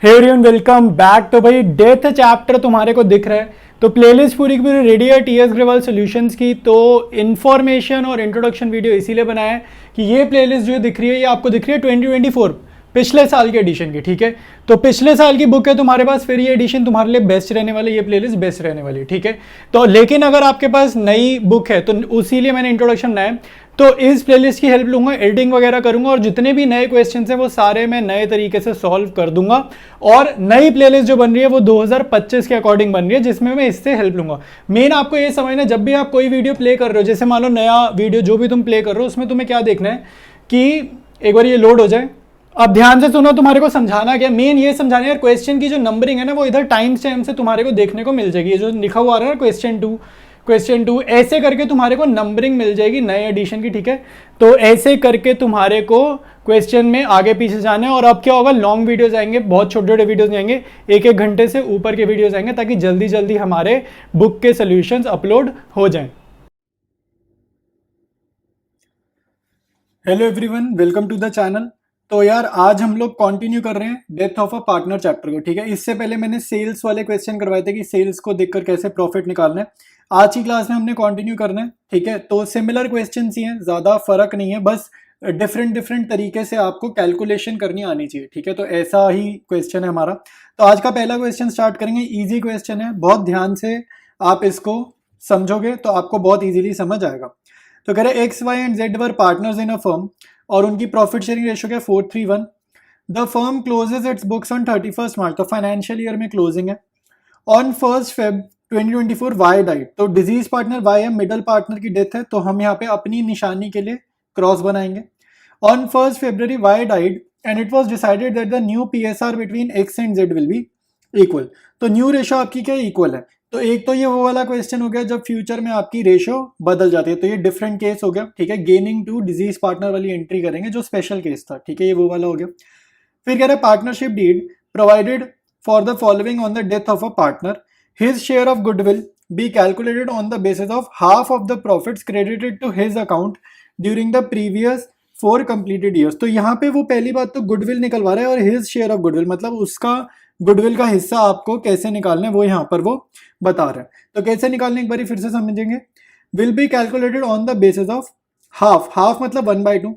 Hey everyone, welcome back. तो भाई death chapter तुम्हारे को दिख रहा है, तो प्लेलिस्ट पूरी की पूरी रेडी है टीएस ग्रेवाल सॉल्यूशंस की। तो इन्फॉर्मेशन और इंट्रोडक्शन वीडियो इसीलिए बनाया है कि ये प्लेलिस्ट जो दिख रही है ये आपको दिख रही है 2024 पिछले साल के एडिशन की। ठीक है, तो पिछले साल की बुक है तुम्हारे पास, फिर ये एडिशन तुम्हारे लिए बेस्ट रहने वाली, ये प्लेलिस्ट बेस्ट रहने वाली। ठीक है, तो लेकिन अगर आपके पास नई बुक है तो उसीलिए मैंने इंट्रोडक्शन बनाया। तो इस प्लेलिस्ट की हेल्प लूंगा, एडिटिंग वगैरह करूंगा और जितने भी नए क्वेश्चन हैं वो सारे मैं नए तरीके से सॉल्व कर दूंगा। और नई प्लेलिस्ट जो बन रही है वो 2025 के अकॉर्डिंग बन रही है, जिसमें मैं इससे हेल्प लूंगा। मेन आपको ये समझना, जब भी आप कोई वीडियो प्ले कर रहे हो, जैसे मान लो नया वीडियो जो भी तुम प्ले कर रहे हो, उसमें तुम्हें क्या देखना है कि एक बार ये लोड हो जाए। अब ध्यान से सुनो, तुम्हारे को समझाना क्या, मेन ये समझाना है क्वेश्चन की जो नंबरिंग है ना वो इधर टाइम स्टैम्प से तुम्हारे को देखने को मिल जाएगी। ये जो लिखा हुआ आ रहा है क्वेश्चन टू ऐसे करके तुम्हारे को नंबरिंग मिल जाएगी नए एडिशन की। ठीक है, तो ऐसे करके तुम्हारे को क्वेश्चन में आगे पीछे जाना है। और अब क्या होगा, लॉन्ग वीडियोस आएंगे, बहुत छोटे छोटे वीडियोस आएंगे, एक एक घंटे से ऊपर के वीडियोस आएंगे, ताकि जल्दी जल्दी हमारे बुक के सोल्यूशंस अपलोड हो जाएं। Hello everyone, welcome to the channel. तो यार आज हम लोग कंटिन्यू कर रहे हैं death of a partner chapter को। ठीक है, इससे पहले मैंने सेल्स वाले क्वेश्चन करवाए थे कि सेल्स को देखकर कैसे प्रॉफिट निकालना है। आज की क्लास में हमने कंटिन्यू करना है। ठीक है, तो सिमिलर क्वेश्चन ही हैं, ज़्यादा फर्क नहीं है, बस डिफरेंट डिफरेंट तरीके से आपको कैलकुलेशन करनी आनी चाहिए। ठीक है, तो ऐसा ही क्वेश्चन है हमारा। तो आज का पहला क्वेश्चन स्टार्ट करेंगे। ईजी क्वेश्चन है, बहुत ध्यान से आप इसको समझोगे तो आपको बहुत ईजिली समझ आएगा। तो कह रहे X Y and Z were partners in a firm और उनकी प्रॉफिट शेयरिंग रेशियो क्या 4:3:1। The firm closes its books on 31 March, तो फाइनेंशियल ईयर में क्लोजिंग है। ऑन 1 Feb 2024 वाई डाइड, तो डिजीज पार्टनर वाई है, मिडल पार्टनर की death है, तो हम यहाँ पे अपनी निशानी के लिए क्रॉस बनाएंगे। On 1 February Y died and it was decided that the new PSR between X and Z will be equal. तो न्यू रेशो आपकी क्या इक्वल है। तो एक तो ये वो वाला क्वेश्चन हो गया जब फ्यूचर में आपकी रेशो बदल जाती है, तो ये डिफरेंट केस हो गया। ठीक है, गेनिंग टू डिजीज पार्टनर वाली एंट्री करेंगे जो स्पेशल केस था। ठीक है, ये वो वाला हो गया। फिर कह रहे partnership deed provided for the following on the death of a partner, his share of goodwill be calculated on the basis of half of the profits credited to his account during the previous 4 completed years। तो यहाँ पे वो पहली बात तो goodwill निकलवा रहा है, और his share of goodwill मतलब उसका गुडविल का हिस्सा आपको कैसे निकालना है वो यहाँ पर वो बता रहा है। तो कैसे निकालने एक बार फिर से समझेंगे। Will be calculated on the basis of half, half मतलब 1/2।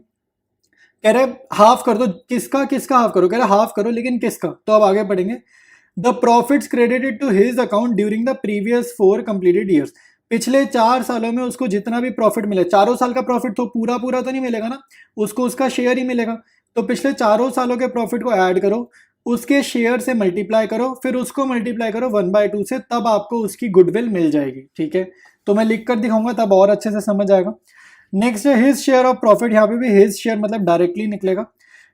कह रहे हाफ कर दो, किसका किसका हाफ करो, कह रहे हाफ करो लेकिन किसका, तो अब आगे पढ़ेंगे। The profits credited to his account during the previous 4 completed years, पिछले 4 सालों में उसको जितना भी प्रॉफिट मिले, चारों साल का प्रॉफिट तो पूरा पूरा तो नहीं मिलेगा ना, उसको उसका शेयर ही मिलेगा। तो पिछले चारों सालों के प्रॉफिट को ऐड करो, उसके शेयर से मल्टीप्लाई करो, फिर उसको मल्टीप्लाई करो 1/2 से, तब आपको उसकी गुडविल मिल जाएगी। ठीक है, तो मैं लिख कर दिखाऊंगा तब और अच्छे से समझ आएगा। नेक्स्ट है हिज शेयर ऑफ प्रॉफिट, यहाँ पे भी हिज शेयर मतलब डायरेक्टली निकलेगा।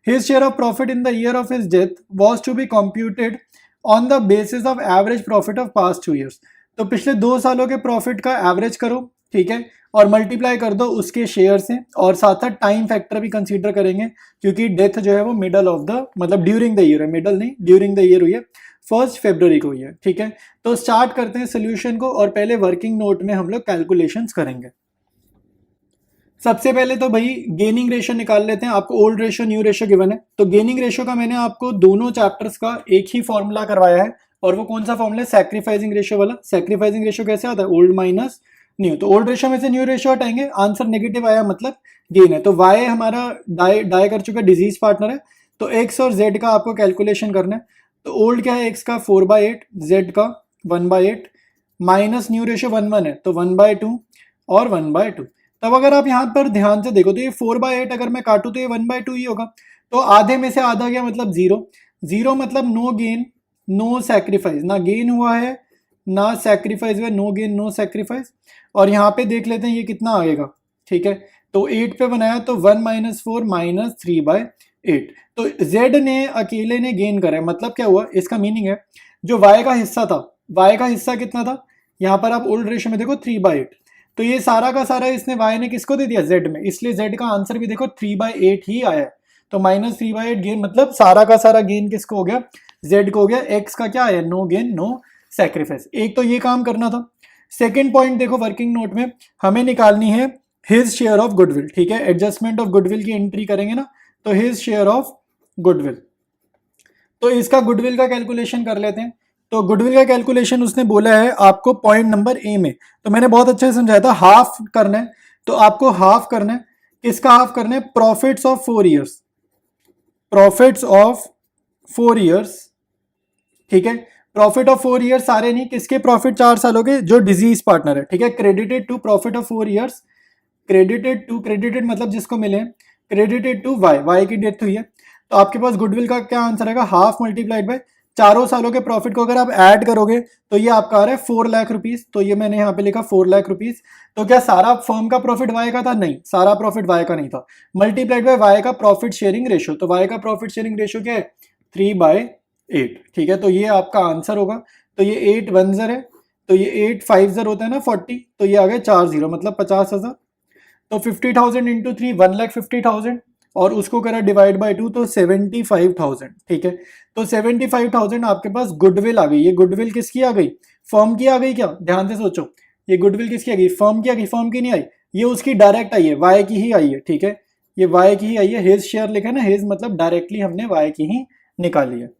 His share of profit in the year of his death was to be computed on the basis of average profit of past 2 years. तो पिछले 2 सालों के प्रॉफिट का एवरेज करो, ठीक है, और मल्टीप्लाई कर दो उसके शेयर से, और साथ साथ टाइम फैक्टर भी कंसीडर करेंगे क्योंकि डेथ जो है वो मिडल ऑफ द मतलब ड्यूरिंग द ईयर है, मिडल नहीं ड्यूरिंग द ईयर हुई है, 1 February को हुई है। ठीक है, तो स्टार्ट करते हैं सोल्यूशन को, और पहले वर्किंग नोट में हम लोग कैलकुलेशंस करेंगे। सबसे पहले तो भाई गेनिंग रेशियो निकाल लेते हैं। आपको old ratio new ratio given है, तो गेनिंग रेशियो का मैंने आपको दोनों चैप्टर्स का एक ही फॉर्मूला करवाया है, और वो कौन सा फॉर्मूला है, सैक्रिफाइसिंग रेशियो वाला। सैक्रिफाइसिंग रेशियो कैसे आता है, ओल्ड माइनस न्यू। तो ओल्ड रेशियो में से न्यू रेशियो हटाएंगे, आंसर नेगेटिव आया मतलब गेन है। तो वाई हमारा डाई कर चुका डिजीज पार्टनर है, तो एक्स और जेड का आपको कैलकुलेशन करना है। तो ओल्ड क्या है, एक्स का 4/8, जेड का 1/8, माइनस न्यू रेशियो 1:1 है, तो 1/2 और 1/2। तब अगर आप यहाँ पर ध्यान से देखो तो ये 4/8 अगर मैं काटूं तो ये 1/2 ही होगा। तो आधे में से आधा गया मतलब 0, 0 मतलब नो गेन नो सैक्रिफाइस, ना गेन हुआ है ना सैक्रिफाइस हुआ, नो गेन नो सैक्रिफाइस। और यहाँ पे देख लेते हैं ये कितना आएगा। ठीक है, तो 8 पे बनाया तो 1 - 4 - 3/8। तो जेड ने अकेले ने गेन करा है, मतलब क्या हुआ, इसका मीनिंग है जो वाई का हिस्सा था, वाई का हिस्सा कितना था, यहाँ पर आप ओल्ड रेशियो में देखो 3/8, तो ये सारा का सारा इसने y ने किसको दे दिया, z में, इसलिए z का आंसर भी देखो 3/8 ही आया है। तो -3/8 गेन मतलब सारा का सारा गेन किसको हो गया, z को हो गया। x का क्या आया, नो गेन नो सैक्रिफाइस। एक तो ये काम करना था। सेकेंड पॉइंट देखो वर्किंग नोट में हमें निकालनी है हिज शेयर ऑफ गुडविल। ठीक है, एडजस्टमेंट ऑफ गुडविल की एंट्री करेंगे ना, तो हिज शेयर ऑफ गुडविल। तो इसका गुडविल का कैलकुलेशन कर लेते हैं। तो गुडविल का कैलकुलेशन उसने बोला है आपको पॉइंट नंबर ए में, तो मैंने बहुत अच्छे से समझाया था, हाफ करना है। तो आपको हाफ करना है, किसका हाफ करना है? Profits of 4 years, profits of 4 years, ठीक है। प्रॉफिट ऑफ 4 ईयर्स सारे नहीं, किसके प्रॉफिट 4 सालों के? जो डिजीज पार्टनर है, ठीक है। Credited to profit of 4 years, credited to, credited मतलब जिसको मिले, क्रेडिटेड टू वाई, वाई की डेथ हुई है। तो आपके पास गुडविल का क्या आंसर आएगा? हाफ मल्टीप्लाइड बाय चारों सालों के प्रॉफिट को अगर आप ऐड करोगे तो ये आपका आ रहा है 4 लाख रुपीज। तो ये मैंने यहाँ पे लिखा 4 लाख रुपीज। तो क्या सारा फर्म का प्रॉफिट वाई का था? नहीं, सारा प्रॉफिट वाई का नहीं था। मल्टीप्लाइड बाय वाई का प्रॉफिट शेयरिंग रेशियो, तो वाई का प्रॉफिट शेयरिंग रेशियो क्या है? 3/8, ठीक है। तो ये आपका आंसर होगा। तो ये 8 1 ज़र है, तो ये 8 5 ज़र होता है ना 40, तो ये आ गया 4 0 मतलब 50,000। तो 50,000 इंटू 3 1,50,000 और उसको करा डिवाइड बाय 2 तो 75,000, ठीक है। तो 75,000 आपके पास गुडविल आ गई। ये गुडविल किसकी आ गई? फर्म की आ गई क्या? ध्यान से सोचो, ये गुडविल किसकी आ गई? फर्म की आ गई। फर्म की नहीं आई, ये उसकी डायरेक्ट आई है, वाई की ही आई है, ठीक है। ये वाई की ही आई है, हिज शेयर लिखा है ना, हिज मतलब डायरेक्टली हमने वाई की ही निकाली है।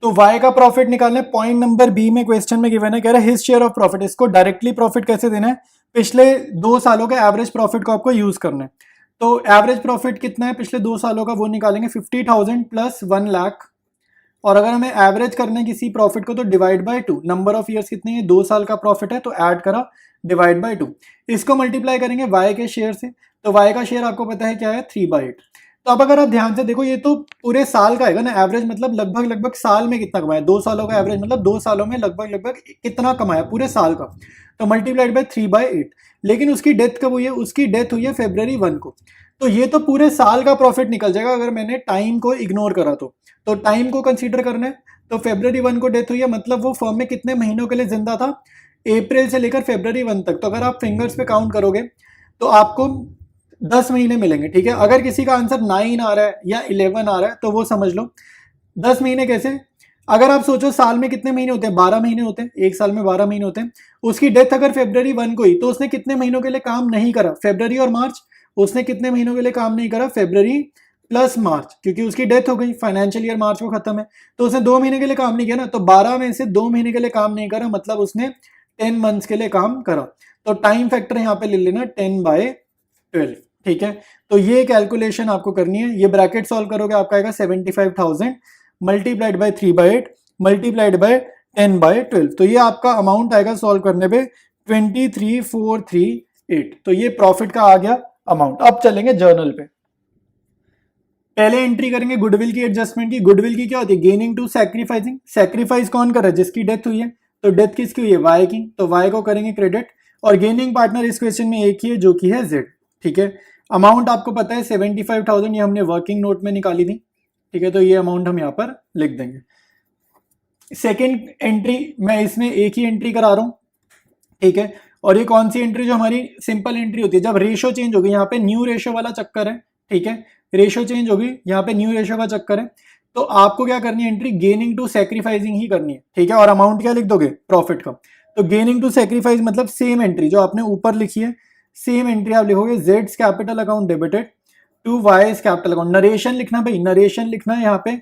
तो वाई का प्रॉफिट निकालने, पॉइंट नंबर बी में क्वेश्चन में गिवन है, कह रहा है हिज शेयर ऑफ प्रॉफिट। इसको डायरेक्टली प्रॉफिट कैसे देना है? पिछले 2 सालों के एवरेज प्रॉफिट को आपको यूज करना है। तो एवरेज प्रॉफिट कितना है पिछले 2 सालों का, वो निकालेंगे 50,000 प्लस 1 लाख। और अगर हमें एवरेज करना है किसी प्रॉफिट को तो divide by 2, number of years कितने हैं? 2 साल का प्रॉफिट है तो ऐड करा डिवाइड बाय 2। इसको मल्टीप्लाई करेंगे वाई के शेयर से, तो वाई का शेयर आपको पता है क्या है? 3/8। तो अब अगर आप ध्यान से देखो, ये तो पूरे साल का आएगा ना एवरेज, मतलब लगभग लगभग साल में कितना कमाया? 2 सालों का एवरेज मतलब 2 सालों में लगभग लगभग कितना कमाया पूरे साल का? तो मल्टीप्लाइड बाय 3/8। लेकिन उसकी डेथ कब हुई है? उसकी डेथ हुई है February 1 को। तो ये तो पूरे साल का प्रॉफिट निकल जाएगा अगर मैंने टाइम को इग्नोर करा तो टाइम को कंसीडर करना है। तो February 1 को डेथ हुई है, मतलब वो फर्म में कितने महीनों के लिए जिंदा था? अप्रैल से लेकर February 1 तक। तो अगर आप फिंगर्स पे काउंट करोगे तो आपको 10 महीने मिलेंगे, ठीक है। अगर किसी का आंसर 9 आ रहा है या 11 आ रहा है तो वो समझ लो 10 महीने कैसे? अगर आप सोचो साल में कितने महीने होते हैं? 12 महीने होते हैं, एक साल में 12 महीने होते हैं। उसकी डेथ अगर February 1 को ही, तो उसने कितने महीनों के लिए काम नहीं करा? फरवरी और मार्च। उसने कितने महीनों के लिए काम नहीं करा? February प्लस मार्च, क्योंकि उसकी डेथ हो गई, फाइनेंशियल ईयर मार्च को खत्म है। तो उसने 2 महीने के लिए काम नहीं किया ना, तो 12 में से 2 महीने के लिए काम नहीं करा, मतलब उसने 10 मंथ्स के लिए काम करा। तो टाइम फैक्टर यहाँ पे ले लेना 10/12, ठीक है। तो ये कैलकुलेशन आपको करनी है। ये ब्रैकेट सॉल्व करोगे आपका आएगा 75,000 मल्टीप्लाइड बाय 3/8 मल्टीप्लाइड बाय 10/12। तो ये आपका अमाउंट आएगा सॉल्व करने पे 23,438। तो ये प्रॉफिट का आ गया अमाउंट। अब चलेंगे जर्नल पे। पहले एंट्री करेंगे गुडविल की एडजस्टमेंट की। गुडविल की क्या होती है? Gaining to sacrificing. सैक्रिफाइस कौन कर रहा है? जिसकी डेथ हुई है। तो डेथ किसकी हुई है? वाई की, तो वाई को करेंगे क्रेडिट। और गेनिंग पार्टनर इस क्वेश्चन में एक ही है जो कि है जेड, ठीक है। अमाउंट आपको पता है 75,000, ये हमने वर्किंग नोट में निकाली थी, ठीक है। तो ये अमाउंट हम यहाँ पर लिख देंगे। सेकेंड एंट्री मैं इसमें एक ही एंट्री करा रहा हूँ, ठीक है। और ये कौन सी एंट्री? जो हमारी सिंपल एंट्री होती है जब रेशो चेंज होगी, यहाँ पे न्यू रेशो वाला चक्कर है, ठीक है। रेशो चेंज होगी, यहाँ पे न्यू रेशो का चक्कर है। तो आपको क्या करनी है? एंट्री गेनिंग टू सैक्रिफाइसिंग ही करनी है, ठीक है। और अमाउंट क्या लिख दोगे? प्रॉफिट का। तो गेनिंग टू सैक्रिफाइस मतलब सेम एंट्री जो आपने ऊपर लिखी है, सेम एंट्री आप लिखोगे। जेड्स capital account debited to Y's capital account. Narration लिखना भाई, नरेशन लिखना है यहाँ पे,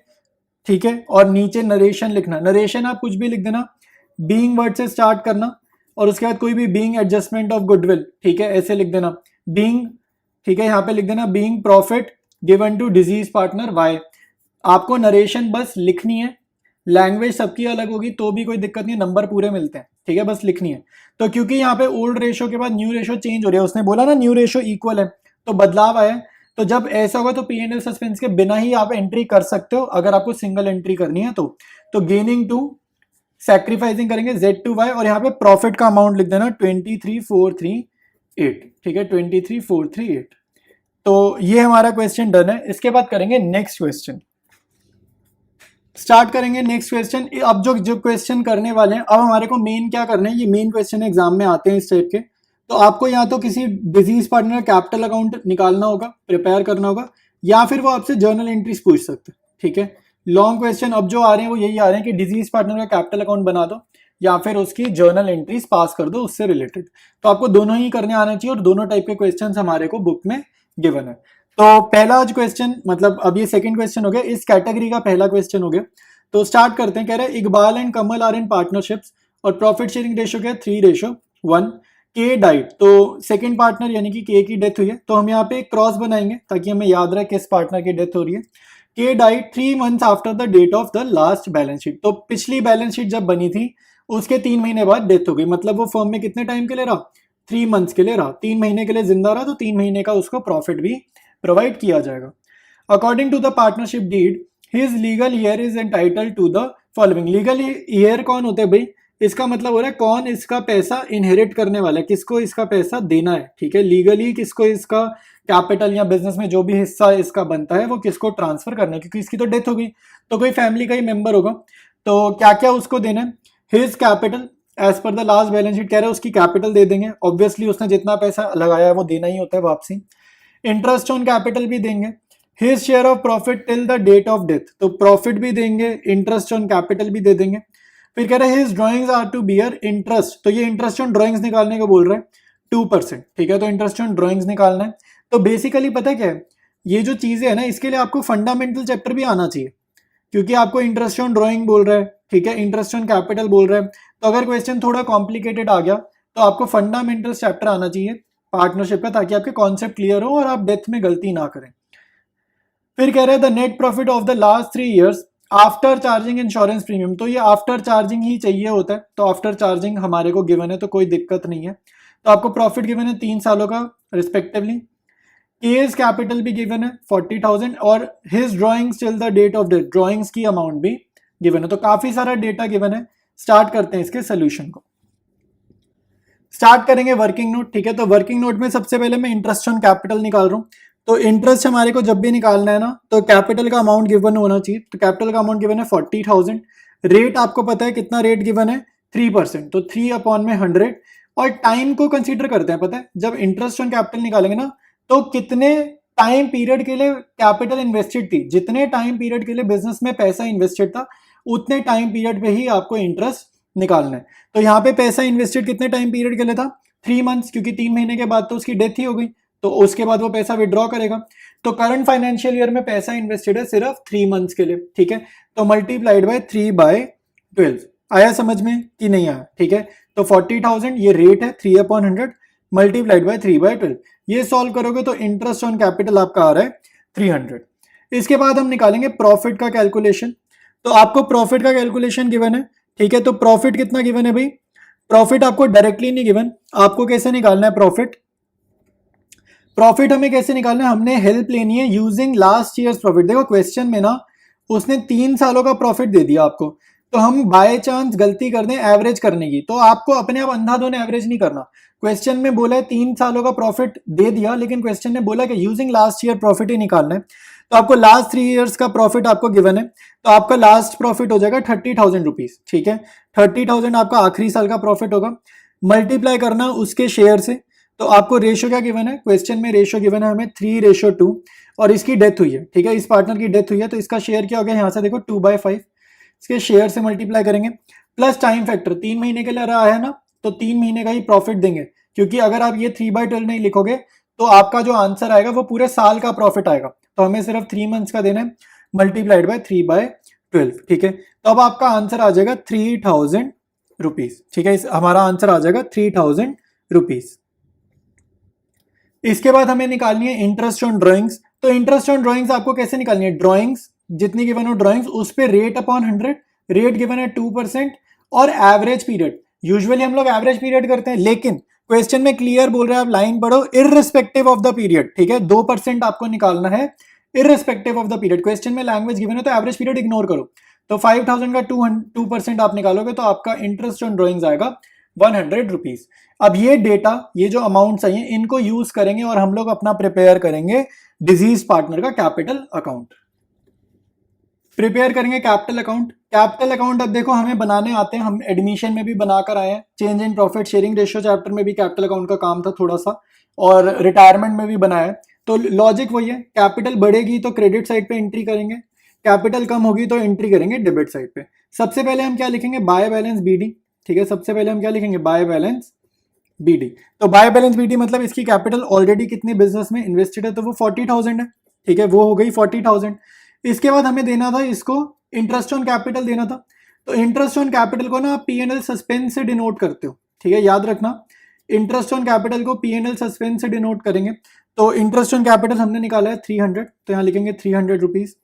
ठीक है। और नीचे नरेशन लिखना, नरेशन आप कुछ भी लिख देना, बीइंग वर्ड से स्टार्ट करना और उसके बाद कोई भी बीइंग एडजस्टमेंट ऑफ गुडविल, ठीक है, ऐसे लिख देना बीइंग, ठीक है। यहाँ पे लिख देना being profit given to deceased partner Y. आपको नरेशन बस लिखनी है, लैंग्वेज सबकी अलग होगी तो भी कोई दिक्कत नहीं, नंबर पूरे मिलते हैं, ठीक है, बस लिखनी है। तो क्योंकि यहाँ पे ओल्ड रेशो के बाद न्यू रेशो चेंज हो रहा है, उसने बोला ना न्यू रेशो इक्वल है, तो बदलाव आया। तो जब ऐसा होगा तो P&L सस्पेंस के बिना ही आप एंट्री कर सकते हो अगर आपको सिंगल एंट्री करनी है तो गेनिंग टू सैक्रिफाइसिंग करेंगे Z to Y और यहाँ पे प्रॉफिट का अमाउंट लिख देना 23,438, ठीक है, 23,438। तो ये हमारा क्वेश्चन डन है। इसके बाद करेंगे नेक्स्ट क्वेश्चन, स्टार्ट करेंगे नेक्स्ट क्वेश्चन। अब जो क्वेश्चन करने वाले हैं, अब हमारे को मेन क्या करना है, ये मेन क्वेश्चन एग्जाम में आते हैं इस टाइप के। तो आपको या तो किसी डिजीज पार्टनर का कैपिटल अकाउंट निकालना होगा, प्रिपेयर करना होगा, या फिर वो आपसे जर्नल एंट्रीज पूछ सकते हैं, ठीक है। लॉन्ग क्वेश्चन अब जो आ रहे हैं वो यही आ रहे हैं कि डिजीज पार्टनर का कैपिटल अकाउंट बना दो या फिर उसकी जर्नल एंट्रीज पास कर दो उससे रिलेटेड। तो आपको दोनों ही करने आना चाहिए और दोनों टाइप के क्वेश्चन हमारे को बुक में गिवन है। तो पहला आज क्वेश्चन, मतलब अब ये सेकंड क्वेश्चन हो गया, इस कैटेगरी का पहला क्वेश्चन हो गया। तो स्टार्ट करते हैं। कह रहे हैं Iqbal and Kamal are in partnerships और प्रॉफिट शेयरिंग रेशियो क्या है 3:1। के डाइट, तो सेकंड पार्टनर यानी कि के की डेथ हुई है, तो हम यहाँ पे एक क्रॉस बनाएंगे ताकि हमें याद रहे किस पार्टनर की डेथ हो रही है। K died 3 months after the date of the last balance sheet, तो पिछली बैलेंस शीट जब बनी थी उसके 3 महीने बाद डेथ हो गई, मतलब वो फर्म में कितने टाइम के लिए रहा, 3 मंथ्स के लिए रहा, 3 महीने के लिए जिंदा रहा, तो 3 महीने का उसको प्रॉफिट भी प्रोवाइड किया जाएगा। According to the partnership deed his legal heir is entitle to the following. Legal heir कौन होते हैं भाई, इसका मतलब हो रहा है कौन इसका पैसा इनहेरिट करने वाला है, किसको इसका पैसा देना है, ठीक है। लीगली किसको इसका कैपिटल या बिजनेस में जो भी हिस्सा इसका बनता है वो किसको ट्रांसफर करना है, क्योंकि इसकी तो डेथ हो गई, तो कोई फैमिली का ही मेंबर होगा, तो क्या क्या उसको देना है। His capital as per the last balance sheet, कह रहे हैं उसकी कैपिटल दे देंगे, ऑब्वियसली उसने जितना पैसा लगाया है वो देना ही होता है वापसी। इंटरेस्ट ऑन कैपिटल भी देंगे। His share of profit till the date of death, तो प्रॉफिट भी देंगे, इंटरेस्ट ऑन कैपिटल भी दे देंगे। फिर कह रहे हैं his drawings are to bear interest, तो ये इंटरेस्ट ऑन ड्राइंग्स निकालने को बोल रहे हैं 2%, ठीक है। तो इंटरेस्ट ऑन ड्राइंग्स निकालना है। तो बेसिकली पता है क्या है, ये जो चीजें है ना, इसके लिए आपको फंडामेंटल चैप्टर भी आना चाहिए, क्योंकि आपको इंटरेस्ट ऑन ड्राइंग बोल रहा है, ठीक है, इंटरेस्ट ऑन कैपिटल बोल रहा है, तो अगर क्वेश्चन थोड़ा कॉम्प्लिकेटेड आ गया तो आपको फंडामेंटल चैप्टर आना चाहिए पार्टनरशिप का, ताकि आपके कॉन्सेप्ट क्लियर हो और आप डेथ में गलती ना करें। फिर कह रहे हैं the net profit of the last 3 years after charging insurance premium, तो ये आफ्टर चार्जिंग ही चाहिए होता है, तो आफ्टर चार्जिंग हमारे को गिवन है तो कोई दिक्कत नहीं है। तो आपको प्रॉफिट गिवन है 3 सालों का रिस्पेक्टिवली। केस कैपिटल भी गिवन है 40,000 और his drawings till the date of death, drawings की अमाउंट भी गिवन है, तो काफी सारा डेटा गिवन है। स्टार्ट करते हैं इसके सोल्यूशन को। स्टार्ट करेंगे वर्किंग नोट, ठीक है। तो वर्किंग नोट में सबसे पहले मैं इंटरेस्ट ऑन कैपिटल निकाल रहा हूँ। तो इंटरेस्ट हमारे को जब भी निकालना है ना, तो कैपिटल का अमाउंट गिवन होना चाहिए, तो कैपिटल का अमाउंट गिवन है 40,000। रेट आपको पता है कितना रेट गिवन है 3%, तो 3/100। और टाइम को कंसीडर करते हैं, पता है जब इंटरेस्ट ऑन कैपिटल निकालेंगे ना, तो कितने टाइम पीरियड के लिए कैपिटल इन्वेस्टेड थी, जितने टाइम पीरियड के लिए बिजनेस में पैसा इन्वेस्टेड था उतने टाइम पीरियड पे ही आपको इंटरेस्ट निकालना है। तो यहाँ पे पैसा इन्वेस्टेड कितने टाइम पीरियड के लिए था, 3 मंथ्स, क्योंकि 3 महीने के बाद तो उसकी डेथ ही हो गई, तो उसके बाद वो पैसा विड्रॉ करेगा। तो करंट फाइनेंशियल ईयर में पैसा इन्वेस्टेड है सिर्फ 3 मंथ्स के लिए, ठीक है। तो मल्टीप्लाइड बाय 3/12 आया समझ में कि नहीं आया, ठीक है। तो 40,000 ये रेट है 3/100 मल्टीप्लाइड बाय 3/12, ये सॉल्व करोगे तो इंटरेस्ट ऑन कैपिटल आपका आ रहा है 300। इसके बाद हम निकालेंगे प्रॉफिट का कैलकुलेशन। तो आपको प्रॉफिट का कैलकुलेशन गिवन है, ठीक है। तो प्रॉफिट कितना गिवन है भाई, प्रॉफिट आपको डायरेक्टली नहीं गिवन, आपको कैसे निकालना है प्रॉफिट। प्रॉफिट हमें कैसे निकालना है, हमने हेल्प लेनी है यूजिंग लास्ट ईयर्स प्रॉफिट। देखो क्वेश्चन में ना उसने 3 सालों का प्रॉफिट दे दिया आपको, तो हम बाय चांस गलती कर दें एवरेज करने की, तो आपको अपने आप अंधाधुंध एवरेज नहीं करना। क्वेश्चन में बोला है 3 सालों का प्रॉफिट दे दिया, लेकिन क्वेश्चन ने बोला कि यूजिंग लास्ट ईयर प्रॉफिट ही निकालना है, तो आपको लास्ट 3 years का प्रॉफिट आपको गिवन है, तो आपका लास्ट प्रॉफिट हो जाएगा 30,000 रुपीज, ठीक है। 30,000 आपका आखिरी साल का प्रॉफिट होगा, मल्टीप्लाई करना उसके शेयर से। तो आपको रेशियो क्या गिवन है, क्वेश्चन में रेशियो गिवन है हमें 3:2, और इसकी डेथ हुई है, ठीक है, इस पार्टनर की डेथ हुई है, तो इसका शेयर क्या हो गया, यहाँ से देखो 2/5, इसके शेयर से मल्टीप्लाई करेंगे, प्लस टाइम फैक्टर 3 महीने के लिए रहा है ना, तो 3 महीने का ही प्रॉफिट देंगे, क्योंकि अगर आप ये 3/12 नहीं लिखोगे तो आपका जो आंसर आएगा वो पूरे साल का प्रॉफिट आएगा, तो हमें सिर्फ 3 मंथ्स का देना है, मल्टीप्लाइड बाय 3/12, ठीक है। तो अब आपका आंसर आ जाएगा 3,000 रुपीज, ठीक है, हमारा आंसर आ जाएगा 3,000 रुपीज। इसके बाद हमें निकालनी है इंटरेस्ट ऑन ड्राइंग्स। तो इंटरेस्ट ऑन ड्राइंग्स आपको कैसे निकालनी है, ड्राइंग्स जितनी गिवन हो ड्राइंग्स उस पे रेट अपॉन 100, रेट गिवन है 2%, और एवरेज पीरियड, यूजुअली हम लोग एवरेज पीरियड करते हैं, लेकिन क्वेश्चन में क्लियर बोल रहे हैं, आप लाइन पढ़ो, इररिस्पेक्टिव ऑफ द पीरियड, ठीक है, 2% आपको निकालना है irrespective of the period. Question में लैंग्वेज गिवन है तो एवरेज पीरियड इग्नोर करो, तो 5,000 का 2% आप निकालोगे तो आपका इंटरेस्ट ऑन ड्राइंग्स आएगा 100 रुपीज। अब ये डेटा, ये जो अमाउंट चाहिए, इनको यूज करेंगे और हम लोग अपना प्रिपेयर करेंगे डिजीज पार्टनर का कैपिटल अकाउंट। प्रिपेयर करेंगे कैपिटल अकाउंट। कैपिटल अकाउंट अब देखो हमें बनाने आते हैं, हम एडमिशन में भी बनाकर आए हैं, change in profit sharing ratio chapter में भी कैपिटल अकाउंट का काम था थोड़ा सा, और रिटायरमेंट में भी बनाया है। तो लॉजिक वही है, कैपिटल बढ़ेगी तो क्रेडिट साइड पे एंट्री करेंगे, कैपिटल कम होगी तो एंट्री करेंगे डेबिट साइड पे। सबसे पहले हम क्या लिखेंगे, बाय बैलेंस बीडी, ठीक है, सबसे पहले हम क्या लिखेंगे, बाय बैलेंस BD। तो बाय बैलेंस BD मतलब इसकी कैपिटल ऑलरेडी कितनी बिजनेस में इन्वेस्टेड है, तो वो 40,000 है, ठीक है, वो हो गई 40,000। इसके बाद हमें देना था इसको इंटरेस्ट ऑन कैपिटल देना था। तो इंटरेस्ट ऑन कैपिटल को ना आप P&L सस्पेंस से डिनोट करते हो, ठीक है, याद रखना, इंटरेस्ट ऑन कैपिटल को P&L सस्पेंस से डिनोट करेंगे। तो इंटरेस्ट ऑन कैपिटल हमने निकाला है 300, तो यहाँ लिखेंगे 300 रुपीज,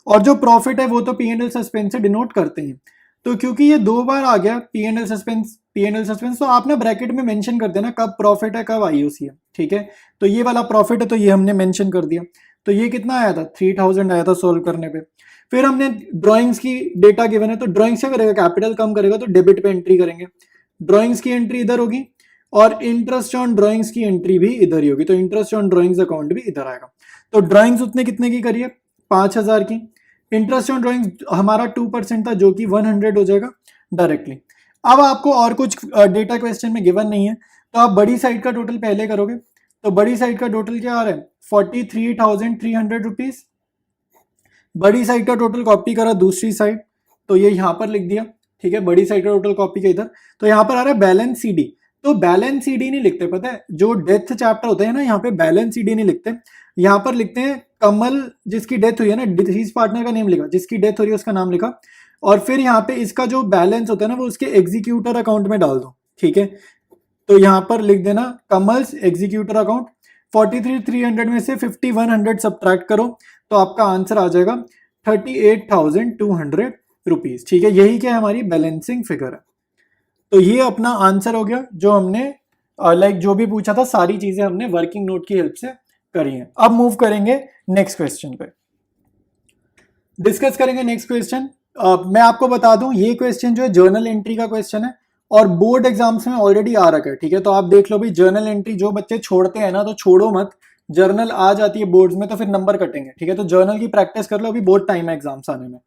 और जो प्रॉफिट है वो तो P&L सस्पेंस से डिनोट करते हैं। तो क्योंकि ये 2 बार आ गया P&L सस्पेंस, तो आप ना ब्रैकेट में मेंशन कर देना कब प्रॉफिट है कब IOC है, ठीक है। तो ये वाला प्रॉफिट है तो ये हमने मेंशन कर दिया। तो ये कितना आया था, 3000 आया था सॉल्व करने पे। फिर हमने ड्राइंग्स की डेटा गिवन है, तो ड्राइंग्स क्या करेगा, कैपिटल कम करेगा तो डेबिट पे एंट्री करेंगे, ड्राइंग्स की एंट्री इधर होगी और इंटरेस्ट ऑन ड्राइंग्स की एंट्री भी इधर ही होगी, तो इंटरेस्ट ऑन ड्राइंग्स अकाउंट भी इधर आएगा। तो ड्राइंग्स उतने कितने की करिए, 5000 की। इंटरेस्ट ऑन ड्राइंग्स हमारा 2% था जो कि 100 हो जाएगा डायरेक्टली। अब आपको और कुछ डेटा क्वेश्चन में गिवन नहीं है, तो आप बड़ी साइड का टोटल पहले करोगे। तो बड़ी साइड का टोटल क्या आ रहा है, 43,300 रुपीज। बड़ी साइड का टोटल कॉपी करा दूसरी साइड, तो ये यहां पर लिख दिया, ठीक है, बड़ी साइड का टोटल कॉपी का इधर। तो यहां पर आ रहा है बैलेंस CD। तो बैलेंस CD नहीं लिखते, पता है, जो डेथ चैप्टर होता है ना, यहाँ पे बैलेंस CD नहीं लिखते, यहाँ पर लिखते हैं कमल जिसकी डेथ हुई है ना, डिसीज पार्टनर का नेम लिखा, जिसकी डेथ हो रही है उसका नाम लिखा, और फिर यहाँ पे इसका जो बैलेंस होता है ना वो उसके एग्जीक्यूटर अकाउंट में डाल दो, ठीक है। तो यहाँ पर लिख देना कमल्स एग्जीक्यूटर अकाउंट। 43,300 में से 5,100 सब्ट्रैक्ट करो तो आपका आंसर आ जाएगा 38,200 रुपीज, ठीक है। यही क्या है, हमारी बैलेंसिंग फिगर है। तो ये अपना आंसर हो गया, जो हमने जो भी पूछा था सारी चीजें हमने वर्किंग नोट की हेल्प से करी है। अब मूव करेंगे नेक्स्ट क्वेश्चन पे, डिस्कस करेंगे नेक्स्ट क्वेश्चन। मैं आपको बता दूं ये क्वेश्चन जो है जर्नल एंट्री का क्वेश्चन है और बोर्ड एग्जाम्स में ऑलरेडी आ रखा है, ठीक है। तो आप देख लो भाई, जर्नल एंट्री जो बच्चे छोड़ते हैं ना, तो छोड़ो मत, जर्नल आ जाती है बोर्ड्स में तो फिर नंबर कटेंगे, ठीक है। तो जर्नल की प्रैक्टिस कर लो, अभी बहुत टाइम है एग्जाम्स आने में।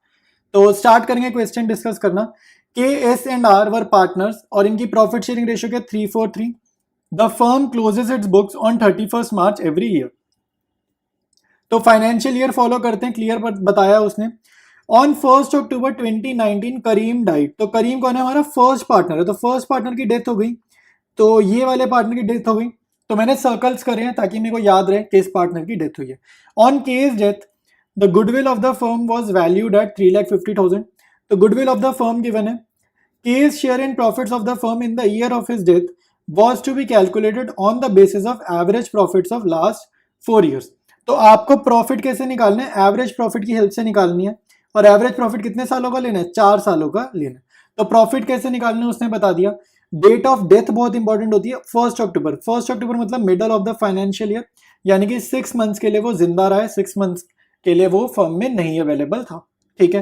तो स्टार्ट करेंगे क्वेश्चन डिस्कस करना। KS&R वर पार्टनर्स और इनकी प्रॉफिट शेयरिंग रेशियो क्या, 3:4:3। The firm closes its books on 31 March every year. तो फाइनेंशियल ईयर फॉलो करते हैं, क्लियर बताया उसने। On 1 October 2019 Karim died. तो करीम कौन है, हमारा फर्स्ट पार्टनर है, तो फर्स्ट पार्टनर की डेथ हो गई, तो ये वाले पार्टनर की डेथ हो गई। तो मैंने सर्कल्स करे हैं ताकि मेरे को याद रहे किस पार्टनर की डेथ हुई है। On K's death the goodwill of the firm was valued at 3,50,000। तो goodwill of the firm given है। K's share in profits of the firm in the year of his death was to be calculated on the basis of average profits of last 4 years. तो आपको profit कैसे निकालना है, average profit की help से निकालनी है, और एवरेज प्रॉफिट कितने सालों का लेना है, 4 सालों का लेना है। तो प्रॉफिट कैसे निकालना है उसने बता दिया। डेट ऑफ डेथ बहुत इंपॉर्टेंट होती है, 1 अक्टूबर। 1 अक्टूबर मतलब middle of the financial year, यानी कि 6 मंथ्स के लिए वो जिंदा रहा है, 6 मंथ्स के लिए वो फर्म में नहीं अवेलेबल था, ठीक है।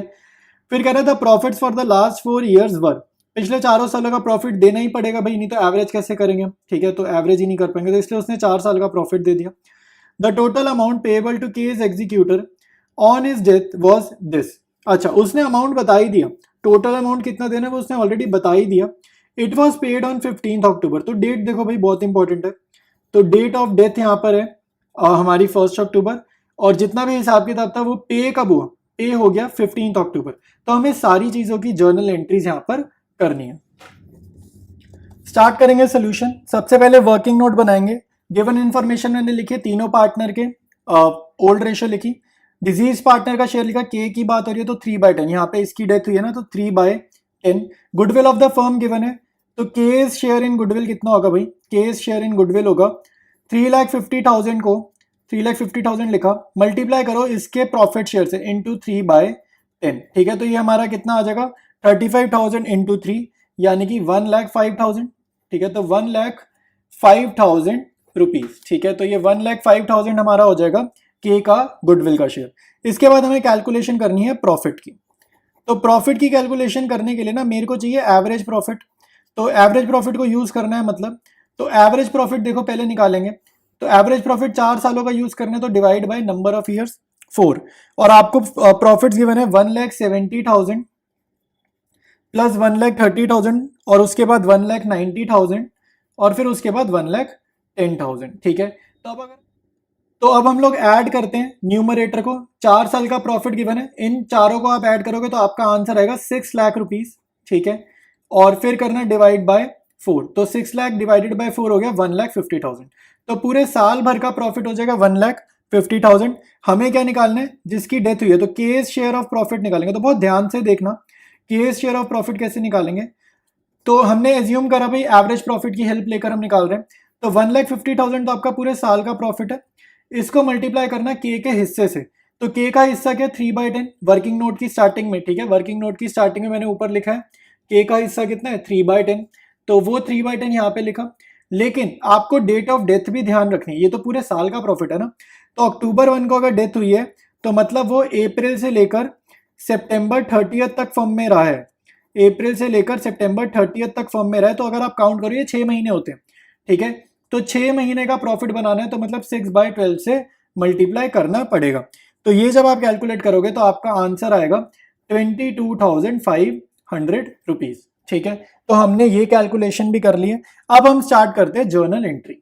फिर कह रहा था profits for the last 4 years were, पिछले 4 सालों का प्रॉफिट देना ही पड़ेगा भाई, नहीं तो एवरेज कैसे करेंगे, ठीक है। तो एवरेज ही नहीं कर पाएंगे, तो इसलिए उसने 4 साल का प्रॉफिट दे दिया। The total amount payable to K's executor on his death was this. अच्छा, उसने अमाउंट बता ही दिया, टोटल अमाउंट कितना देना है वो उसने ऑलरेडी बता ही दिया। इट वॉज पेड ऑन 15 अक्टूबर। तो डेट देखो भाई बहुत इंपॉर्टेंट है, तो डेट ऑफ डेथ यहाँ पर है हमारी 1 अक्टूबर, और जितना भी हिसाब किताब था वो पे कब हुआ, पे हो गया 15 अक्टूबर। तो हमें सारी चीजों की जर्नल एंट्रीज यहाँ पर करनी है। स्टार्ट करेंगे सोल्यूशन। सबसे पहले वर्किंग नोट बनाएंगे। गिवन इन्फॉर्मेशन मैंने लिखी तीनों पार्टनर के, ओल्ड रेशियो लिखी, डिजीज पार्टनर का शेयर लिखा, के की बात हो रही है तो 3/10, यहाँ पे इसकी डेथ हुई है ना तो 3/10। Goodwill of the firm given है, तो केस शेयर इन गुडविल कितना होगा भाई, केस शेयर इन गुडविल होगा 3,50,000 को 3,50,000 लिखा, मल्टीप्लाई करो इसके प्रॉफिट शेयर से इंटू 3/10, ठीक है। तो ये हमारा कितना आ जाएगा 35,000 इंटू 3, यानी कि 1,05,000, ठीक है। तो 1,05,000 रुपीज, ठीक है। तो ये 1,05,000 हमारा हो जाएगा के का गुडविल का शेयर। इसके बाद हमें कैलकुलेशन करनी है प्रॉफिट की। तो प्रॉफिट की कैलकुलेशन करने के लिए ना मेरे को चाहिए एवरेज प्रॉफिट, तो एवरेज प्रॉफिट को यूज करना है मतलब, तो एवरेज प्रॉफिट देखो पहले निकालेंगे। तो एवरेज प्रॉफिट 4 सालों का यूज करना है, तो divide by number of years 4, और आपको प्रॉफिट गिवन है 1,70,000 प्लस 1,30,000 और उसके बाद 1,90,000 और फिर उसके बाद 1,10,000, ठीक है। तो अब हम लोग ऐड करते हैं न्यूमरेटर को, 4 साल का प्रॉफिट गिवन है, इन चारों को आप ऐड करोगे तो आपका आंसर आएगा 6 लाख रुपीज, ठीक है। और फिर करना डिवाइड बाय 4, तो 6 लाख डिवाइडेड बाय 4 हो गया 1,50,000। तो पूरे साल भर का प्रॉफिट हो जाएगा 1,50,000। हमें क्या निकालना है, जिसकी डेथ हुई है, तो केस शेयर ऑफ प्रॉफिट निकालेंगे। तो बहुत ध्यान से देखना केस शेयर ऑफ प्रॉफिट कैसे निकालेंगे। तो हमने एज्यूम करा भाई एवरेज प्रॉफिट की हेल्प लेकर हम निकाल रहे हैं। तो 1,50,000 तो आपका पूरे साल का प्रॉफिट है। इसको मल्टीप्लाई करना के हिस्से से। तो के का हिस्सा क्या, 3/10 वर्किंग नोट की स्टार्टिंग में, ठीक है। वर्किंग नोट की स्टार्टिंग में मैंने ऊपर लिखा है के का हिस्सा कितना है, 3/10, तो वो 3/10 यहाँ पे लिखा। लेकिन आपको डेट ऑफ डेथ भी ध्यान रखनी है, ये तो पूरे साल का प्रॉफिट है ना। तो अक्टूबर 1 को अगर डेथ हुई है तो मतलब वो अप्रैल से लेकर सितंबर 30 तक फर्म में रहा है। अप्रैल से लेकर सितंबर 30 तक फर्म में रहा है। तो अगर आप काउंट करो, ये 6 महीने होते हैं, ठीक है। तो 6 महीने का प्रॉफिट बनाना है तो मतलब 6/12 से मल्टीप्लाई करना पड़ेगा। तो ये जब आप कैलकुलेट करोगे तो आपका आंसर आएगा 22,500 रुपीज, ठीक है। तो हमने ये कैलकुलेशन भी कर ली है। अब हम स्टार्ट करते हैं जर्नल एंट्री।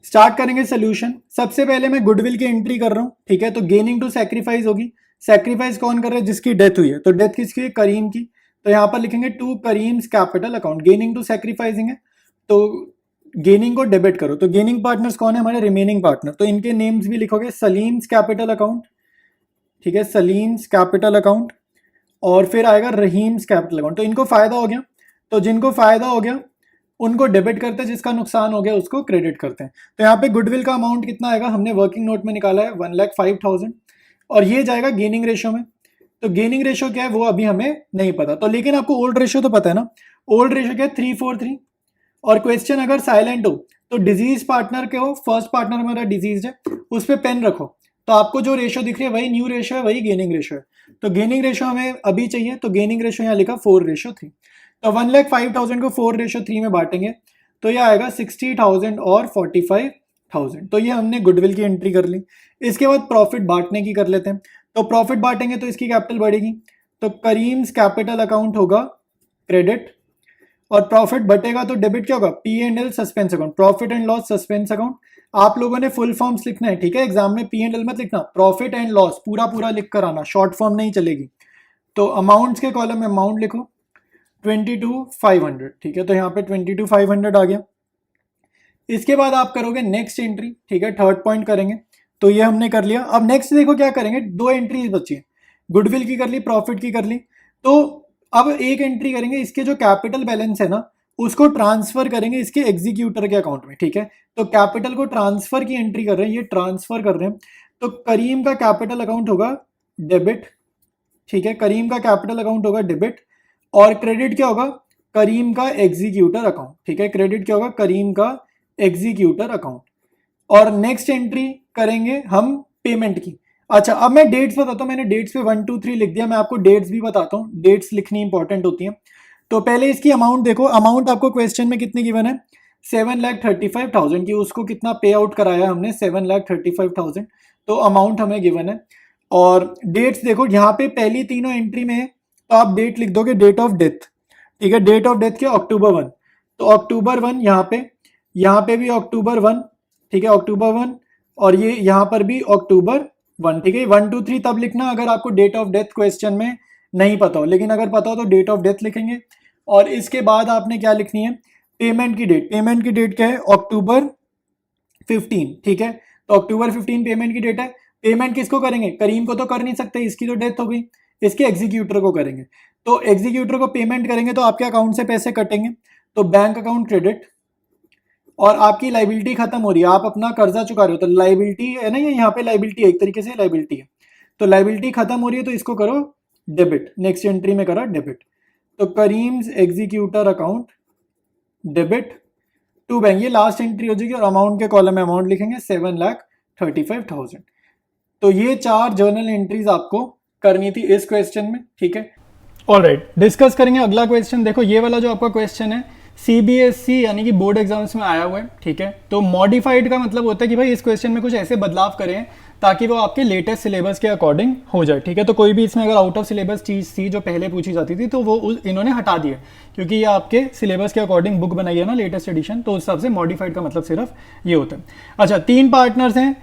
स्टार्ट करेंगे सोल्यूशन। सबसे पहले मैं गुडविल की एंट्री कर रहा हूं, ठीक है। तो गेनिंग टू सैक्रिफाइस होगी। सैक्रिफाइस कौन कर रहा है, जिसकी डेथ हुई है। तो डेथ किसकी है, करीम की। तो यहां पर लिखेंगे to Karim's capital account. Gaining to sacrificing है तो गेनिंग को डेबिट करो। तो गेनिंग पार्टनर्स कौन है, हमारे रिमेनिंग पार्टनर। तो इनके नेम्स भी लिखोगे, सलीम्स कैपिटल अकाउंट, ठीक है, सलीम्स कैपिटल अकाउंट। और फिर आएगा रहीम्स कैपिटल अकाउंट। तो इनको फायदा हो गया, तो जिनको फायदा हो गया उनको डेबिट करते हैं, जिसका नुकसान हो गया उसको क्रेडिट करते हैं। तो यहाँ पे गुडविल का अमाउंट कितना आएगा, हमने वर्किंग नोट में निकाला है 1,05,000, और ये जाएगा गेनिंग रेशो में। तो गेनिंग रेशो क्या है वो अभी हमें नहीं पता, तो लेकिन आपको ओल्ड रेशो तो पता है ना। ओल्ड रेशो क्या है, 343। और क्वेश्चन अगर साइलेंट हो तो डिजीज पार्टनर के हो, फर्स्ट पार्टनर हमारा डिजीज है, उस पर पेन रखो। तो आपको जो रेशो दिख रही है वही न्यू रेशो है, वही गेनिंग रेशो है। तो गेनिंग रेशो हमें अभी चाहिए, तो गेनिंग रेशो यहाँ लिखा 4:3। तो 1,05,000 को 4:3 में बांटेंगे तो ये आएगा 60,000 और 45,000। तो ये हमने गुडविल की एंट्री कर ली। इसके बाद प्रॉफिट बांटने की कर लेते हैं। तो प्रॉफिट बांटेंगे तो इसकी कैपिटल बढ़ेगी, तो करीम्स कैपिटल अकाउंट होगा क्रेडिट, और प्रॉफिट बटेगा तो डेबिट क्या होगा, P&L suspense account, profit and loss suspense account. आप लोगों ने फुल फॉर्म्स लिखना है, ठीक है। एग्जाम में P&L मत लिखना, प्रॉफिट एंड लॉस पूरा पूरा लिख कर आना, शॉर्ट फॉर्म नहीं चलेगी। तो अमाउंट्स के कॉलम में अमाउंट लिखो 22,500, ठीक है। तो यहाँ पे 22,500 आ गया। इसके बाद आप करोगे नेक्स्ट एंट्री, ठीक है, थर्ड पॉइंट करेंगे। तो ये हमने कर लिया। अब नेक्स्ट देखो क्या करेंगे, दो एंट्रीज बची है, गुडविल की कर ली, प्रॉफिट की कर ली। तो अब एक एंट्री करेंगे, इसके जो कैपिटल बैलेंस है ना उसको ट्रांसफर करेंगे इसके एग्जीक्यूटर के अकाउंट में, ठीक है। तो कैपिटल को ट्रांसफर की एंट्री कर रहे हैं, ये ट्रांसफर कर रहे हैं। तो करीम का कैपिटल अकाउंट होगा डेबिट, ठीक है, करीम का कैपिटल अकाउंट होगा डेबिट। और क्रेडिट क्या होगा, करीम का एग्जीक्यूटर अकाउंट, ठीक है, क्रेडिट क्या होगा, करीम का एग्जीक्यूटर अकाउंट। और नेक्स्ट एंट्री करेंगे हम पेमेंट की। अच्छा, अब मैं डेट्स बताता हूँ। मैंने डेट्स पे 1 2 3 लिख दिया, मैं आपको डेट्स भी बताता हूँ, डेट्स लिखनी इंपॉर्टेंट होती है। तो पहले इसकी अमाउंट देखो, अमाउंट आपको क्वेश्चन में कितनी गिवन है, 7,35,000 की। उसको कितना पे आउट कराया हमने, 7,35,000। तो अमाउंट हमें गिवन है। और डेट्स देखो, यहाँ पे पहली तीनों एंट्री में है तो आप डेट लिख दोगे डेट ऑफ डेथ, ठीक है। डेट ऑफ डेथ क्या, अक्टूबर 1, तो अक्टूबर 1 यहाँ पे भी अक्टूबर 1, ठीक है, अक्टूबर 1। और ये यहाँ पर भी अक्टूबर 1, ठीक है। 1 2 3 तब लिखना अगर आपको डेट ऑफ डेथ क्वेश्चन में नहीं पता हो, लेकिन अगर पता हो तो डेट ऑफ डेथ लिखेंगे। और इसके बाद आपने क्या लिखनी है, पेमेंट की डेट। पेमेंट की डेट क्या है, अक्टूबर 15, ठीक है। तो अक्टूबर 15 पेमेंट की डेट है। पेमेंट किसको करेंगे, करीम को तो कर नहीं सकते, इसकी तो डेथ हो गई, इसके एग्जीक्यूटर को करेंगे। तो एग्जीक्यूटर को पेमेंट करेंगे तो आपके अकाउंट से पैसे कटेंगे, तो बैंक अकाउंट क्रेडिट। और आपकी लाइबिलिटी खत्म हो रही है, आप अपना कर्जा चुका रहे हो, तो लाइबिलिटी है ना, ये यहाँ पे लाइबिलिटी है, एक तरीके से लाइबिलिटी है। तो लाइबिलिटी खत्म हो रही है तो इसको करो डेबिट, नेक्स्ट एंट्री में करा डेबिट। तो Karim's executor account debit to bank, ये लास्ट एंट्री हो जाएगी। और अमाउंट के कॉलम में अमाउंट लिखेंगे 7,35,000। तो ये 4 जर्नल एंट्रीज आपको करनी थी इस क्वेश्चन में, ठीक है। ऑलराइट, डिस्कस करेंगे अगला क्वेश्चन। देखो ये वाला जो आपका क्वेश्चन है CBSE यानी कि बोर्ड एग्जाम्स में आया हुआ है, ठीक है। तो मॉडिफाइड का मतलब होता है कि भाई इस क्वेश्चन में कुछ ऐसे बदलाव करें ताकि वो आपके लेटेस्ट सिलेबस के अकॉर्डिंग हो जाए, ठीक है। तो कोई भी इसमें अगर आउट ऑफ सिलेबस चीज़ थी जो पहले पूछी जाती थी तो वो इन्होंने हटा दिया, क्योंकि ये आपके सिलेबस के अकॉर्डिंग बुक बनाई है ना, लेटेस्ट एडिशन। तो उस हिसाब से मॉडिफाइड का मतलब सिर्फ ये होता है। अच्छा, 3 पार्टनर्स हैं,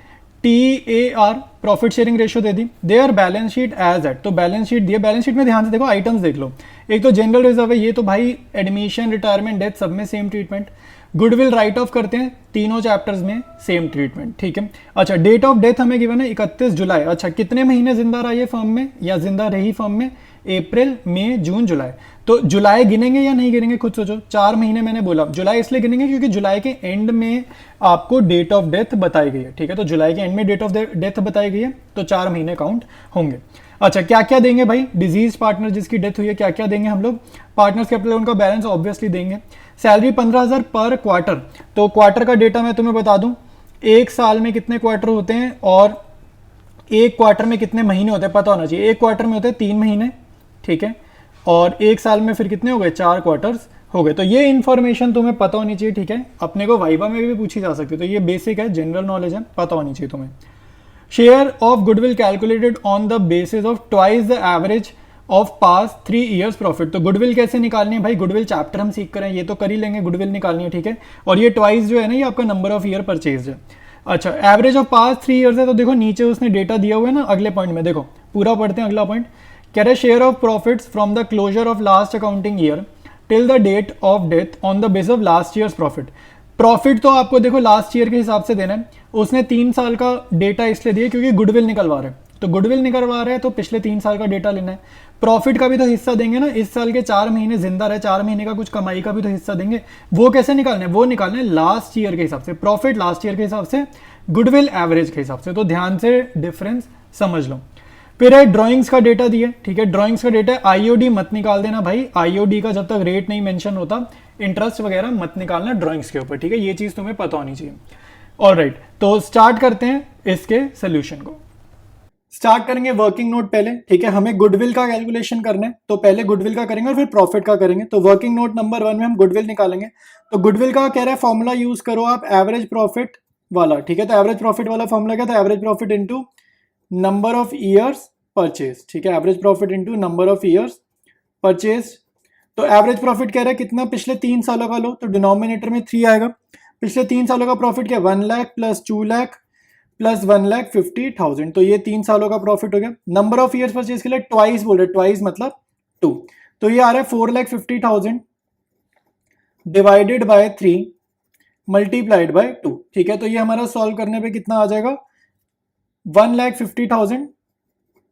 TAR प्रॉफिट शेयरिंग रेशियो दे दी, their balance sheet as at. तो बैलेंस शीट दिए, बैलेंस शीट में ध्यान से देखो, आइटम्स देख लो। एक तो जनरल रिजर्व है, ये तो भाई एडमिशन, रिटायरमेंट, डेथ सब में same treatment. Goodwill right of करते हैं, तीनों चैप्टर्स में सेम ट्रीटमेंट, ठीक है। अच्छा, डेट ऑफ डेथ हमें गिवन है 31 जुलाई। अच्छा, कितने महीने जिंदा रहा ये फर्म में या जिंदा रही फर्म में? अप्रैल, मई, जून, जुलाई। तो जुलाई गिनेंगे या नहीं गिनेंगे, खुद सोचो। 4 महीने मैंने बोला, जुलाई इसलिए गिनेंगे क्योंकि जुलाई के एंड में आपको डेट ऑफ डेथ बताई गई है, ठीक है। तो जुलाई के एंड में डेट ऑफ डेथ बताई गई है, तो 4 महीने काउंट होंगे। अच्छा, क्या क्या देंगे भाई? डिजीज पार्टनर जिसकी डेथ हुई है, क्या क्या देंगे हम लोग? पार्टनर्स कैपिटल उनका बैलेंस ऑब्वियसली देंगे। सैलरी 15,000 पर क्वार्टर। तो क्वार्टर का डेटा मैं तुम्हें बता दूं, एक साल में कितने क्वार्टर होते हैं और एक क्वार्टर में कितने महीने होते हैं पता होना चाहिए। एक क्वार्टर में होते हैं 3 महीने, ठीक है, और एक साल में फिर कितने हो गए? 4 क्वार्टर्स हो गए। तो ये इन्फॉर्मेशन तुम्हें पता होनी चाहिए, ठीक है। अपने को वाइवा में भी पूछी जा सकती है, तो ये बेसिक है, जनरल नॉलेज है, पता होनी चाहिए तुम्हें। Share of goodwill calculated on the basis of twice the average of pass 3 years profit. तो गुडविल कैसे निकालनी है भाई? गुडविल चैप्टर हम सीख कर हैं, ये तो कर ही लेंगे, गुडविल निकालनी है, ठीक है। और ये ट्वाइस जो है ना, ये आपका नंबर ऑफ ईयर परचेज है। अच्छा, एवरेज ऑफ पास 3 ईयर्स है, तो देखो नीचे उसने डेटा दिया हुआ है ना, अगले पॉइंट में देखो, पूरा पढ़ते हैं अगला पॉइंट। कह रहे share of profits from the closure of last accounting year till the date of death on the base of last year's profit. Profit तो आपको देखो लास्ट ईयर के हिसाब से देना है। उसने 3 साल का डेटा इसलिए दिया क्योंकि गुडविल निकलवा रहे हैं, तो गुडविल निकलवा रहे हैं तो पिछले 3 साल का डेटा लेना है। प्रॉफिट का भी तो हिस्सा देंगे ना, इस साल के 4 महीने जिंदा रहे, 4 महीने का कुछ कमाई का भी तो हिस्सा देंगे। वो कैसे निकालना है? वो निकालना है लास्ट ईयर के हिसाब से, प्रॉफिट लास्ट ईयर के हिसाब से, गुडविल एवरेज के हिसाब से। तो ध्यान से डिफरेंस समझ लो। फिर है ड्राइंग्स का डेटा दिया, ठीक है। ड्राइंग्स का डेटा है, आईओडी मत निकाल देना भाई, आईओडी का जब तक रेट नहीं मेंशन होता, इंटरेस्ट वगैरह मत निकालना ड्राइंग्स के ऊपर, ठीक है। ये चीज तुम्हें पता होनी चाहिए। ऑलराइट, तो स्टार्ट करते हैं इसके सोल्यूशन को। स्टार्ट करेंगे वर्किंग नोट पहले, ठीक है। हमें गुडविल का कैलकुलेशन करना है, तो पहले गुडविल का करेंगे और फिर प्रॉफिट का करेंगे। तो वर्किंग नोट नंबर 1 में हम गुडविल निकालेंगे। तो गुडविल का कह रहा है फॉर्मूला यूज करो आप एवरेज प्रॉफिट वाला, ठीक है। तो एवरेज प्रॉफिट वाला फॉर्मूला क्या था? Average profit into number of years purchase, ठीक है। Average profit into number of years purchase. तो एवरेज प्रॉफिट कह रहा है कितना? पिछले 3 सालों का लो, तो डिनोमिनेटर में 3 आएगा। पिछले 3 सालों का प्रॉफिट क्या? 1 लाख प्लस 2 लाख प्लस 1,50,000, तो ये 3 सालों का प्रॉफिट हो गया। नंबर ऑफ ईयर्स परचेज के लिए ट्वाइस बोल रहे, ट्वाइस मतलब 2, तो ये आ रहा है 4,50,000 डिवाइडेड बाय 3 मल्टीप्लाइड बाय 2, ठीक है। तो ये हमारा सॉल्व करने पे कितना आ जाएगा? 1,50,000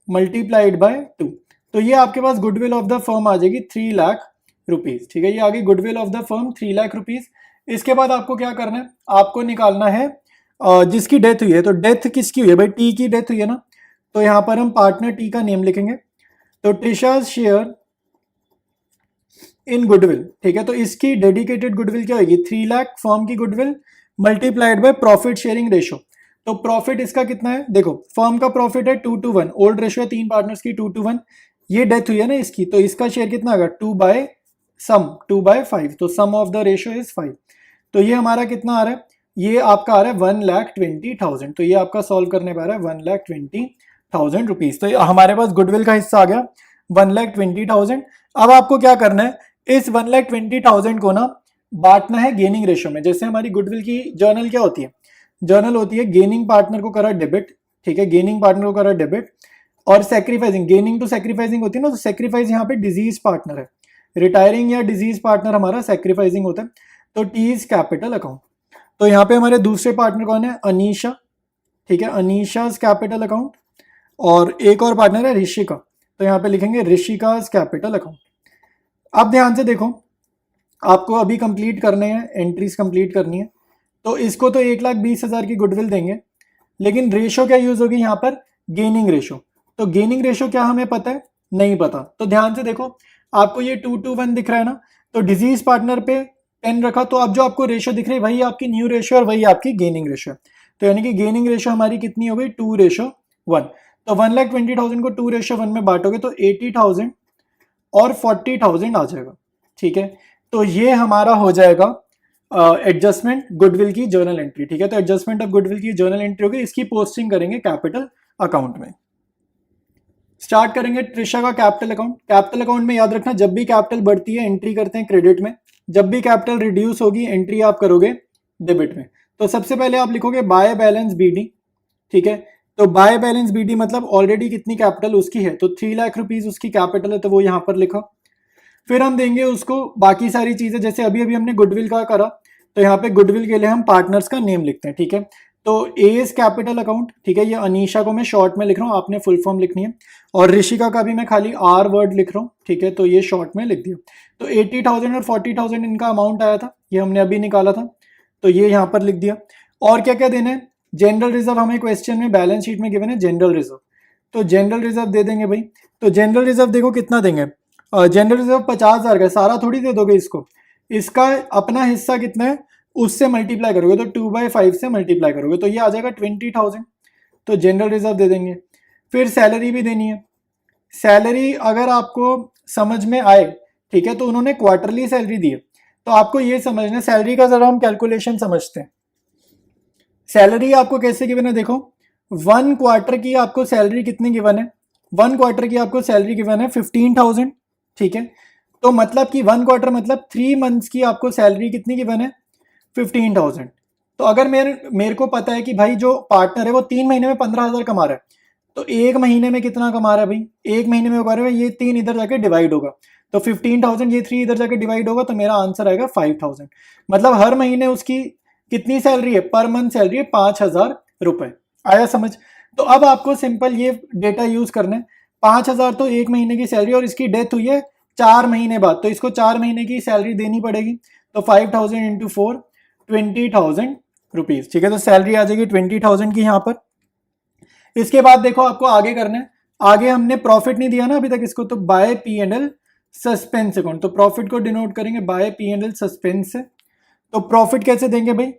मल्टीप्लाइड बाय 2। तो ये आपके पास गुडविल ऑफ द फर्म आ जाएगी 3 लाख रुपीज, ठीक है। ये आ गई goodwill of the firm 3 lakh rupees. इसके बाद आपको क्या करना है? आपको निकालना है जिसकी डेथ हुई है। तो डेथ किसकी हुई है भाई? टी की डेथ हुई है ना, तो यहां पर हम पार्टनर टी का नेम लिखेंगे। तो ट्रिशा शेयर इन गुडविल, ठीक है। तो इसकी डेडिकेटेड गुडविल क्या होगी? 3 लाख फर्म की goodwill multiplied by profit sharing ratio. तो प्रॉफिट इसका कितना है? देखो, फर्म का प्रॉफिट है 2:1, ओल्ड रेशो है 3 पार्टनर्स की 2:1। ये डेथ हुई है ना इसकी, तो इसका शेयर कितना आएगा? 2/5, तो सम ऑफ द रेशो इज 5। तो ये हमारा कितना आ रहा है? ये आपका आ रहा है 1,20,000। तो ये आपका सॉल्व करने पर आ रहा है 1,20,000 रुपीज। तो हमारे पास गुडविल का हिस्सा आ गया 1,20,000। अब आपको क्या करना है? इस 1,20,000 को ना बांटना है गेनिंग रेशो में। जैसे हमारी गुडविल की जर्नल क्या होती है? जर्नल होती है गेनिंग पार्टनर को करा डेबिट, ठीक है, गेनिंग पार्टनर को करा डेबिट, और सेक्रीफाइसिंग, गेनिंग टू सेक्रीफाइसिंग होती है ना, तो सेक्रीफाइस यहाँ पे डिजीज पार्टनर है, रिटायरिंग या डिजीज पार्टनर हमारा सेक्रीफाइसिंग होता है। तो टी इज कैपिटल अकाउंट। तो यहाँ पे हमारे दूसरे पार्टनर कौन है? अनीशा, ठीक है, अनीशाज कैपिटल अकाउंट। और एक और पार्टनर है ऋषिका, तो यहाँ पे लिखेंगे ऋषिकाज कैपिटल अकाउंट। अब ध्यान से देखो, आपको अभी कंप्लीट करने हैं, एंट्रीज कंप्लीट करनी है। तो इसको तो 1,20,000 की गुडविल देंगे, लेकिन रेशो क्या यूज होगी यहाँ पर? Gaining ratio. तो गेनिंग रेशो क्या हमें पता है? नहीं पता। तो ध्यान से देखो, आपको ये 2:1 दिख रहा है ना, तो डिजीज पार्टनर पे 10 रखा, तो अब जो आपको रेशो दिख रही है वही आपकी न्यू रेशो और वही आपकी गेनिंग रेशो है। तो यानी कि गेनिंग रेशो हमारी कितनी हो गई? 2:1। तो 1,20,000 को 2:1 में बांटोगे तो 80,000 और 40,000 आ जाएगा, ठीक है। तो ये हमारा हो जाएगा एडजस्टमेंट गुडविल की जर्नल एंट्री, ठीक है। तो एडजस्टमेंट ऑफ गुडविल की जर्नल एंट्री होगी, इसकी पोस्टिंग करेंगे कैपिटल अकाउंट में। स्टार्ट करेंगे ट्रिशा का कैपिटल अकाउंट। कैपिटल अकाउंट में याद रखना, जब भी कैपिटल बढ़ती है एंट्री करते हैं क्रेडिट में, जब भी कैपिटल रिड्यूस होगी एंट्री आप करोगे डेबिट में। तो सबसे पहले आप लिखोगे बाय बैलेंस बीडी, ठीक है। तो बाय बैलेंस बीडी मतलब ऑलरेडी कितनी कैपिटल उसकी है, तो 3 लाख रुपीज उसकी कैपिटल है, तो वो यहां पर लिखा। फिर हम देंगे उसको बाकी सारी चीजें, जैसे अभी अभी हमने गुडविल का करा, तो यहाँ पे गुडविल के लिए हम पार्टनर्स का नेम लिखते हैं, ठीक है। तो एज कैपिटल अकाउंट, ठीक है, ये अनीशा को मैं शॉर्ट में लिख रहा हूँ, आपने फुल फॉर्म लिखनी है। और ऋषिका का भी मैं खाली आर वर्ड लिख रहा हूँ, ठीक है, तो ये शॉर्ट में लिख दिया। तो 80,000 और 40,000 इनका अमाउंट आया था, ये हमने अभी निकाला था, तो ये यहाँ पर लिख दिया। और क्या क्या देना है, जनरल रिजर्व हमें क्वेश्चन में बैलेंस शीट में गिवन है जनरल रिजर्व, तो जनरल रिजर्व दे देंगे भाई। तो जनरल रिजर्व देखो कितना देंगे, जनरल रिजर्व 50,000 का, सारा थोड़ी दे दोगे इसको, इसका अपना हिस्सा कितना है उससे मल्टीप्लाई करोगे, तो 2/5 से मल्टीप्लाई करोगे तो ये आ जाएगा 20,000, तो जनरल रिजर्व दे देंगे। फिर सैलरी भी देनी है, सैलरी अगर आपको समझ में आए, ठीक है, तो उन्होंने क्वार्टरली सैलरी दी है, तो आपको ये समझना, सैलरी का जरा हम कैलकुलेशन समझते हैं। सैलरी आपको कैसे गिवन है, देखो 1 क्वार्टर की आपको सैलरी कितनी गिवन है, 1 क्वार्टर की आपको सैलरी गिवन है 15,000, ठीक है। तो मतलब कि 1 क्वार्टर मतलब 3 मंथ्स की आपको सैलरी कितनी गिवन है 15,000। तो अगर मेरे को पता है कि भाई जो पार्टनर है वो 3 महीने में 15,000 कमा रहा है, तो 1 महीने में कितना कमा रहा है भाई, 1 महीने में कमा रहा है, ये 3 इधर जाके डिवाइड होगा, तो 15,000 ये 3 इधर जाके डिवाइड होगा, तो मेरा आंसर आएगा 5,000। मतलब हर महीने उसकी कितनी सैलरी है, पर मंथ सैलरी है 5,000 रुपए। आया समझ। तो अब आपको सिंपल ये डेटा यूज करना है, 5,000 तो 1 महीने की सैलरी, और इसकी डेथ हुई है 4 महीने बाद, तो इसको 4 महीने की सैलरी देनी पड़ेगी, तो 5,000 इंटू 4 20,000 रुपीज, ठीक है। तो सैलरी आ जाएगी 20,000 की यहाँ पर। इसके बाद देखो आपको आगे करना है, आगे हमने प्रॉफिट नहीं दिया ना अभी तक इसको, तो बाय P&L सस्पेंस अकाउंट, तो प्रॉफिट को डिनोट करेंगे बाय P&L सस्पेंस से। तो प्रॉफिट कैसे देंगे भाई,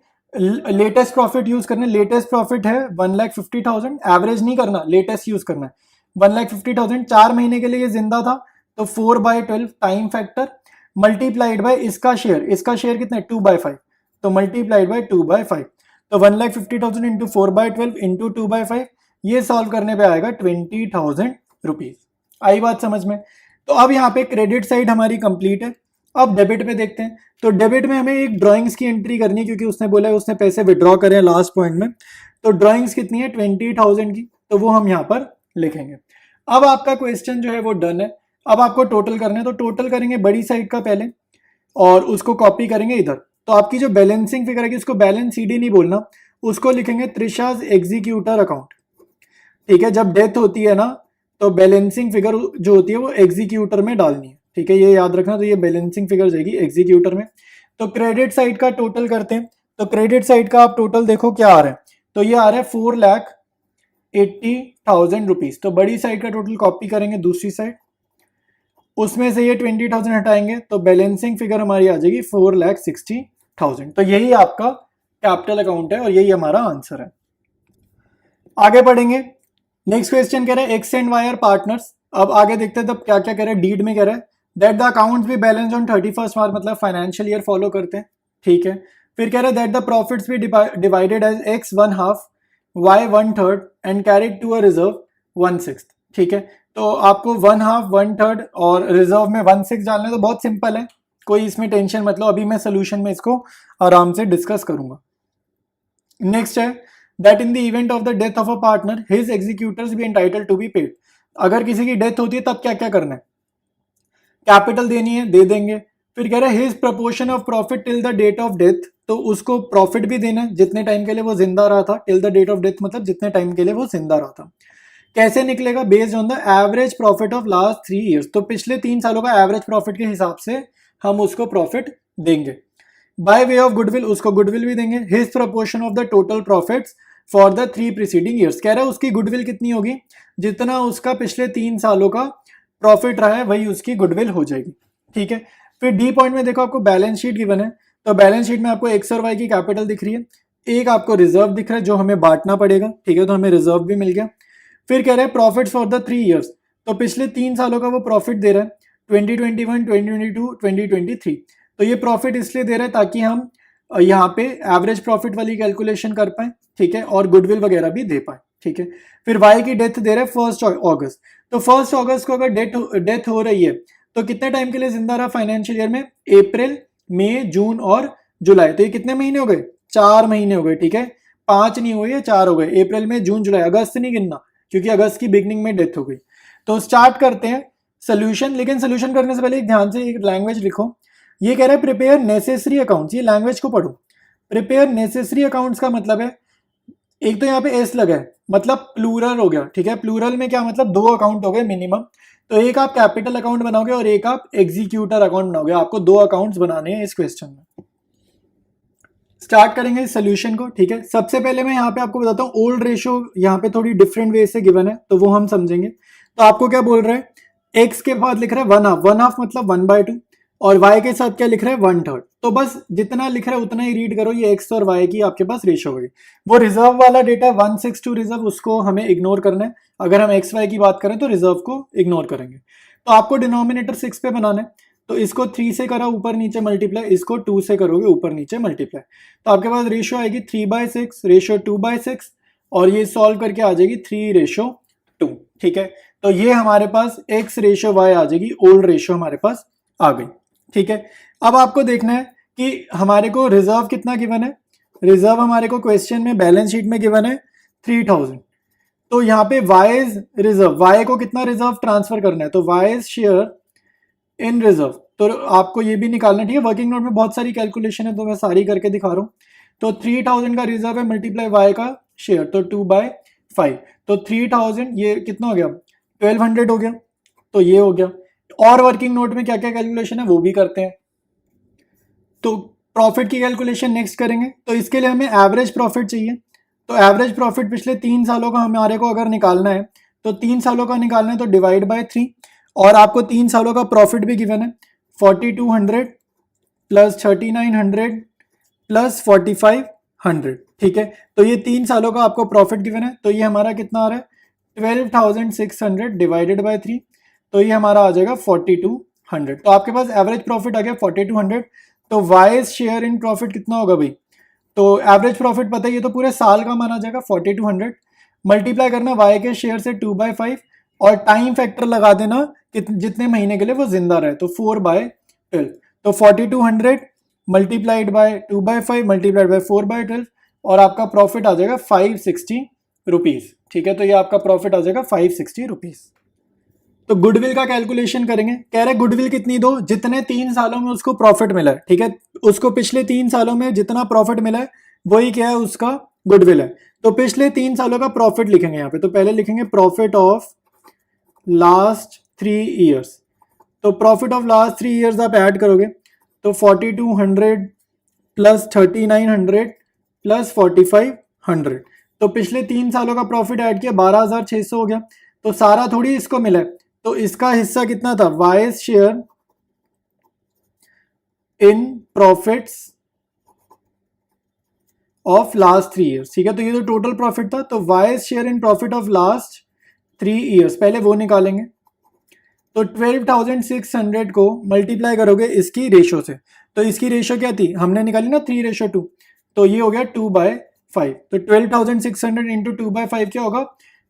लेटेस्ट प्रॉफिट यूज करना है, लेटेस्ट प्रॉफिट है 1,50,000, एवरेज नहीं करना, लेटेस्ट यूज करना है 1,50,000, 4 महीने के लिए ये जिंदा था, तो 4/12 टाइम फैक्टर मल्टीप्लाइड बाय इसका शेयर, इसका शेयर कितना है 2/5, तो मल्टीप्लाइड बाय 2/5, तो 1,50,000 इंटू 4/12 इंटू 2/5, ये सॉल्व करने पे आएगा 20,000 रुपीज। आई बात समझ में। तो अब यहाँ पे क्रेडिट साइड हमारी कंप्लीट है, अब डेबिट पे देखते हैं। तो डेबिट में हमें एक ड्राइंग्स की एंट्री करनी है, क्योंकि उसने बोला है उसने पैसे विड्रॉ करे लास्ट पॉइंट में, तो ड्राइंग्स कितनी है 20,000 की, तो वो हम यहाँ पर लिखेंगे। अब आपका क्वेश्चन जो है वो डन है, अब आपको टोटल करना है, तो टोटल करेंगे बड़ी साइड का पहले और उसको कॉपी करेंगे इधर। तो आपकी जो बैलेंसिंग फिगर है, उसको बैलेंस सीडी नहीं बोलना, उसको लिखेंगे त्रिशाज एग्जीक्यूटर अकाउंट, ठीक है। जब डेथ होती है ना, तो बैलेंसिंग फिगर जो होती है वो एग्जीक्यूटर में डालनी है, ठीक है, ये याद रखना। तो ये बैलेंसिंग फिगर जाएगी एग्जीक्यूटर में। तो क्रेडिट साइड का टोटल करते हैं, तो क्रेडिट साइड का आप टोटल देखो क्या आ रहा है, तो ये आ रहा है 4,80,000 रुपीज। तो बड़ी साइड का टोटल कॉपी करेंगे दूसरी साइड, उसमें से ये 20,000 हटाएंगे, तो बैलेंसिंग फिगर हमारी आ जाएगी 4,60,000। तो यही आपका कैपिटल अकाउंट है और यही हमारा आंसर है। आगे बढ़ेंगे, नेक्स्ट क्वेश्चन कह रहे हैं X and Y are partners. अब आगे देखते हैं तब क्या क्या कह रहे हैं, डीड में कह रहे हैं that the accounts be balance on 31st मार्च, मतलब फाइनेंशियल ईयर फॉलो करते हैं, ठीक है। फिर कह रहे हैं that the profits be divided as X 1/2 Y 1/3 and carried to a reserve 1/6, ठीक है। तो आपको 1/2 1/3 और रिजर्व में 1/6 डालना है, तो बहुत सिंपल है, कोई इसमें टेंशन मतलब, अभी मैं सोल्यूशन में इसको आराम से डिस्कस करूंगा। नेक्स्ट है that in the event of the death of a partner his executors be entitled to be paid. अगर किसी की डेथ होती है तब क्या क्या करना है, कैपिटल देनी है, दे देंगे। फिर कह रहा है his proportion of profit till the date of death, तो उसको प्रॉफिट भी देना है जितने टाइम के लिए वो जिंदा रहा था, till the date of death मतलब जितने टाइम के लिए वो जिंदा रहा था। कैसे निकलेगा, based on the average profit of last 3 years, तो पिछले 3 सालों का एवरेज प्रॉफिट के हिसाब से हम उसको प्रॉफिट देंगे। बाय वे ऑफ गुडविल, उसको गुडविल भी देंगे। His proportion of the total profits for the 3 preceding years, कह रहा है उसकी गुडविल कितनी होगी, जितना उसका पिछले 3 सालों का प्रॉफिट रहा है वही उसकी गुडविल हो जाएगी, ठीक है। फिर डी पॉइंट में देखो आपको बैलेंस शीट गिवन है, तो बैलेंस शीट में आपको एक्स और वाई की कैपिटल दिख रही है, एक आपको रिजर्व दिख रहा है जो हमें बांटना पड़ेगा, ठीक है, तो हमें रिजर्व भी मिल गया। फिर कह रहे हैं प्रॉफिट फॉर द 3 ईयर्स, तो पिछले 3 सालों का वो प्रॉफिट दे रहा है 2021 2022 2023, तो ये प्रॉफिट इसलिए दे रहा है ताकि हम यहाँ पे एवरेज प्रॉफिट वाली कैलकुलेशन कर पाए, ठीक है, और गुडविल वगैरह भी दे पाए, ठीक है। फिर वाई की डेथ दे रहा है 1 अगस्त, तो 1 अगस्त को अगर डेथ हो रही है तो कितने टाइम के लिए जिंदा रहा फाइनेंशियल ईयर में, अप्रैल मई जून और जुलाई, तो ये कितने महीने हो गए, 4 महीने हो गए, ठीक है। 5 नहीं हुए, 4 हो गए, अप्रैल में जून जुलाई, अगस्त नहीं गिनना क्योंकि अगस्त की बिगनिंग में डेथ हो गई। तो स्टार्ट करते हैं, सोल्यूशन, लेकिन सोल्यूशन करने से पहले एक ध्यान से एक लैंग्वेज लिखो। ये कह रहा है प्रिपेयर नेसेसरी अकाउंट्स, ये लैंग्वेज को पढ़ो। प्रिपेयर नेसेसरी अकाउंट्स का मतलब है, एक तो यहाँ पे एस लगा है मतलब प्लूरल हो गया, ठीक है। प्लूरल में क्या मतलब, दो अकाउंट हो गए मिनिमम। तो एक आप कैपिटल अकाउंट बनाओगे और एक आप एग्जीक्यूटर अकाउंट बनाओगे। आपको दो अकाउंट्स बनाने हैं इस क्वेश्चन में। स्टार्ट करेंगे इस सोल्यूशन को, ठीक है। सबसे पहले मैं यहाँ पे आपको बताता हूँ, ओल्ड रेशियो यहाँ पे थोड़ी डिफरेंट वे से गिवन है तो वो हम समझेंगे। तो आपको क्या बोल रहा है, एक्स के बाद लिख रहा है 1/2, 1/2 मतलब 1/2, और वाई के साथ क्या लिख रहा है 1/3। तो बस जितना लिख रहा है उतना ही रीड करो, ये एक्स और वाई की आपके पास रेशियो होगी। वो रिजर्व वाला डेटा 1/6 रिजर्व, उसको हमें इग्नोर करना है। अगर हम एक्स वाई की बात करें तो रिजर्व को इग्नोर करेंगे। तो आपको डिनोमिनेटर 6 पे बनाना है। तो इसको 3 से करा ऊपर नीचे मल्टीप्लाई, इसको 2 से करोगे ऊपर नीचे मल्टीप्लाई। तो आपके पास रेशियो आएगी 3/6, रेशियो 2/6, और ये सॉल्व करके आ जाएगी 3:2, ठीक है। तो ये हमारे पास x रेशियो y आ जाएगी, ओल्ड रेशियो हमारे पास आ गई, ठीक है। अब आपको देखना है कि हमारे को रिजर्व कितना गिवन है। रिजर्व हमारे को क्वेश्चन में बैलेंस शीट में गिवन है 3000। तो यहाँ पे वाइज रिजर्व, वाई को कितना रिजर्व ट्रांसफर करना है, तो वाइज शेयर इन रिजर्व। तो आपको ये भी निकालना है, ठीक है। वर्किंग नोट में बहुत सारी कैलकुलेशन है तो मैं सारी करके दिखा रहा हूँ। तो 3000 का रिजर्व है मल्टीप्लाई वाई का शेयर, तो 2/5। तो 3000 ये कितना हो गया, 1200 हो गया। तो ये हो गया। और वर्किंग नोट में क्या क्या कैलकुलेशन है वो भी करते हैं। तो प्रॉफिट की कैलकुलेशन नेक्स्ट करेंगे। तो इसके लिए हमें एवरेज प्रॉफिट चाहिए। तो एवरेज प्रॉफिट पिछले 3 सालों का हमारे को अगर निकालना है, तो 3 सालों का निकालना है तो डिवाइड बाय 3। और आपको 3 सालों का प्रॉफिट भी गिवन है, 4200 प्लस 3900 प्लस 4500, ठीक है। तो ये 3 सालों का आपको प्रॉफिट गिवन है। तो ये हमारा कितना आ रहा है, 12,600 डिवाइडेड बाय 3। तो ये हमारा आ जाएगा 4200। तो आपके पास एवरेज प्रॉफिट आ गया 4200। तो वाइज शेयर इन प्रॉफिट कितना होगा भाई, तो एवरेज प्रॉफिट पता है, ये तो पूरे साल का माना जाएगा 4200। मल्टीप्लाई करना वाई के शेयर से 2/5, और टाइम फैक्टर लगा देना जितने महीने के लिए वो जिंदा रहे, तो 4/12। तो 4200 मल्टीप्लाइड बाय 2/5 मल्टीप्लाइड बाय 4/12, और आपका प्रॉफिट आ जाएगा 560 रुपीज, ठीक है। तो ये आपका प्रॉफिट आ जाएगा 560 रुपीज। तो गुडविल का कैलकुलेशन करेंगे। कह रहे गुडविल कितनी दो, जितने 3 सालों में उसको प्रॉफिट मिला है, ठीक है। उसको पिछले 3 सालों में जितना प्रॉफिट मिला है वही क्या है, उसका गुडविल है। तो पिछले 3 सालों का प्रॉफिट लिखेंगे यहाँ पे। तो पहले लिखेंगे प्रॉफिट ऑफ लास्ट 3 ईयर्स। तो प्रॉफिट ऑफ लास्ट 3 ईयर्स आप ऐड करोगे तो 4200 प्लस 3900 प्लस 4500। तो पिछले 3 सालों का प्रॉफिट ऐड किया 12600 हो गया। तो सारा थोड़ी इसको मिला है, तो इसका हिस्सा कितना था, wise share in profits of last 3 years, ठीक है। तो ये तो टोटल प्रॉफिट था, तो wise share in profit of last 3 years पहले वो निकालेंगे। तो 12,600 को मल्टीप्लाई करोगे इसकी रेशो से। तो इसकी रेशो क्या थी, हमने निकाली ना 3:2, तो ये हो गया 2/5। तो 12,600 इंटू 2/5 क्या होगा,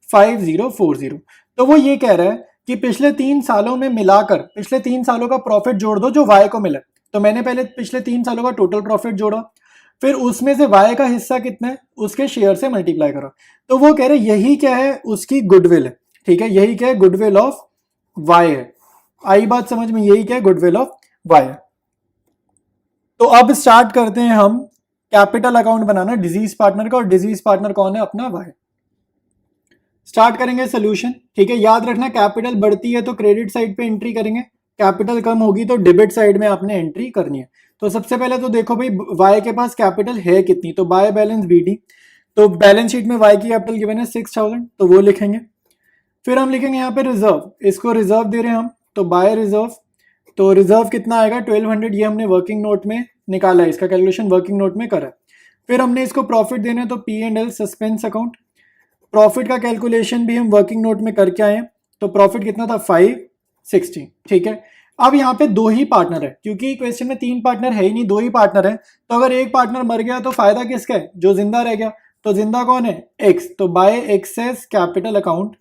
5040। तो वो ये कह रहा है कि पिछले 3 सालों में मिलाकर पिछले 3 सालों का प्रॉफिट जोड़ दो जो वाई को मिला। तो मैंने पहले पिछले 3 सालों का टोटल प्रॉफिट जोड़ा, फिर उसमें से वाई का हिस्सा कितना है उसके शेयर से मल्टीप्लाई करा। तो वो कह रहे यही क्या है, उसकी गुडविल है, ठीक है। यही क्या है, गुडविल ऑफ वाई है। आई बात समझ में, यही क्या है, गुडविल ऑफ वाई है। तो अब स्टार्ट करते हैं हम कैपिटल अकाउंट बनाना डिजीज पार्टनर का, और डिजीज पार्टनर कौन है, अपना वाई। स्टार्ट करेंगे सोल्यूशन, ठीक है। याद रखना कैपिटल बढ़ती है तो क्रेडिट साइड पे एंट्री करेंगे, कैपिटल कम होगी तो डेबिट साइड में आपने एंट्री करनी है। तो सबसे पहले तो देखो भाई वाई के पास कैपिटल है कितनी, तो बाय बैलेंस बीडी। तो बैलेंस शीट में वाई की कैपिटल गिवन है 6000, तो वो लिखेंगे। फिर हम लिखेंगे यहाँ पे रिजर्व, इसको रिजर्व दे रहे हैं हम, तो बाय रिजर्व। तो रिजर्व कितना आएगा 1200, ये हमने वर्किंग नोट में निकाला है, इसका कैलकुलेशन वर्किंग नोट में करा है। फिर हमने इसको प्रॉफिट देना है, तो P&L सस्पेंस अकाउंट। प्रॉफिट का कैलकुलेशन भी हम वर्किंग नोट में करके आए हैं। तो प्रॉफिट कितना था 560, ठीक है। अब यहाँ पे 2 ही पार्टनर है, क्योंकि क्वेश्चन में 3 पार्टनर है ही नहीं, 2 ही पार्टनर है। तो अगर एक पार्टनर मर गया तो फायदा किसका है, जो जिंदा रह गया। तो जिंदा कौन है, एक्स। तो बाय एक्सेस कैपिटल अकाउंट,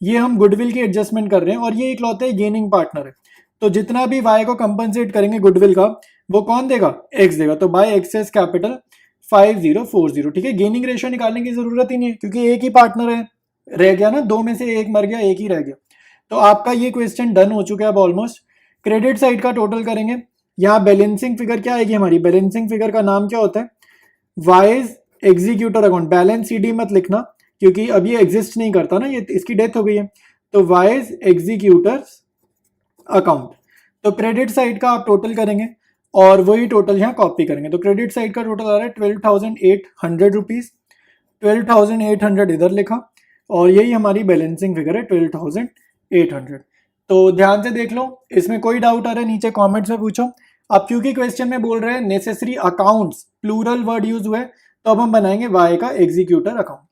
ये हम गुडविल की एडजस्टमेंट कर रहे हैं, और ये इकलौते गेनिंग पार्टनर है। तो जितना भी वाई को कंपनसेट करेंगे गुडविल का, वो कौन देगा, एक्स देगा। तो बाय एक्सेस कैपिटल 5040, ठीक है। गेनिंग रेशियो निकालने की जरूरत ही नहीं है, क्योंकि एक ही पार्टनर है, रह गया ना, 2 में से एक मर गया, एक ही रह गया। तो आपका ये क्वेश्चन डन हो चुका है अब ऑलमोस्ट। क्रेडिट साइड का टोटल करेंगे। यहाँ बैलेंसिंग फिगर क्या आएगी हमारी, बैलेंसिंग फिगर का नाम क्या होता है, wise executor account. Balance CD मत लिखना क्योंकि अब ये एग्जिस्ट नहीं करता ना, ये इसकी डेथ हो गई है। तो वाइज एग्जीक्यूटर्स अकाउंट। तो क्रेडिट साइड का आप टोटल करेंगे और वही टोटल यहाँ कॉपी करेंगे। तो क्रेडिट साइड का टोटल आ रहा है 12,800 रुपीज। 12,800 इधर लिखा और यही हमारी बैलेंसिंग फिगर है 12,800। तो ध्यान से देख लो, इसमें कोई डाउट आ रहा है नीचे कमेंट्स में पूछो। अब क्योंकि क्वेश्चन में बोल रहे हैं necessary accounts, plural word use हुआ है, तो अब हम बनाएंगे वाई का executor account.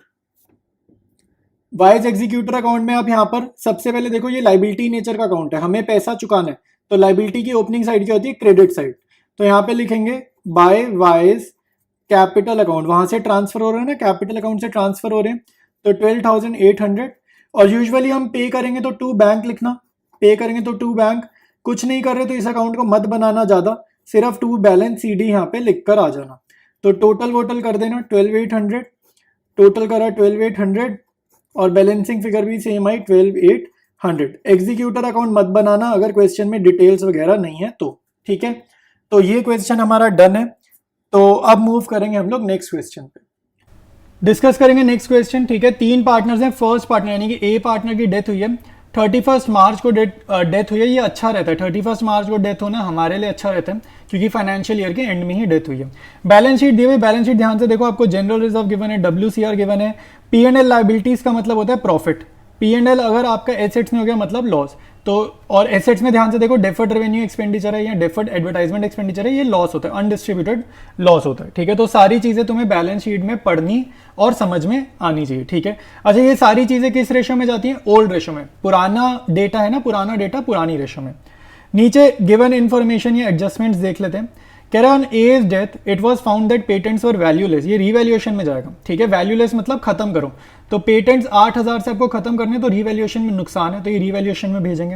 Y's executor account में आप यहाँ पर सबसे पहले देखो, ये लाइबिलिटी नेचर का अकाउंट है, हमें पैसा चुकाना है। तो लाइबिलिटी की ओपनिंग साइड क्या होती है, क्रेडिट साइड। तो यहाँ पे लिखेंगे बाय वाइज कैपिटल अकाउंट, वहां से ट्रांसफर हो रहे हैं ना, कैपिटल अकाउंट से ट्रांसफर हो रहे हैं। तो 12,800 और यूजुअली हम पे करेंगे तो टू बैंक लिखना, पे करेंगे तो टू बैंक। कुछ नहीं कर रहे तो इस अकाउंट को मत बनाना ज्यादा, सिर्फ टू बैलेंस सीडी यहाँ पे लिख कर आ जाना। तो टोटल वोटल कर देना 12,800, टोटल करा 12,800 और बैलेंसिंग फिगर भी सेम आई 12,800। एग्जीक्यूटर अकाउंट मत बनाना अगर क्वेश्चन में डिटेल्स वगैरह नहीं है तो, ठीक है। तो ये क्वेश्चन हमारा डन है। तो अब मूव करेंगे हम लोग नेक्स्ट क्वेश्चन पे, डिस्कस करेंगे नेक्स्ट क्वेश्चन, ठीक है। 3 पार्टनर्स हैं। फर्स्ट पार्टनर यानी कि ए पार्टनर की डेथ हुई है 31 मार्च को डेथ हुई है। ये अच्छा रहता है, 31 मार्च को डेथ होना हमारे लिए अच्छा रहता है क्योंकि फाइनेंशियल ईयर के एंड में ही डेथ हुई है। बैलेंस शीट दी हुई, बैलेंस शीट ध्यान से देखो, आपको जनरल रिजर्व गिवन है, WCR गिवन है, P&L लाइबिलिटीज का मतलब होता है प्रॉफिट। P&L अगर आपका एसेट्स में हो गया मतलब लॉस। तो और एसेट्स में ध्यान से देखो, डेफर्ड रेवेन्यू एक्सपेंडिचर है या डेफर्ड एडवर्टाइजमेंट एक्सपेंडिचर है, ये लॉस होता है, अनडिस्ट्रीब्यूटेड लॉस होता है, ठीक है। तो सारी चीजें तुम्हें बैलेंस शीट में पढ़नी और समझ में आनी चाहिए, ठीक है। अच्छा, ये सारी चीजें किस रेशो में जाती हैं, ओल्ड रेशो में। पुराना डेटा है ना, पुराना डेटा पुरानी रेशो में। नीचे गिवन इन्फॉर्मेशन या एडजस्टमेंट्स देख लेते हैं। कह रहा है on A's death it was found that patents were valueless, ये रीवैल्यूएशन में जाएगा, ठीक है। वैल्यूलेस मतलब खत्म करो। तो पेटेंट्स 8,000 से आपको खत्म करने, तो रीवैल्यूएशन में नुकसान है, तो ये रीवैल्यूएशन में भेजेंगे।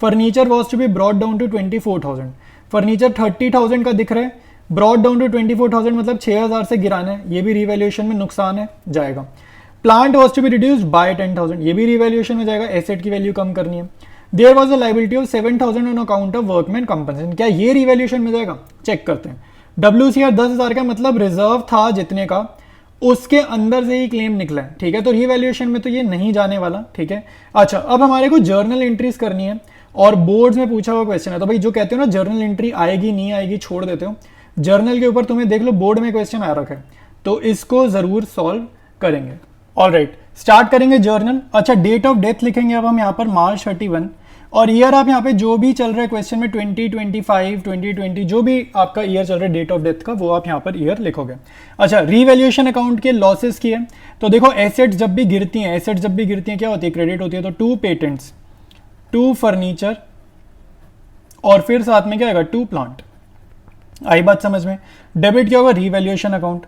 Furniture was to be brought down to 24,000, furniture 30,000 का दिख रहा है, ब्रॉट डाउन टू 24,000 मतलब 6,000 से गिराना है, ये भी रीवैल्यूएशन में नुकसान है, जाएगा। Plant was to be reduced by 10,000, ये भी रीवैल्यूएशन में जाएगा, एसेट की वैल्यू कम करनी है। There was a liability of 7,000 on account of workman compensation, क्या ये रिवैल्यूएशन में जाएगा, चेक करते हैं। WCR 10,000 का मतलब रिजर्व था जितने का, उसके अंदर से ही क्लेम निकला है, ठीक है। तो रिवैल्यूएशन में तो ये नहीं जाने वाला, ठीक है। अच्छा, अब हमारे को जर्नल एंट्रीज करनी है और बोर्ड्स में पूछा हुआ क्वेश्चन है। तो भाई जो कहते हो ना जर्नल एंट्री आएगी नहीं आएगी छोड़ देते हो, जर्नल के ऊपर तुम्हें देख लो बोर्ड में क्वेश्चन आ रखा है, तो इसको जरूर सॉल्व करेंगे। ऑलराइट, स्टार्ट करेंगे जर्नल। अच्छा, डेट ऑफ डेथ लिखेंगे अब हम यहाँ पर March 31 और ईयर आप यहाँ पे जो भी चल रहा है क्वेश्चन में 2025 2020 जो भी आपका ईयर चल रहा है डेट ऑफ डेथ का, वो आप यहाँ पर ईयर लिखोगे। अच्छा, रीवैल्यूएशन अकाउंट के लॉसेस की है। तो देखो एसेट्स जब भी गिरती हैं, एसेट्स जब भी गिरती हैं क्या होती है, क्रेडिट होती है। तो 2 पेटेंट्स, 2 फर्नीचर और फिर साथ में क्या आएगा, 2 प्लांट। आई बात समझ में। डेबिट क्या होगा, रीवैल्यूएशन अकाउंट,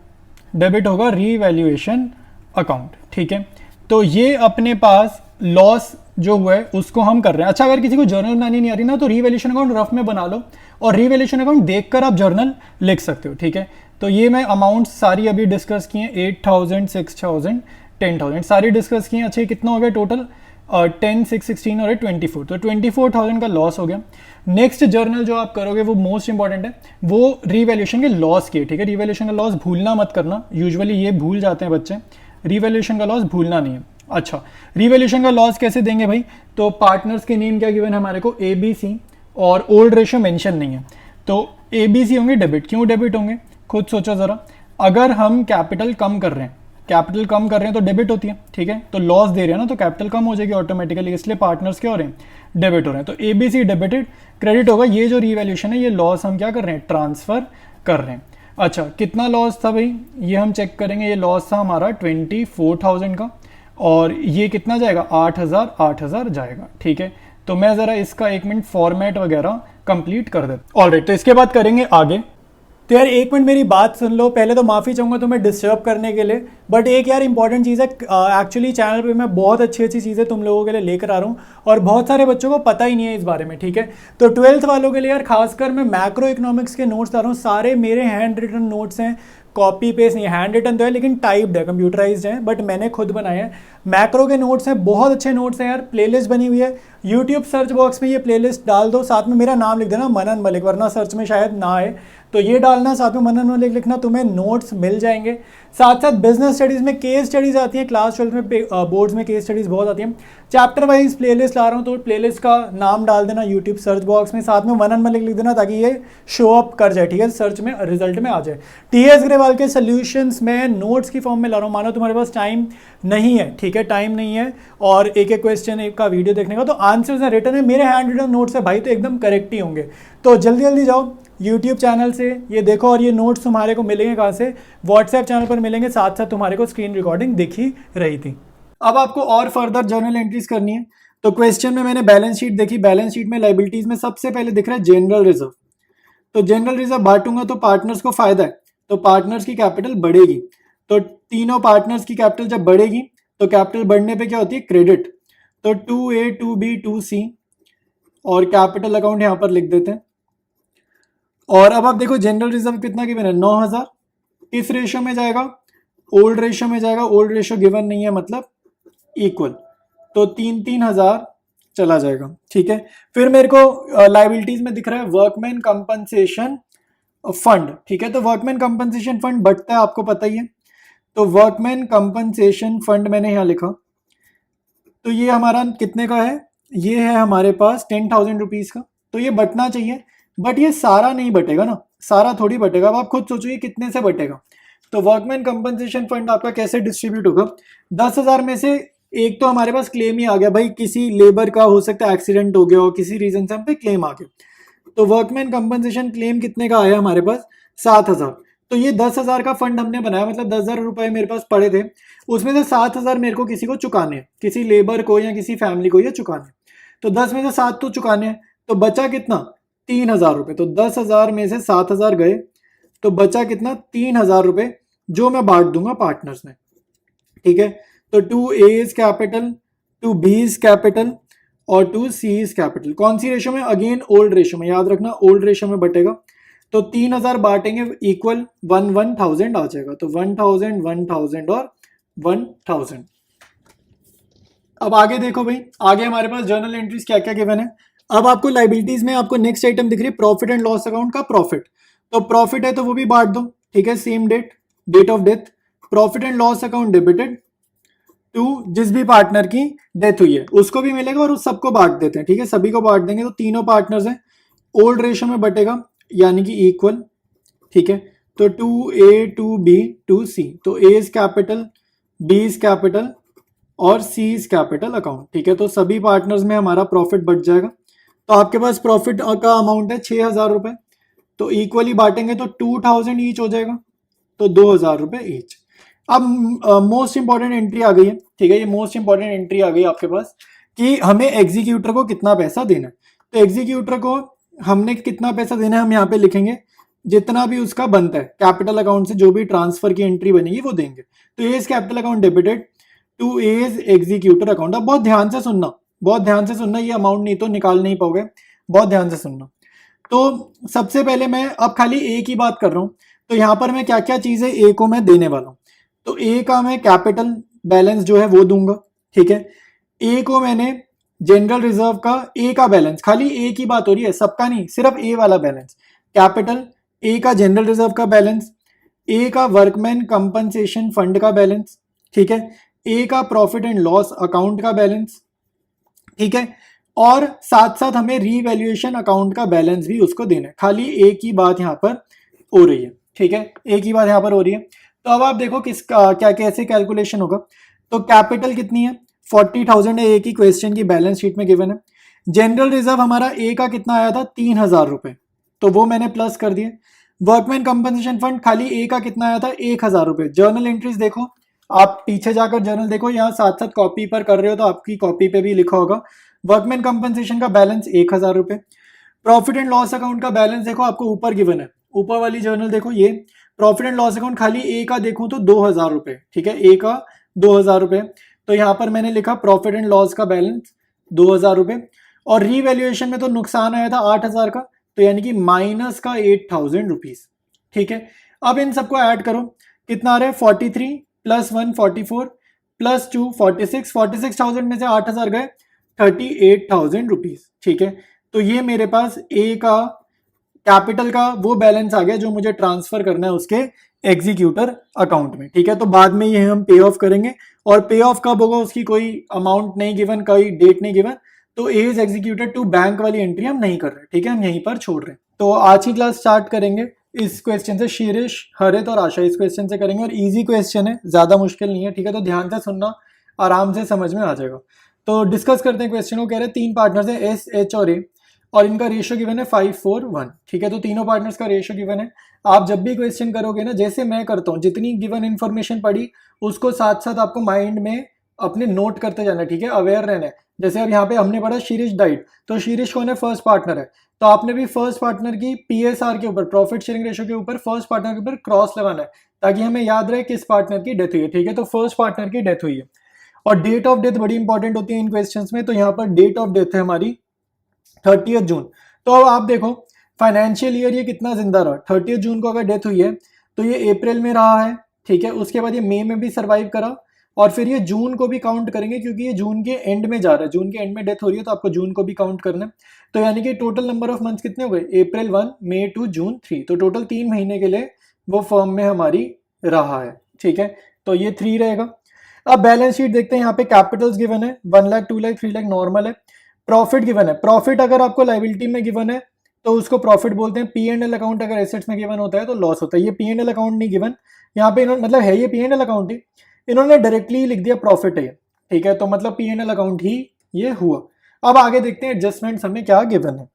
डेबिट होगा रीवैल्यूएशन अकाउंट, ठीक है। तो ये अपने पास लॉस जो हुआ है उसको हम कर रहे हैं। अच्छा, अगर किसी को जर्नल बनानी नहीं आ रही ना, तो रीवैल्यूएशन अकाउंट रफ में बना लो और रीवैल्यूएशन अकाउंट देखकर आप जर्नल लिख सकते हो, ठीक है। तो ये मैं अमाउंट सारी अभी डिस्कस की हैं, 8,000 6,000 10,000 सारी डिस्कस की हैं। अच्छा, कितना हो गया टोटल, 10 6 16 और 24, तो 24,000 का लॉस हो गया। नेक्स्ट जर्नल जो आप करोगे वो मोस्ट इंपॉर्टेंट है, वो रीवैल्यूएशन के लॉस की है, ठीक है। रीवैल्यूएशन का लॉस भूलना मत करना, यूजुअली ये भूल जाते हैं बच्चे, रीवैल्यूएशन का लॉस भूलना नहीं है। अच्छा, रीवैल्यूएशन का लॉस कैसे देंगे भाई, तो पार्टनर्स के नेम क्या गिवन है हमारे को, ABC, और ओल्ड रेशियो मेंशन नहीं है, तो ABC होंगे डेबिट। क्यों डेबिट होंगे, खुद सोचो जरा। अगर हम कैपिटल कम कर रहे हैं, कैपिटल कम कर रहे हैं तो डेबिट होती है, ठीक है। तो लॉस दे रहे हैं ना, तो कैपिटल कम हो जाएगी ऑटोमेटिकली, इसलिए पार्टनर्स क्या हो रहे हैं, डेबिट हो रहे हैं। तो ABC डेबिटेड, क्रेडिट होगा। ये जो रीवैल्यूएशन है ये लॉस हम क्या कर रहे हैं, ट्रांसफर कर रहे हैं। अच्छा, कितना लॉस था भाई, ये हम चेक करेंगे। ये लॉस था हमारा 24,000 का और ये कितना जाएगा, 8,000 जाएगा, ठीक है। तो मैं जरा इसका 1 मिनट फॉर्मेट वगैरह कंप्लीट कर देता। ऑलराइट, तो इसके बाद करेंगे आगे। तो यार 1 मिनट मेरी बात सुन लो, पहले तो माफ़ी चाहूँगा तुम्हें डिस्टर्ब करने के लिए, बट एक यार इंपॉर्टेंट चीज़ है, एक्चुअली चैनल पे मैं बहुत अच्छी अच्छी चीज़ें तुम लोगों के लिए लेकर आ रहा हूँ और बहुत सारे बच्चों को पता ही नहीं है इस बारे में, ठीक है। तो 12th वालों के लिए यार खासकर मैं मैक्रो इकोनॉमिक्स के नोट्स ला रहा हूँ, सारे मेरे हैंड रिटन नोट्स हैं, कॉपी पेस्ट नहीं, हैंड रिटन तो है लेकिन टाइप्ड है, कंप्यूटराइज्ड है, बट मैंने खुद बनाया है। मैक्रो के नोट्स हैं, बहुत अच्छे नोट्स हैं यार, प्लेलिस्ट बनी हुई है, यूट्यूब सर्च बॉक्स में ये प्लेलिस्ट डाल दो, साथ में मेरा नाम लिख देना मनन मलिक, वरना सर्च में शायद ना आए, तो ये डालना, साथ में मनन मलिक लिखना, तुम्हें नोट्स मिल जाएंगे। साथ साथ बिजनेस स्टडीज़ में केस स्टडीज़ आती हैं, क्लास 12 में बोर्ड्स में केस स्टडीज़ बहुत आती हैं। चैप्टर वाइज प्लेलिस्ट ला रहा हूँ, तो प्लेलिस्ट का नाम डाल देना यूट्यूब सर्च बॉक्स में, साथ में मनन मलिक लिख देना ताकि ये शो अप कर जाए, ठीक है, सर्च में रिजल्ट में आ जाए। टीएस ग्रेवाल के सोल्यूशंस में नोट्स की फॉर्म में ला रहा हूँ। मानो तुम्हारे पास टाइम नहीं है, ठीक है, टाइम नहीं है और एक एक क्वेश्चन एक का वीडियो देखने का, तो आंसर्स रिटर्न है, मेरे हैंड रिटन नोट्स है भाई, तो एकदम करेक्ट ही होंगे। तो जल्दी जल्दी जाओ यूट्यूब चैनल से ये देखो, और ये नोट्स तुम्हारे को मिलेंगे कहाँ से, व्हाट्सएप चैनल पर मिलेंगे, साथ साथ तुम्हारे को स्क्रीन रिकॉर्डिंग दिख ही रही थी। अब आपको और फर्दर जर्नल एंट्रीज करनी है, तो क्वेश्चन में मैंने बैलेंस शीट देखी, बैलेंस शीट में लाइबिलिटीज में सबसे पहले दिख रहा है जनरल रिजर्व। तो जनरल रिजर्व बांटूंगा तो पार्टनर्स को फायदा है, तो पार्टनर्स की कैपिटल बढ़ेगी, तो तीनों पार्टनर्स की कैपिटल जब बढ़ेगी तो कैपिटल बढ़ने पे क्या होती है, क्रेडिट। तो 2A 2B 2C और कैपिटल अकाउंट यहां पर लिख देते हैं। और अब आप देखो जनरल रिजर्व कितना गिवन है, 9000, किस रेशियो में जाएगा, ओल्ड रेशियो में जाएगा, ओल्ड रेशियो गिवन नहीं है मतलब इक्वल, तो 3,000 चला जाएगा, ठीक है। फिर मेरे को लाइबिलिटीज में दिख रहा है वर्कमैन कंपनसेशन फंड, ठीक है, तो वर्कमैन कंपनसेशन फंड बढ़ता है, आपको पता ही है, तो वर्कमैन कंपनसेशन फंड मैंने यहाँ लिखा, तो ये हमारा कितने का है, ये है हमारे पास 10,000 रुपीज का, तो ये बटना चाहिए, बट ये सारा नहीं बटेगा ना, सारा थोड़ी बटेगा। अब आप खुद सोचो ये कितने से बटेगा, तो वर्कमैन कंपनसेशन फंड आपका कैसे डिस्ट्रीब्यूट होगा, 10,000 में से एक तो हमारे पास क्लेम ही आ गया भाई, किसी लेबर का हो सकता है एक्सीडेंट हो गया हो, किसी रीजन से हम पे क्लेम आ गया, तो वर्कमैन कंपनसेशन क्लेम कितने का आया हमारे पास, 7,000। तो ये 10,000 का फंड हमने बनाया, मतलब 10,000 रुपए मेरे पास पड़े थे, उसमें से 7,000 मेरे को किसी को चुकाने हैं, किसी लेबर को या किसी फैमिली को ये चुकाने हैं, तो 10 में से 7 तो चुकाने हैं, तो बचा कितना, 3,000 रुपए। तो 10,000 में से 7,000 गए, तो बचा कितना, 3,000 रुपए, जो मैं बांट दूंगा पार्टनर्स में, ठीक है। तो 2A's कैपिटल, 2B's कैपिटल और 2C's कैपिटल कौन सी रेशो में, अगेन ओल्ड रेशो में, याद रखना ओल्ड रेशो में बटेगा, तो 3,000 बांटेंगे इक्वल 1,000 आ जाएगा, तो 1,000 1,000 और 1,000। अब आगे देखो भाई, आगे हमारे पास जर्नल एंट्रीज क्या क्या गिवन है। अब आपको लाइबिलिटीज में आपको नेक्स्ट आइटम दिख रही है प्रॉफिट एंड लॉस अकाउंट का प्रॉफिट, तो प्रॉफिट है तो वो भी बांट दो, ठीक है, same date, date of death. Profit and loss account debited to जिस भी पार्टनर की डेथ हुई है उसको भी मिलेगा, और उस सबको बांट देते हैं, ठीक है, सभी को बांट देंगे, तो तीनों पार्टनर्स हैं, ओल्ड रेशियो में बटेगा यानी कि इक्वल, ठीक है। तो 2A 2B 2C, तो A's कैपिटल, B's कैपिटल और C's कैपिटल अकाउंट, ठीक है, तो सभी पार्टनर्स में हमारा प्रॉफिट बढ़ जाएगा। तो आपके पास प्रॉफिट का अमाउंट है 6,000 रुपए, तो इक्वली बांटेंगे तो 2,000 ईच हो जाएगा, तो 2,000 रुपए ईच। अब मोस्ट इंपॉर्टेंट एंट्री आ गई है, ठीक है, ये मोस्ट इंपॉर्टेंट एंट्री आ गई आपके पास कि हमें एग्जीक्यूटर को कितना पैसा देना है। तो एग्जीक्यूटर को हमने कितना पैसा देना है हम यहाँ पे लिखेंगे, जितना भी उसका बनता है कैपिटल अकाउंट से, जो भी ट्रांसफर की एंट्री बनेगी वो देंगे। तो A's capital account debited to A's executor account. अब बहुत ध्यान से सुनना, बहुत ध्यान से सुनना, ये अमाउंट नहीं तो निकाल नहीं पाओगे, बहुत ध्यान से सुनना। तो सबसे पहले मैं अब खाली ए की बात कर रहा हूँ, तो यहाँ पर मैं क्या क्या चीजें ए को मैं देने वाला हूँ। तो ए का मैं कैपिटल बैलेंस जो है वो दूंगा, ठीक है। ए को मैंने जनरल रिजर्व का ए का बैलेंस, खाली ए की बात हो रही है, सबका नहीं, सिर्फ ए वाला बैलेंस, कैपिटल ए का जनरल रिजर्व का बैलेंस, ए का वर्कमैन कंपनसेशन फंड का बैलेंस, ठीक है, ए का प्रॉफिट एंड लॉस अकाउंट का बैलेंस, ठीक है, और साथ साथ हमें रीवैल्यूएशन अकाउंट का बैलेंस भी उसको देना है। खाली ए की बात यहाँ पर हो रही है, ठीक है, ए की बात यहाँ पर हो रही है। तो अब आप देखो किसका क्या कैसे कैलकुलेशन होगा। तो कैपिटल कितनी है, 40,000 है, ए की क्वेश्चन की बैलेंस शीट में गिवन है। जनरल रिजर्व हमारा ए का कितना आया था, 3,000 रुपए, तो वो मैंने प्लस कर दिए। वर्कमैन कंपनसेशन फंड खाली ए का कितना आया था, 1,000 रुपए। जर्नल एंट्रीज देखो, आप पीछे जाकर जर्नल देखो, यहाँ साथ साथ कॉपी पर कर रहे हो तो आपकी कॉपी पे भी लिखा होगा। वर्कमैन कंपनसेशन का बैलेंस 1,000 रुपए। प्रॉफिट एंड लॉस अकाउंट का बैलेंस देखो आपको ऊपर गिवन है, ऊपर वाली जर्नल देखो, ये प्रॉफिट एंड लॉस अकाउंट खाली ए का देखूं तो 2,000 रुपए, ठीक है, ए का 2,000 रुपए। तो यहाँ पर मैंने लिखा प्रॉफिट एंड लॉस का बैलेंस 2,000 रुपए, और रीवैल्यूएशन में तो नुकसान आया था 8,000 का, तो यानी कि माइनस का 8,000 रुपीज, ठीक है। अब इन सबको ऐड करो, कितना आ रहा है, 43 + 1 44 + 2 46, 46,000 में से 8,000 गए 38,000 रुपीज। ठीक है, तो ये मेरे पास ए का कैपिटल का वो बैलेंस आ गया जो मुझे ट्रांसफर करना है उसके एग्जीक्यूटर अकाउंट में। ठीक है, तो बाद में ये हम पे ऑफ करेंगे, और पे ऑफ कब होगा उसकी कोई अमाउंट नहीं गिवन, कोई डेट नहीं गिवन, तो ए इज एग्जीक्यूटेड टू बैंक वाली एंट्री हम नहीं कर रहे। ठीक है, हम यहीं पर छोड़ रहे हैं। तो आज की क्लास स्टार्ट करेंगे इस क्वेश्चन से। शीरिश, हरित और आशा इस क्वेश्चन से करेंगे, और इजी क्वेश्चन है, ज्यादा मुश्किल नहीं है। ठीक है, तो ध्यान से सुनना, आराम से समझ में आ जाएगा। तो डिस्कस करते हैं क्वेश्चन को। कह रहे हैं 3 पार्टनर्स हैं एस, एच और ए, और इनका रेशियो गिवन है 5:4:1। ठीक है, तो तीनों पार्टनर्स का रेशियो गिवन है। आप जब भी क्वेश्चन करोगे ना, जैसे मैं करता हूँ, जितनी गिवन इन्फॉर्मेशन पढ़ी उसको साथ साथ आपको माइंड में अपने नोट करते जाना। ठीक है, अवेयर रहना है। जैसे अब यहाँ पे हमने पढ़ा शीरिश डाइट, तो शीरिश कौन है? फर्स्ट पार्टनर है। तो आपने भी फर्स्ट पार्टनर की पीएसआर के ऊपर, प्रॉफिट शेयरिंग रेशियो के ऊपर, फर्स्ट पार्टनर के ऊपर क्रॉस लगाना है, ताकि हमें याद रहे किस पार्टनर की डेथ हुई है। ठीक है, तो फर्स्ट पार्टनर की डेथ हुई है। और डेट ऑफ डेथ बड़ी इंपॉर्टेंट होती है इन क्वेश्चंस में। तो यहाँ पर डेट ऑफ डेथ है हमारी 30 जून। तो अब आप देखो फाइनेंशियल ईयर ये कितना जिंदा रहा। 30 जून को अगर डेथ हुई है तो ये अप्रैल में रहा है। ठीक है, उसके बाद ये मई में भी सर्वाइव करा, और फिर ये जून को भी काउंट करेंगे, क्योंकि ये जून के एंड में जा रहा है। जून के एंड में डेथ हो रही है, तो आपको जून को भी काउंट करना है। तो यानी कि टोटल नंबर ऑफ मंथ्स कितने हो गए? अप्रैल 1, मई 2, जून 3। तो टोटल 3 महीने के लिए वो फर्म में हमारी रहा है। ठीक है, तो ये 3 रहेगा। अब बैलेंस शीट देखते हैं। यहाँ पे कैपिटल्स गिवन है 1 लाख, 2 लाख, 3 लाख नॉर्मल है। प्रॉफिट गिवन है। प्रॉफिट अगर आपको लाइबिलिटी में गिवन है तो उसको प्रॉफिट बोलते हैं। पी एंड एल अकाउंट अगर एसेट्स में गिवन होता है तो लॉस होता है। ये पी एंड एल अकाउंट नहीं गिवन यहाँ पे, इन्होंने मतलब है ये पी एंड एल अकाउंट ही, इन्होंने डायरेक्टली लिख दिया प्रॉफिट है। ठीक है, तो मतलब पी एंड एल अकाउंट ही ये हुआ। अब आगे देखते हैं एडजस्टमेंट्स हमें क्या गिवन है।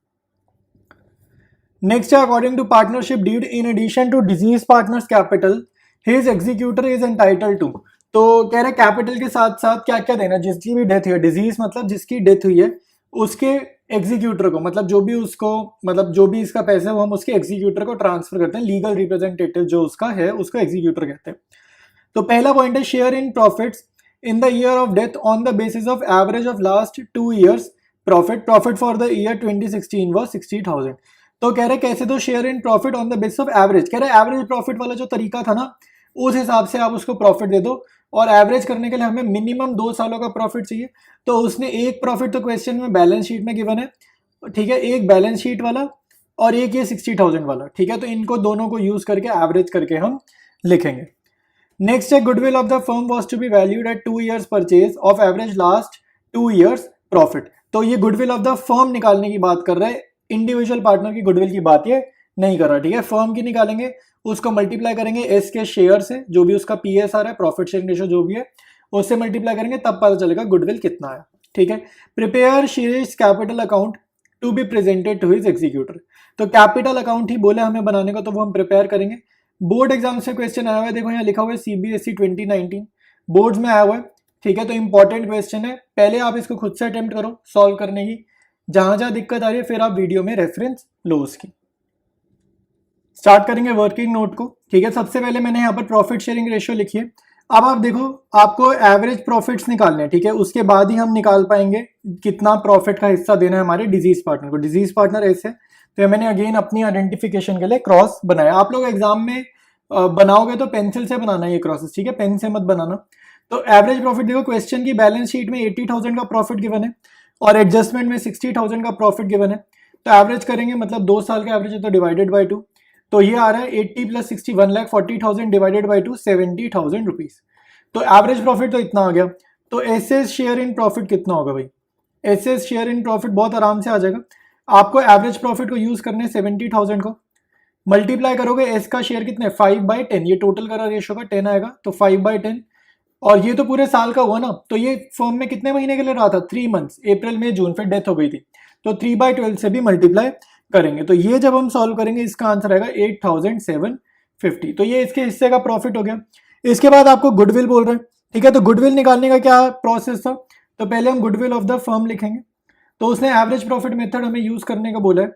नेक्स्ट है according to partnership deed in addition to deceased partner's capital his executor is entitle to. तो कह रहे कैपिटल के साथ साथ क्या क्या देना, जिसकी भी डेथ हुई है, डिजीज मतलब जिसकी डेथ हुई है उसके एग्जीक्यूटर को, मतलब जो भी उसको, मतलब जो भी इसका पैसा है वो हम उसके एग्जीक्यूटर को ट्रांसफर करते हैं। लीगल रिप्रेजेंटेटिव जो उसका है उसको एग्जीक्यूटर कहते हैं। तो पहला पॉइंट है share in profits in the year of death on the basis of average of last 2 years profit for the year 2016 was 60,000। तो कह रहे कैसे दो share in profit on the basis of average. कह रहे एवरेज प्रॉफिट वाला जो तरीका था ना, उस हिसाब से आप उसको प्रॉफिट दे दो, और एवरेज करने के लिए हमें मिनिमम 2 सालों का प्रॉफिट चाहिए। तो उसने एक प्रॉफिट तो क्वेश्चन में बैलेंस शीट में गिवन है। ठीक है, एक बैलेंस शीट वाला और एक ये 60,000 वाला। ठीक है, तो इनको दोनों को यूज करके एवरेज करके हम लिखेंगे। नेक्स्ट है goodwill of the firm was to be valued at 2 years purchase of average last 2 years profit. तो ये गुडविल ऑफ द फर्म निकालने की बात कर रहा है, इंडिविजुअल पार्टनर की गुडविल की बात ये नहीं कर रहा। ठीक है, फर्म की निकालेंगे, उसको मल्टीप्लाई करेंगे एस के शेयर से, जो भी उसका पीएसआर है, प्रॉफिट शेयरिंग रेशियो जो भी है, उससे मल्टीप्लाई करेंगे, तब पता चलेगा गुडविल कितना है। ठीक है, prepare Shirish capital account to be presented to his executor. तो कैपिटल अकाउंट ही बोले हमें बनाने को, तो वो हम प्रिपेयर करेंगे। बोर्ड एग्जाम से क्वेश्चन आया हुआ है, देखो यहाँ लिखा हुआ है सीबीएसई 2019 बोर्ड्स में आया हुआ है। ठीक है, तो इंपॉर्टेंट क्वेश्चन है, पहले आप इसको खुद से अटेम्प्ट करो सॉल्व करने की, जहां जहां दिक्कत आ रही है फिर आप वीडियो में रेफरेंस लो उसकी। स्टार्ट करेंगे वर्किंग नोट को। ठीक है, सबसे पहले मैंने यहाँ पर प्रॉफिट शेयरिंग रेशियो लिखी है। अब आप देखो आपको एवरेज प्रॉफिट्स निकालने हैं। ठीक है, उसके बाद ही हम निकाल पाएंगे कितना प्रॉफिट का हिस्सा देना है हमारे डिजीज पार्टनर को। डिजीज पार्टनर ऐसे, तो मैंने अगेन अपनी आइडेंटिफिकेशन के लिए क्रॉस बनाया। आप लोग एग्जाम में बनाओगे तो पेंसिल से बनाना ये क्रॉसेस। ठीक है, पेन से मत बनाना। तो एवरेज प्रॉफिट देखो, क्वेश्चन की बैलेंस शीट में 80,000 का प्रॉफिट गिवन है और एडजस्टमेंट में 60,000 का प्रॉफिट गिवन है। तो एवरेज करेंगे, मतलब 2 साल का एवरेज है तो डिवाइडेड बाई 2, तो ये आ रहा है 80 + 60 1,40,000 डिवाइडेड बाई 2 70,000 रुपीज। तो एवरेज प्रॉफिट तो इतना आ गया। तो एसएस शेयर इन प्रॉफिट कितना होगा भाई? एसएस शेयर इन प्रॉफिट बहुत आराम से आ जाएगा। आपको एवरेज प्रॉफिट को यूज करने 70,000 को मल्टीप्लाई करोगे, एस का शेयर कितने 5/10, ये टोटल करा रेशियो का 10 आएगा, तो 5/10, और ये तो पूरे साल का हुआ ना। तो ये फर्म में कितने महीने के लिए रहा था? 3 months, अप्रैल में जून, फिर डेथ हो गई थी, तो 3/12 से भी मल्टीप्लाई करेंगे। तो ये जब हम सॉल्व करेंगे इसका आंसर आएगा 8,750। तो ये इसके हिस्से का प्रॉफिट हो गया। इसके बाद आपको गुडविल बोल रहे हैं। ठीक है, तो गुडविल निकालने का क्या प्रोसेस था? तो पहले हम गुडविल ऑफ द फर्म लिखेंगे। तो उसने एवरेज प्रॉफिट मेथड हमें यूज करने का बोला है,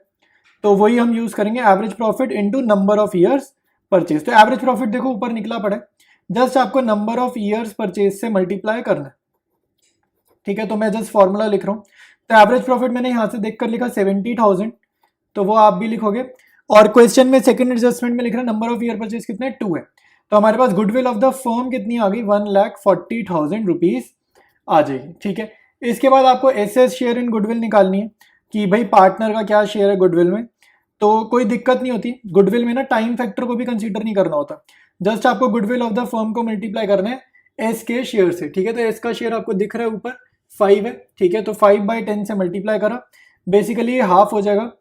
तो वही हम यूज करेंगे, average profit into number of years purchase. तो एवरेज प्रॉफिट देखो ऊपर निकला पड़ा है, जस्ट आपको नंबर ऑफ ईयर्स परचेज से मल्टीप्लाई करना है। ठीक है, तो मैं जस्ट फॉर्मूला लिख रहा हूँ। तो एवरेज प्रॉफिट मैंने यहाँ से देखकर लिखा 70,000, तो वो आप भी लिखोगे। और क्वेश्चन में सेकंड एडजस्टमेंट में लिख रहा है नंबर ऑफ ईयर परचेज कितने 2 है। तो हमारे पास गुडविल ऑफ द फर्म कितनी आ गई 1,40,000 रुपीज आ जाएगी। ठीक है, इसके बाद आपको एसएस शेयर इन गुडविल निकालनी है कि भाई पार्टनर का क्या शेयर है गुडविल में। तो कोई दिक्कत नहीं होती, गुडविल में ना टाइम फैक्टर को भी कंसीडर नहीं करना होता, जस्ट आपको गुडविल ऑफ द फर्म को मल्टीप्लाई करना है एस के शेयर से, ठीक है। तो एस का शेयर आपको दिख रहा है ऊपर 5 है, ठीक है। तो 5/10 से मल्टीप्लाई करा, बेसिकली ये हाफ हो जाएगा,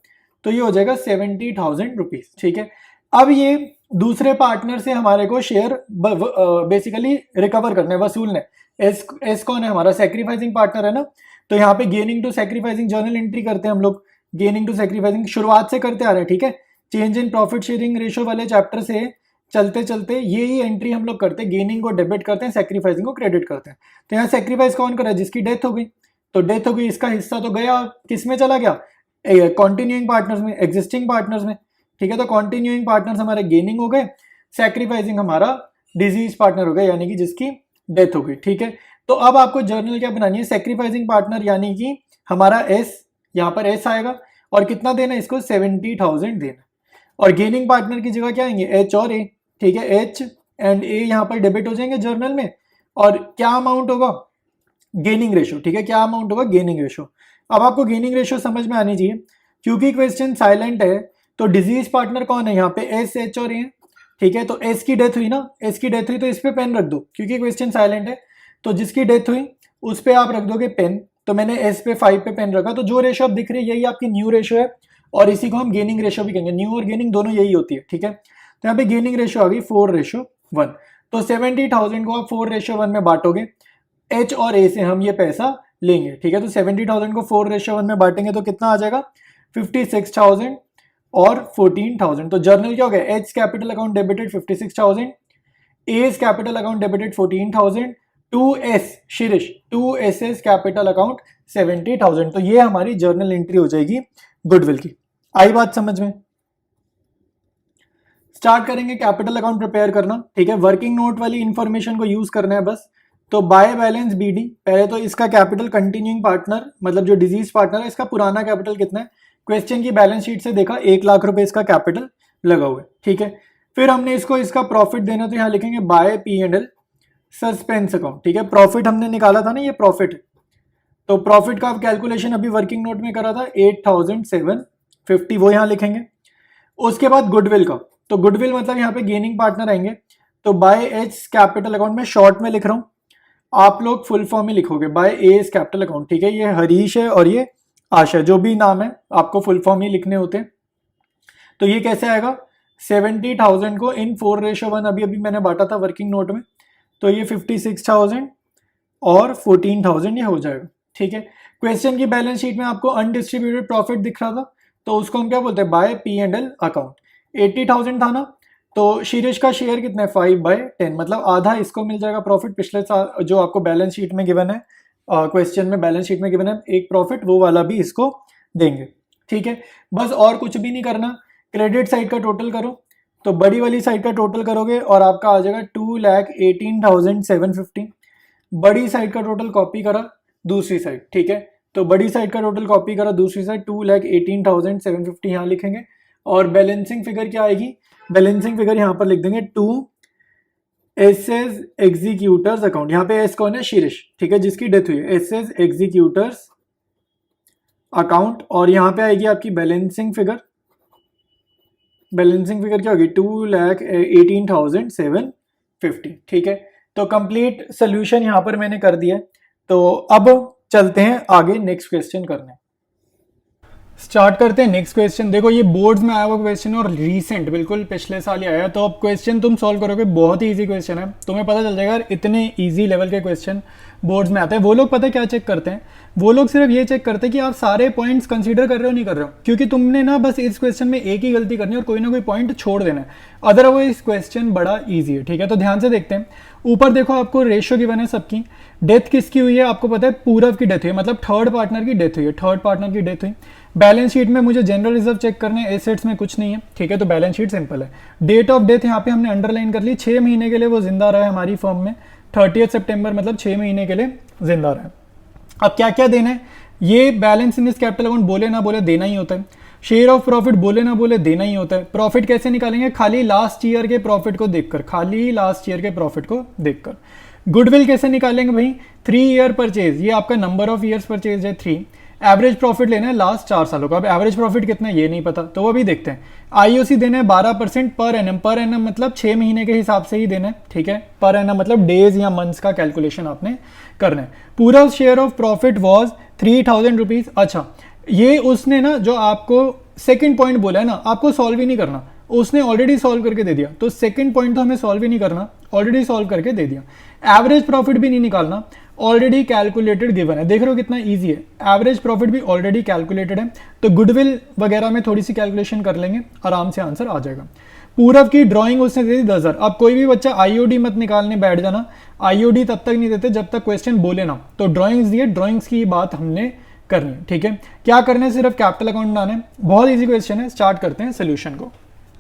तो ये हो जाएगा 70,000 रुपीज, ठीक है। अब ये दूसरे पार्टनर से हमारे को शेयर बेसिकली रिकवर करने, वसूलने। एस कौन है हमारा, सेक्रीफाइसिंग पार्टनर है ना। तो यहाँ पे gaining to sacrificing journal entry करते हैं हम लोग, गेनिंग टू सेक्रीफाइसिंग शुरुआत से करते आ रहे हैं, ठीक है। Change in profit sharing ratio वाले चैप्टर से चलते चलते ये ही एंट्री हम लोग करते हैं, गेनिंग को डेबिट करते हैं, सेक्रीफाइसिंग को क्रेडिट करते हैं। तो यहाँ सेक्रीफाइस कौन कर रहा है, जिसकी डेथ हो गई, तो डेथ हो गई, इसका हिस्सा तो गया, किस में चला गया, कॉन्टिन्यूइंग पार्टनर्स में, एग्जिस्टिंग पार्टनर्स में, ठीक है। तो कॉन्टिन्यूइंग पार्टनर्स हमारे गेनिंग हो गए, सेक्रीफाइसिंग हमारा डिजीज पार्टनर हो गया, यानी कि जिसकी डेथ हो गई, ठीक है। तो अब आपको जर्नल क्या बनानी है, सेक्रीफाइसिंग पार्टनर यानी कि हमारा एस, यहाँ पर एस आएगा और कितना देना है इसको, 70,000 देना। और गेनिंग पार्टनर की जगह क्या आएंगे, एच और ए, ठीक है। एच एंड ए यहाँ पर डेबिट हो जाएंगे जर्नल में, और क्या अमाउंट होगा, गेनिंग रेशो, ठीक है। क्या अमाउंट होगा, गेनिंग रेशो। अब आपको गेनिंग रेशो समझ में आनी चाहिए, क्योंकि क्वेश्चन साइलेंट है, तो डिजीज पार्टनर कौन है यहाँ पे, एस, एच और ए, ठीक है। तो एस की डेथ हुई ना, एस की डेथ हुई तो इस पे पेन रख दो, क्योंकि क्वेश्चन साइलेंट है। तो जिसकी डेथ हुई उस पे आप रख दोगे पेन, तो मैंने एस पे 5 पे पेन रखा। तो जो रेशो आप दिख रही है यही आपकी न्यू रेशो है, और इसी को हम गेनिंग रेशो भी कहेंगे, न्यू और गेनिंग दोनों यही होती है, ठीक है। तो यहाँ पे गेनिंग रेशो आ गई 4:1। तो 70,000 को आप 4:1 में बांटोगे, एच और ए से हम ये पैसा लेंगे, ठीक है। तो 70,000 को 4:1 में बांटेंगे तो कितना आ जाएगा, 56,000 और 14,000। तो जर्नल क्या हो गया, H capital account debited 56,000, S capital account debited 14,000, to S Shirish, to S S capital account 70,000। तो ये हमारी जर्नल एंट्री हो जाएगी गुडविल की। आई बात समझ में। स्टार्ट करेंगे कैपिटल अकाउंट प्रिपेयर करना, ठीक है। वर्किंग नोट वाली इंफॉर्मेशन को यूज करना है बस। तो बाय बैलेंस बीडी, पहले तो इसका कैपिटल कंटिन्यूइंग पार्टनर मतलब जो डिजीज पार्टनर है, इसका पुराना कैपिटल कितना है, क्वेश्चन की बैलेंस शीट से देखा 1 लाख रुपए इसका कैपिटल लगा हुआ है, ठीक है। फिर हमने इसको इसका प्रॉफिट देना, तो यहाँ लिखेंगे बाय P&L सस्पेंस अकाउंट, ठीक है। प्रॉफिट हमने निकाला था ना, ये प्रॉफिट है। तो प्रॉफिट का कैलकुलेशन अभी वर्किंग नोट में करा था 8,750, वो यहाँ लिखेंगे। उसके बाद गुडविल का, तो गुडविल मतलब यहाँ पे गेनिंग पार्टनर आएंगे, तो बाय एच कैपिटल अकाउंट में शॉर्ट में लिख रहा हूँ, आप लोग फुल फॉर्म में लिखोगे बाय एज कैपिटल अकाउंट, ठीक है। ये हरीश है और ये आशा, जो भी नाम है आपको फुल फॉर्म ही लिखने होते हैं। तो ये कैसे आएगा, 70,000 को इन 4:1 अभी अभी मैंने बांटा था वर्किंग नोट में, तो ये 56,000 और 14,000 ये हो जाएगा, ठीक है। क्वेश्चन की बैलेंस शीट में आपको अनडिस्ट्रीब्यूटेड प्रॉफिट दिख रहा था, तो उसको हम क्या बोलते हैं, बाय P&L अकाउंट। 80,000 था ना, तो शीरिश का शेयर कितना है, 5/10, मतलब आधा इसको मिल जाएगा प्रॉफिट। पिछले साल जो आपको बैलेंस शीट में गिवन है, क्वेश्चन में बैलेंस शीट में गिवन है एक प्रॉफिट, वो वाला भी इसको देंगे, ठीक है। बस और कुछ भी नहीं करना, क्रेडिट साइड का टोटल करो, तो बड़ी वाली साइड का टोटल करोगे और आपका आ जाएगा 2,18,750। बड़ी साइड का टोटल कॉपी करा दूसरी साइड, ठीक है। तो बड़ी साइड का टोटल कॉपी करा दूसरी साइड, 2,18,750 यहाँ लिखेंगे। और बैलेंसिंग फिगर क्या आएगी, बैलेंसिंग फिगर यहाँ पर लिख देंगे 2 एसएस एग्जीक्यूटर्स अकाउंट। यहाँ पे एस कौन है, शीरिश, ठीक है, जिसकी डेथ हुई है, एसएस एग्जीक्यूटर्स अकाउंट। और यहाँ पे आएगी आपकी बैलेंसिंग फिगर, बैलेंसिंग फिगर क्या होगी, 2,18,750, ठीक है। तो कंप्लीट सोल्यूशन यहाँ पर मैंने कर दिया। तो अब चलते हैं आगे नेक्स्ट क्वेश्चन करने। स्टार्ट करते हैं नेक्स्ट क्वेश्चन। देखो ये बोर्ड्स में आया हुआ क्वेश्चन और रीसेंट बिल्कुल पिछले साल ही आया है, तो अब क्वेश्चन तुम सॉल्व करोगे, बहुत ही इजी क्वेश्चन है, तुम्हें पता चल जाएगा इतने इजी लेवल के क्वेश्चन बोर्ड्स में आते हैं। वो लोग पता है क्या चेक करते हैं, वो लोग सिर्फ ये चेक करते हैं कि आप सारे पॉइंट्स कंसीडर कर रहे हो नहीं कर रहे हो, क्योंकि तुमने ना बस इस क्वेश्चन में एक ही गलती करनी है और कोई ना कोई पॉइंट छोड़ देना है, अदरवाइज क्वेश्चन बड़ा ईजी है, ठीक है। तो ध्यान से देखते हैं, ऊपर देखो आपको रेशियो गिवन है सबकी, डेथ किसकी हुई है आपको पता है, पूरव की डेथ हुई है, मतलब थर्ड पार्टनर की डेथ हुई है, थर्ड पार्टनर की डेथ हुई। बैलेंस शीट में मुझे जनरल रिजर्व चेक करने हैं, एसेट्स में कुछ नहीं है, ठीक है। तो बैलेंस शीट सिंपल है। डेट ऑफ डेथ यहाँ पे हमने अंडरलाइन कर ली, 6 महीने के लिए वो जिंदा रहा है हमारी फर्म में, 30 सितंबर मतलब 6 महीने के लिए जिंदा रहा है। अब क्या क्या देना है, ये balance in this capital account बोले ना बोले देना ही होता है, शेयर ऑफ प्रॉफिट बोले ना बोले देना ही होता है। प्रॉफिट कैसे निकालेंगे, खाली लास्ट ईयर के प्रॉफिट को देखकर, खाली लास्ट ईयर के प्रॉफिट को देखकर। गुडविल कैसे निकालेंगे भाई, 3 ईयर परचेज, ये आपका नंबर ऑफ ईयर्स परचेज है 3। एवरेज प्रॉफिट लेना है लास्ट 4 सालों का। अब एवरेज प्रॉफिट कितना है ये नहीं पता, तो वो भी देखते हैं। आईओसी देना है 12% पर एनम। पर एनम मतलब 6 महीने के हिसाब से ही देना है, ठीक है। पर एनम मतलब डेज या मंथ्स का कैलकुलेशन आपने करना है। पूरा share of profit was 3000 rupees. अच्छा, ये उसने ना जो आपको सेकंड पॉइंट बोला है ना, आपको सॉल्व ही नहीं करना, उसने ऑलरेडी सॉल्व करके दे दिया। तो सेकंड पॉइंट तो हमें सॉल्व ही नहीं करना, ऑलरेडी सॉल्व करके दे दिया। एवरेज प्रॉफिट भी नहीं निकालना, ऑलरेडी कैलकुलेटेड गिवन है। देख रहे हो कितना इजी है। एवरेज प्रॉफिट भी ऑलरेडी कैलकुलेटेड है, तो गुडविल वगैरह में थोड़ी सी कैलकुलेशन कर लेंगे, आराम से आंसर आ जाएगा। पूरब की ड्राइंग उसने दे दी 10,000। अब कोई भी बच्चा आईओडी मत निकालने बैठ जाना, आईओडी तब तक नहीं देते जब तक क्वेश्चन बोले ना। तो ड्राइंग्स दिए, ड्राइंग्स की बात हमने करनी है, ठीक है। क्या करना है, सिर्फ कैपिटल अकाउंट बनाना है। बहुत इजी क्वेश्चन है। स्टार्ट करते हैं सोल्यूशन को।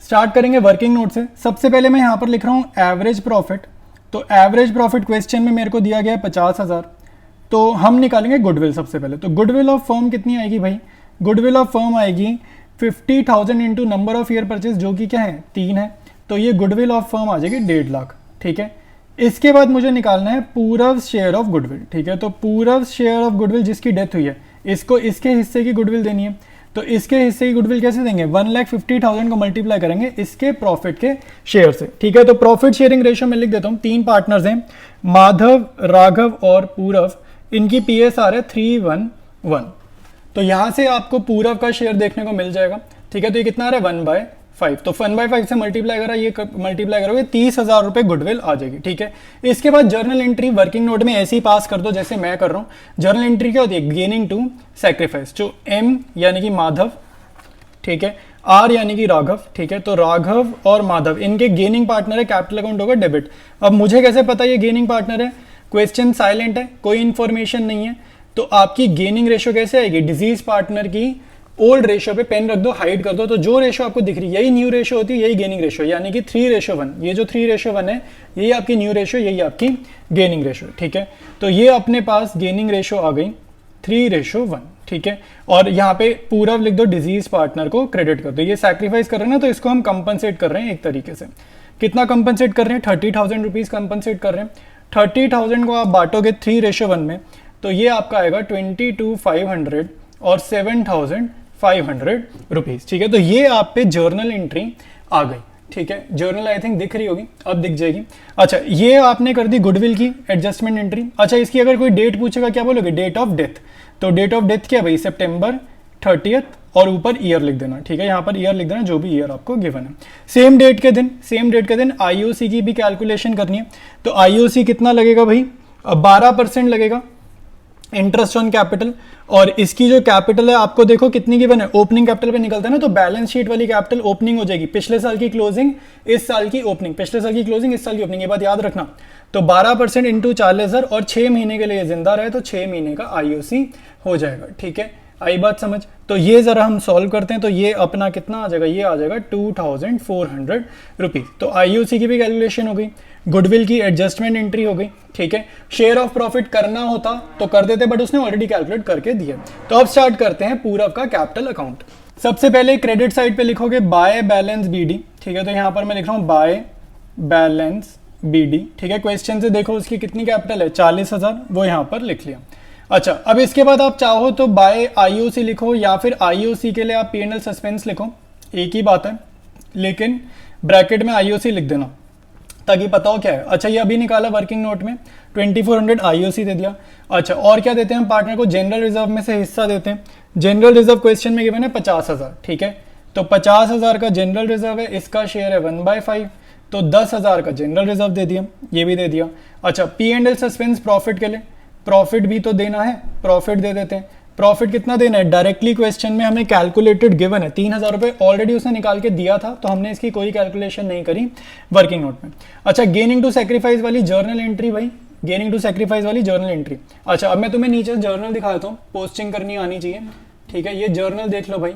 स्टार्ट करेंगे वर्किंग नोट से। सबसे पहले मैं यहाँ पर लिख रहा हूँ एवरेज प्रॉफिट। तो एवरेज प्रॉफिट क्वेश्चन में मेरे को दिया गया है 50,000। तो हम निकालेंगे गुडविल सबसे पहले। तो गुडविल ऑफ फर्म कितनी आएगी भाई, गुडविल ऑफ फर्म आएगी 50,000 into number of year purchase, जो कि क्या है 3 है। तो ये गुडविल ऑफ फर्म आ जाएगी 1.5 लाख, ठीक है। इसके बाद मुझे निकालना है पूरव शेयर ऑफ गुडविल, ठीक है। तो पूरव शेयर ऑफ गुडविल जिसकी डेथ हुई है, इसको इसके हिस्से की गुडविल देनी है। तो इसके हिस्से की गुडविल कैसे देंगे, 1,50,000 को मल्टीप्लाई करेंगे इसके प्रॉफिट के शेयर से, ठीक है। तो प्रॉफिट शेयरिंग रेशियो में लिख देता हूँ। 3 पार्टनर्स हैं, माधव, राघव और पूरव। इनकी पीएसआर है 311। तो यहां से आपको पूरव का शेयर देखने को मिल जाएगा, ठीक है। तो ये कितना आ रहा है 1/5। तो 1/5 से मल्टीप्लाई करा, ये मल्टीप्लाई करोगे 30,000 रुपए गुडविल आ जाएगी, ठीक है। इसके बाद जर्नल एंट्री वर्किंग नोट में ऐसे ही पास कर दो जैसे मैं कर रहा हूं। जर्नल एंट्री क्या होती है, गेनिंग टू सैक्रिफाइस। जो एम यानी कि माधव, ठीक है, आर यानी कि राघव, ठीक है। तो राघव और माधव इनके गेनिंग पार्टनर है, कैपिटल अकाउंट होगा डेबिट। अब मुझे कैसे पता ये गेनिंग पार्टनर है, क्वेश्चन साइलेंट है, कोई इंफॉर्मेशन नहीं है। तो आपकी गेनिंग रेशियो कैसे आएगी, डिजीज पार्टनर की ओल्ड रेशियो पे पेन रख दो, हाइड कर दो। तो जो रेशियो आपको दिख रही है यही न्यू रेशियो होती है, यही गेनिंग रेशियो, यानी कि 3:1। ये जो 3:1 है यही आपकी न्यू रेशियो, यही आपकी गेनिंग रेशियो, ठीक है। तो ये अपने पास गेनिंग रेशियो आ गई 3:1, ठीक है। और यहाँ पे पूरा लिख दो, डिजीज पार्टनर को क्रेडिट कर दो। ये सैक्रिफाइस कर रहे हैं ना, तो इसको हम कंपनसेट कर रहे हैं एक तरीके से। कितना कंपनसेट कर रहे हैं, 30,000 रुपीज कंपनसेट कर रहे हैं। 30,000 को आप बांटोगे 3:1 में, तो ये आपका आएगा 22,500 और 7,500 रुपीज, ठीक है। तो ये आप पे जर्नल एंट्री आ गई, ठीक है। जर्नल आई थिंक दिख रही होगी, अब दिख जाएगी। अच्छा, ये आपने कर दी गुडविल की एडजस्टमेंट एंट्री। अच्छा, इसकी अगर कोई डेट पूछेगा क्या बोलोगे, डेट ऑफ डेथ। तो डेट ऑफ डेथ क्या भाई, सितंबर 30 और ऊपर ईयर लिख देना, ठीक है। यहाँ पर ईयर लिख देना जो भी ईयर आपको गिवन है। सेम डेट के दिन आईओसी की भी कैलकुलेशन करनी है। तो आईओसी कितना लगेगा भाई, 12% लगेगा इंटरेस्ट ऑन कैपिटल। और इसकी जो कैपिटल है आपको देखो कितनी गिवन है, ओपनिंग कैपिटल पे निकलता है ना, तो बैलेंस शीट वाली कैपिटल ओपनिंग हो जाएगी, पिछले साल की क्लोजिंग इस साल की ओपनिंग, पिछले साल की क्लोजिंग इस साल की ओपनिंग, ये बात याद रखना। तो 12% इंटू 40,000 और 6 महीने के लिए जिंदा रहे तो 6 महीने का आईओसी हो जाएगा, ठीक है। आई बात समझ। तो ये जरा हम सॉल्व करते हैं। तो ये अपना कितना आ जाएगा, ये आ जाएगा 2,400 रुपीज। तो आईओसी की भी कैलकुलेशन हो गई, गुडविल की एडजस्टमेंट एंट्री हो गई, ठीक है। शेयर ऑफ प्रॉफिट करना होता तो कर देते, बट उसने ऑलरेडी कैलकुलेट करके दिया। तो अब स्टार्ट करते हैं पूरब का कैपिटल अकाउंट। सबसे पहले क्रेडिट साइड पे लिखोगे बाय बैलेंस बीडी, ठीक है। तो यहां पर मैं लिख रहा हूं बाय बैलेंस बीडी, ठीक है। क्वेश्चन से देखो उसकी कितनी कैपिटल है, 40,000, वो यहां पर लिख लिया। अच्छा, अब इसके बाद आप चाहो तो बाय आईओसी लिखो या फिर आईओसी के लिए आप P&L सस्पेंस लिखो, एक ही बात है, लेकिन ब्रैकेट में आईओसी लिख देना ताकि पता हो क्या है। अच्छा, ये अभी निकाला वर्किंग नोट में 2400 आईओसी दे दिया। अच्छा, और क्या देते हैं हम पार्टनर को, जनरल रिजर्व में से हिस्सा देते हैं। जनरल रिजर्व क्वेश्चन में गिवन है 50,000, ठीक है। तो 50,000 का जनरल रिजर्व है, इसका शेयर है 1/5, तो 10,000 का जनरल रिजर्व दे दिया, ये भी दे दिया। अच्छा, P&L सस्पेंस प्रॉफिट के लिए, प्रॉफिट भी तो देना है, प्रॉफिट दे देते हैं। प्रॉफिट कितना देना है, डायरेक्टली क्वेश्चन में हमें कैलकुलेटेड गिवन है 3,000 रुपए, ऑलरेडी उसने निकाल के दिया था, तो हमने इसकी कोई कैलकुलेशन नहीं करी वर्किंग नोट में। अच्छा, गेनिंग टू सैक्रिफाइस वाली जर्नल एंट्री भाई, गेनिंग टू सैक्रिफाइस वाली जर्नल एंट्री। अच्छा, अब मैं तुम्हें नीचे जर्नल दिखा देता हूँ, पोस्टिंग करनी आनी चाहिए, ठीक है। ये जर्नल देख लो भाई,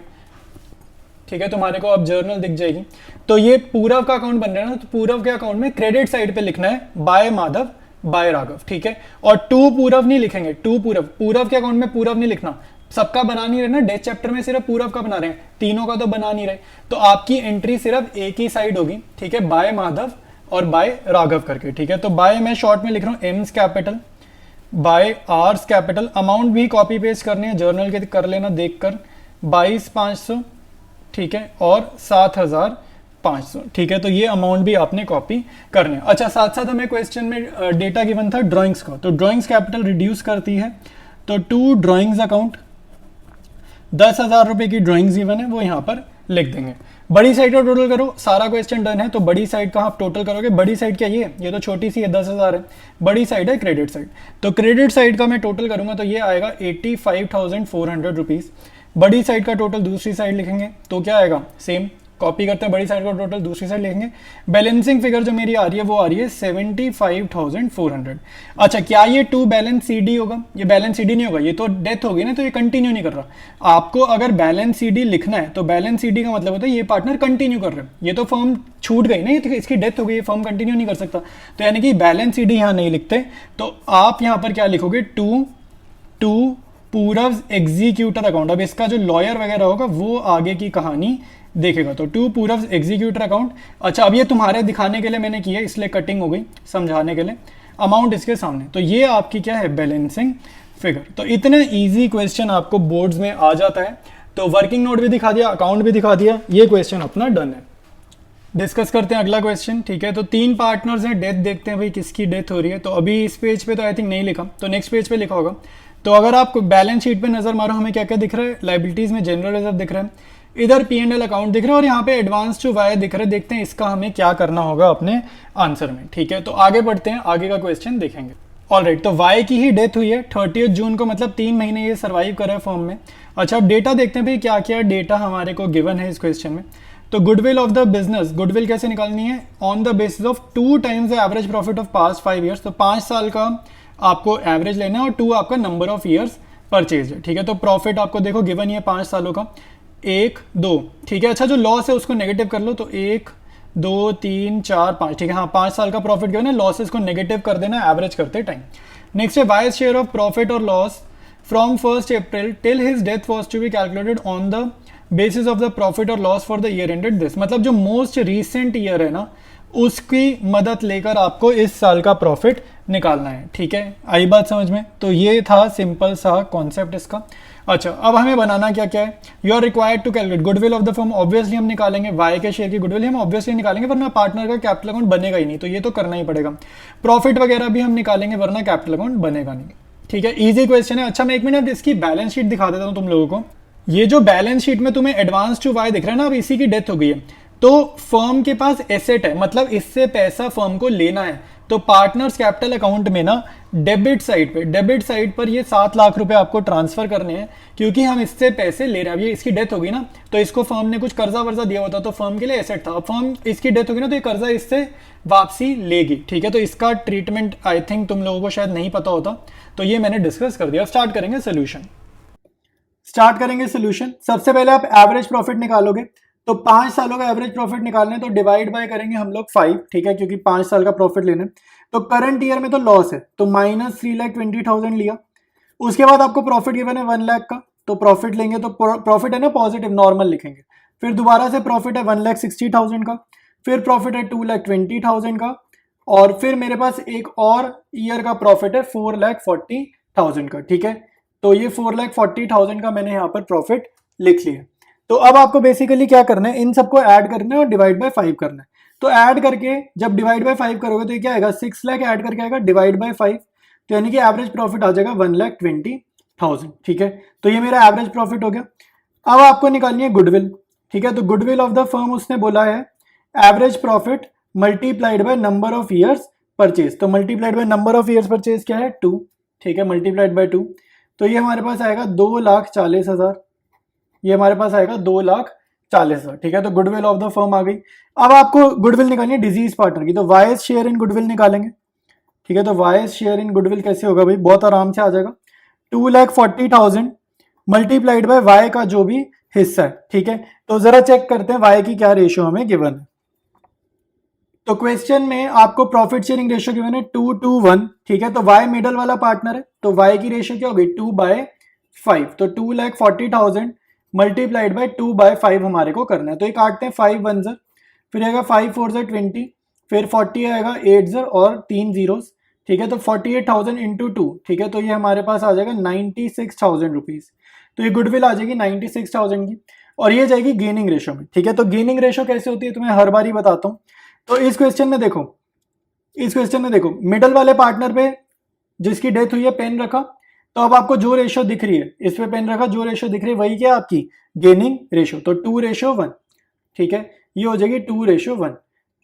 ठीक है, तुम्हारे को अब जर्नल दिख जाएगी। तो ये पूरव का अकाउंट बन रहा है ना, तो पूरव के अकाउंट में क्रेडिट साइड पे लिखना है बाय माधव बाय राघव, ठीक है। और टू पूरव नहीं लिखेंगे, टू पूरव, पूरव के अकाउंट में पूरव नहीं लिखना, सबका बना नहीं रहे ना, डेथ चैप्टर में सिर्फ पूरव का बना रहे हैं, तीनों का तो बना नहीं रहे। तो आपकी एंट्री सिर्फ एक ही साइड होगी, ठीक है, बाय माधव और बाय राघव करके, ठीक है। तो बाय मैं शॉर्ट में लिख रहा हूँ M's capital, by R's capital, amount भी कॉपी पेस्ट करनी है, जर्नल के कर लेना देख कर, 22,500, ठीक है, और 7,500, ठीक है। तो ये अमाउंट भी आपने कॉपी करने। अच्छा, साथ साथ हमें क्वेश्चन में डेटा गिवन था ड्राइंग्स का, तो ड्राइंग्स कैपिटल रिड्यूस करती है, तो टू ड्राइंग्स अकाउंट, 10,000 रुपए की ड्राइंग्स गिवन है, वो यहाँ पर लिख देंगे। बड़ी साइड का टोटल करो, सारा क्वेश्चन डन है, तो बड़ी साइड का आप टोटल करोगे। बड़ी साइड क्या ये तो छोटी सी है, 10,000 है, बड़ी साइड है क्रेडिट साइड। तो क्रेडिट साइड का मैं टोटल करूंगा तो ये आएगा 85,400 रुपीज। बड़ी साइड का टोटल दूसरी साइड लिखेंगे तो क्या आएगा, सेम कॉपी करते हैं, बड़ी साइड का टोटल दूसरी साइड लिखेंगे। बैलेंसिंग फिगर जो मेरी आ रही है वो आ रही है 75,400। अच्छा, क्या ये टू बैलेंस सीडी होगा? ये बैलेंस सीडी नहीं होगा, ये तो डेथ होगी ना, तो ये कंटिन्यू नहीं कर रहा। आपको अगर बैलेंस सीडी लिखना है तो बैलेंस सीडी का मतलब होता है ये पार्टनर कंटिन्यू कर रहे हैं, ये तो फर्म छूट गई ना, ये तो इसकी डेथ हो गई, ये फर्म कंटिन्यू नहीं कर सकता, तो यानी कि बैलेंस सीडी यहाँ नहीं लिखते। तो आप यहाँ पर क्या लिखोगे, टू पूरव एग्जीक्यूटर अकाउंट। अब इसका जो लॉयर वगैरह होगा वो आगे की कहानी देखेगा, तो टू पूरव एग्जीक्यूटर अकाउंट। अच्छा, अब ये तुम्हारे दिखाने के लिए मैंने किया, इसलिए कटिंग हो गई, समझाने के लिए। अमाउंट इसके सामने, तो ये आपकी क्या है, बैलेंसिंग फिगर। तो इतने इजी क्वेश्चन आपको बोर्ड्स में आ जाता है। तो वर्किंग नोट भी दिखा दिया, अकाउंट भी दिखा दिया, ये क्वेश्चन अपना डन है। डिस्कस करते हैं अगला क्वेश्चन, ठीक है। तो 3 पार्टनर्स हैं, डेथ देखते हैं भाई किसकी डेथ हो रही है। तो अभी इस पेज पे तो आई थिंक नहीं लिखा, तो नेक्स्ट पेज पे लिखा होगा। तो अगर आप बैलेंस शीट पे नजर मारो, हमें क्या क्या दिख रहा है, लाइबिलिटीज में जनरल रिजर्व दिख रहा है, इधर P&L अकाउंट दिख रहा है, और यहाँ पे एडवांस टू वाई दिख रहा है। देखते हैं इसका हमें क्या करना होगा अपने आंसर में, ठीक है। तो आगे बढ़ते हैं, आगे का क्वेश्चन देखेंगे। ऑलराइट, तो वाई की ही डेथ हुई है 30 जून को, मतलब 3 महीने ये सर्वाइव करा है फर्म में। अच्छा, अब डेटा देखते हैं भाई क्या क्या डेटा हमारे को गिवन है इस क्वेश्चन में। तो goodwill of the business, goodwill कैसे निकालनी है, on the basis of 2 times the average profit of past 5 years. तो 5 साल का आपको एवरेज लेना है, और 2 आपका नंबर ऑफ ईयर्स परचेज है, ठीक है। तो प्रॉफिट आपको देखो गिवन ही है 5 सालों का, 1 2, ठीक है। अच्छा, जो लॉस है उसको नेगेटिव कर लो, तो 1 2 3 4 5, ठीक है। हाँ, 5 साल का प्रॉफिट गिवन है, लॉसेस को नेगेटिव कर देना एवरेज करते टाइम। नेक्स्ट है वाइज शेयर ऑफ प्रॉफिट और loss from 1 April till his death was to be calculated on the basis of the profit और loss for the year ended this. मतलब जो most recent year है ना, उसकी मदद लेकर आपको इस साल का प्रॉफिट निकालना है, ठीक है। आई बात समझ में? तो ये था सिंपल सा कॉन्सेप्ट इसका। अच्छा, अब हमें बनाना क्या क्या है, you are required to calculate goodwill of the firm. Obviously हम निकालेंगे वाई के शेयर की गुडविल, हम ऑब्वियसली निकालेंगे, वरना पार्टनर का कैपिटल अकाउंट बनेगा ही नहीं, तो ये तो करना ही पड़ेगा। प्रॉफिट वगैरह भी हम निकालेंगे, वरना कैपिटल अकाउंट बनेगा नहीं, ठीक है। इजी क्वेश्चन है। अच्छा, मैं 1 मिनट इसकी बैलेंस शीट दिखा देता हूँ तुम लोगों को। ये जो बैलेंस शीट में तुम्हें एडवांस टू वाई दिख रहा है ना, अब इसी की डेथ हो गई है, तो फर्म के पास एसेट है, मतलब इससे पैसा फर्म को लेना है। तो पार्टनर्स कैपिटल अकाउंट में ना डेबिट साइड पर ये 7 लाख रुपए आपको ट्रांसफर करने हैं, क्योंकि हम इससे पैसे ले रहे हैं। अब ये इसकी डेथ होगी ना, तो इसको फर्म ने कुछ कर्जा वर्जा दिया होता, तो फर्म के लिए एसेट था। अब फर्म इसकी डेथ होगी ना, तो ये कर्जा इससे वापसी लेगी, ठीक है। तो इसका ट्रीटमेंट आई थिंक तुम लोगों को शायद नहीं पता होता, तो ये मैंने डिस्कस कर दिया। स्टार्ट करेंगे सोल्यूशन। सबसे पहले आप एवरेज प्रॉफिट निकालोगे, तो 5 सालों का एवरेज प्रॉफिट निकालना है, तो डिवाइड बाय करेंगे हम लोग 5, ठीक है, क्योंकि 5 साल का प्रॉफिट लेना है। तो करंट ईयर में तो लॉस है, तो -3,20,000 लिया। उसके बाद आपको प्रॉफिट गिवन है 1 लाख का, तो प्रॉफिट लेंगे, तो प्रॉफिट है ना पॉजिटिव, नॉर्मल लिखेंगे। फिर दोबारा से प्रॉफिट है 1,60,000 का, फिर प्रॉफिट है 2,20,000 का, और फिर मेरे पास एक और ईयर का प्रॉफिट है 4,40,000 का, ठीक है। तो ये 4,40,000 का मैंने यहाँ पर प्रॉफिट लिख लिया। तो अब आपको बेसिकली क्या करना है, इन सबको ऐड करना है और डिवाइड बाय 5 करना है। तो ऐड करके जब डिवाइड बाय 5 करोगे तो ये क्या आएगा, 6 लाख ऐड करके आएगा डिवाइड बाय 5, तो यानी कि एवरेज प्रॉफिट आ जाएगा 1,20,000, ठीक है। तो ये मेरा एवरेज प्रॉफिट हो गया। अब आपको निकालनी है गुडविल, ठीक है। तो गुडविल ऑफ द फर्म उसने बोला है average profit multiplied by number of years purchase. तो multiplied by number of years purchase क्या है, 2, ठीक है, मल्टीप्लाइड बाय 2। तो ये हमारे पास आएगा 2,40,000, ये हमारे पास आएगा 2,40,000, ठीक है। तो गुडविल ऑफ द फर्म आ गई। अब आपको गुडविल निकालनी है डिजीज पार्टनर की, तो वाइज शेयर इन गुडविल निकालेंगे, ठीक है। तो वाइज शेयर इन गुडविल कैसे होगा भाई, बहुत आराम से आ जाएगा, 2,40,000 मल्टीप्लाइड बाय वाई का जो भी हिस्सा है, ठीक है। तो जरा चेक करते हैं वाई की क्या रेशियो हमें गिवन है। तो क्वेश्चन में आपको प्रॉफिट शेयरिंग रेशियो गिवन है 2:1, ठीक है। तो वाई मिडल वाला पार्टनर है, तो वाई की रेशियो क्या होगी 2/5। तो 2,40,000 मल्टीप्लाइड बाय 2/5 हमारे को करना है। तो ये काटते हैं 5 1 फिर आएगा 5 4 20, फिर 40 आएगा 8 ज़र और 3 जीरोस, ठीक है। तो 48,000 इंटू 2, ठीक है, तो ये हमारे पास आ जाएगा 96,000 रुपीज़। तो ये गुडविल आ जाएगी 96,000 की, और ये जाएगी गेनिंग रेशो में, ठीक है। तो गेनिंग रेशो कैसे होती है तुम्हें हर बार ही बताता हूँ। तो इस क्वेश्चन में देखो, मिडल वाले पार्टनर पे जिसकी डेथ हुई है पेन रखा, तो अब आपको जो रेशो दिख रही है इस पे पेन रखा, जो रेशो दिख रही है वही क्या आपकी गेनिंग रेशो, तो 2:1, ठीक है, ये हो जाएगी 2:1।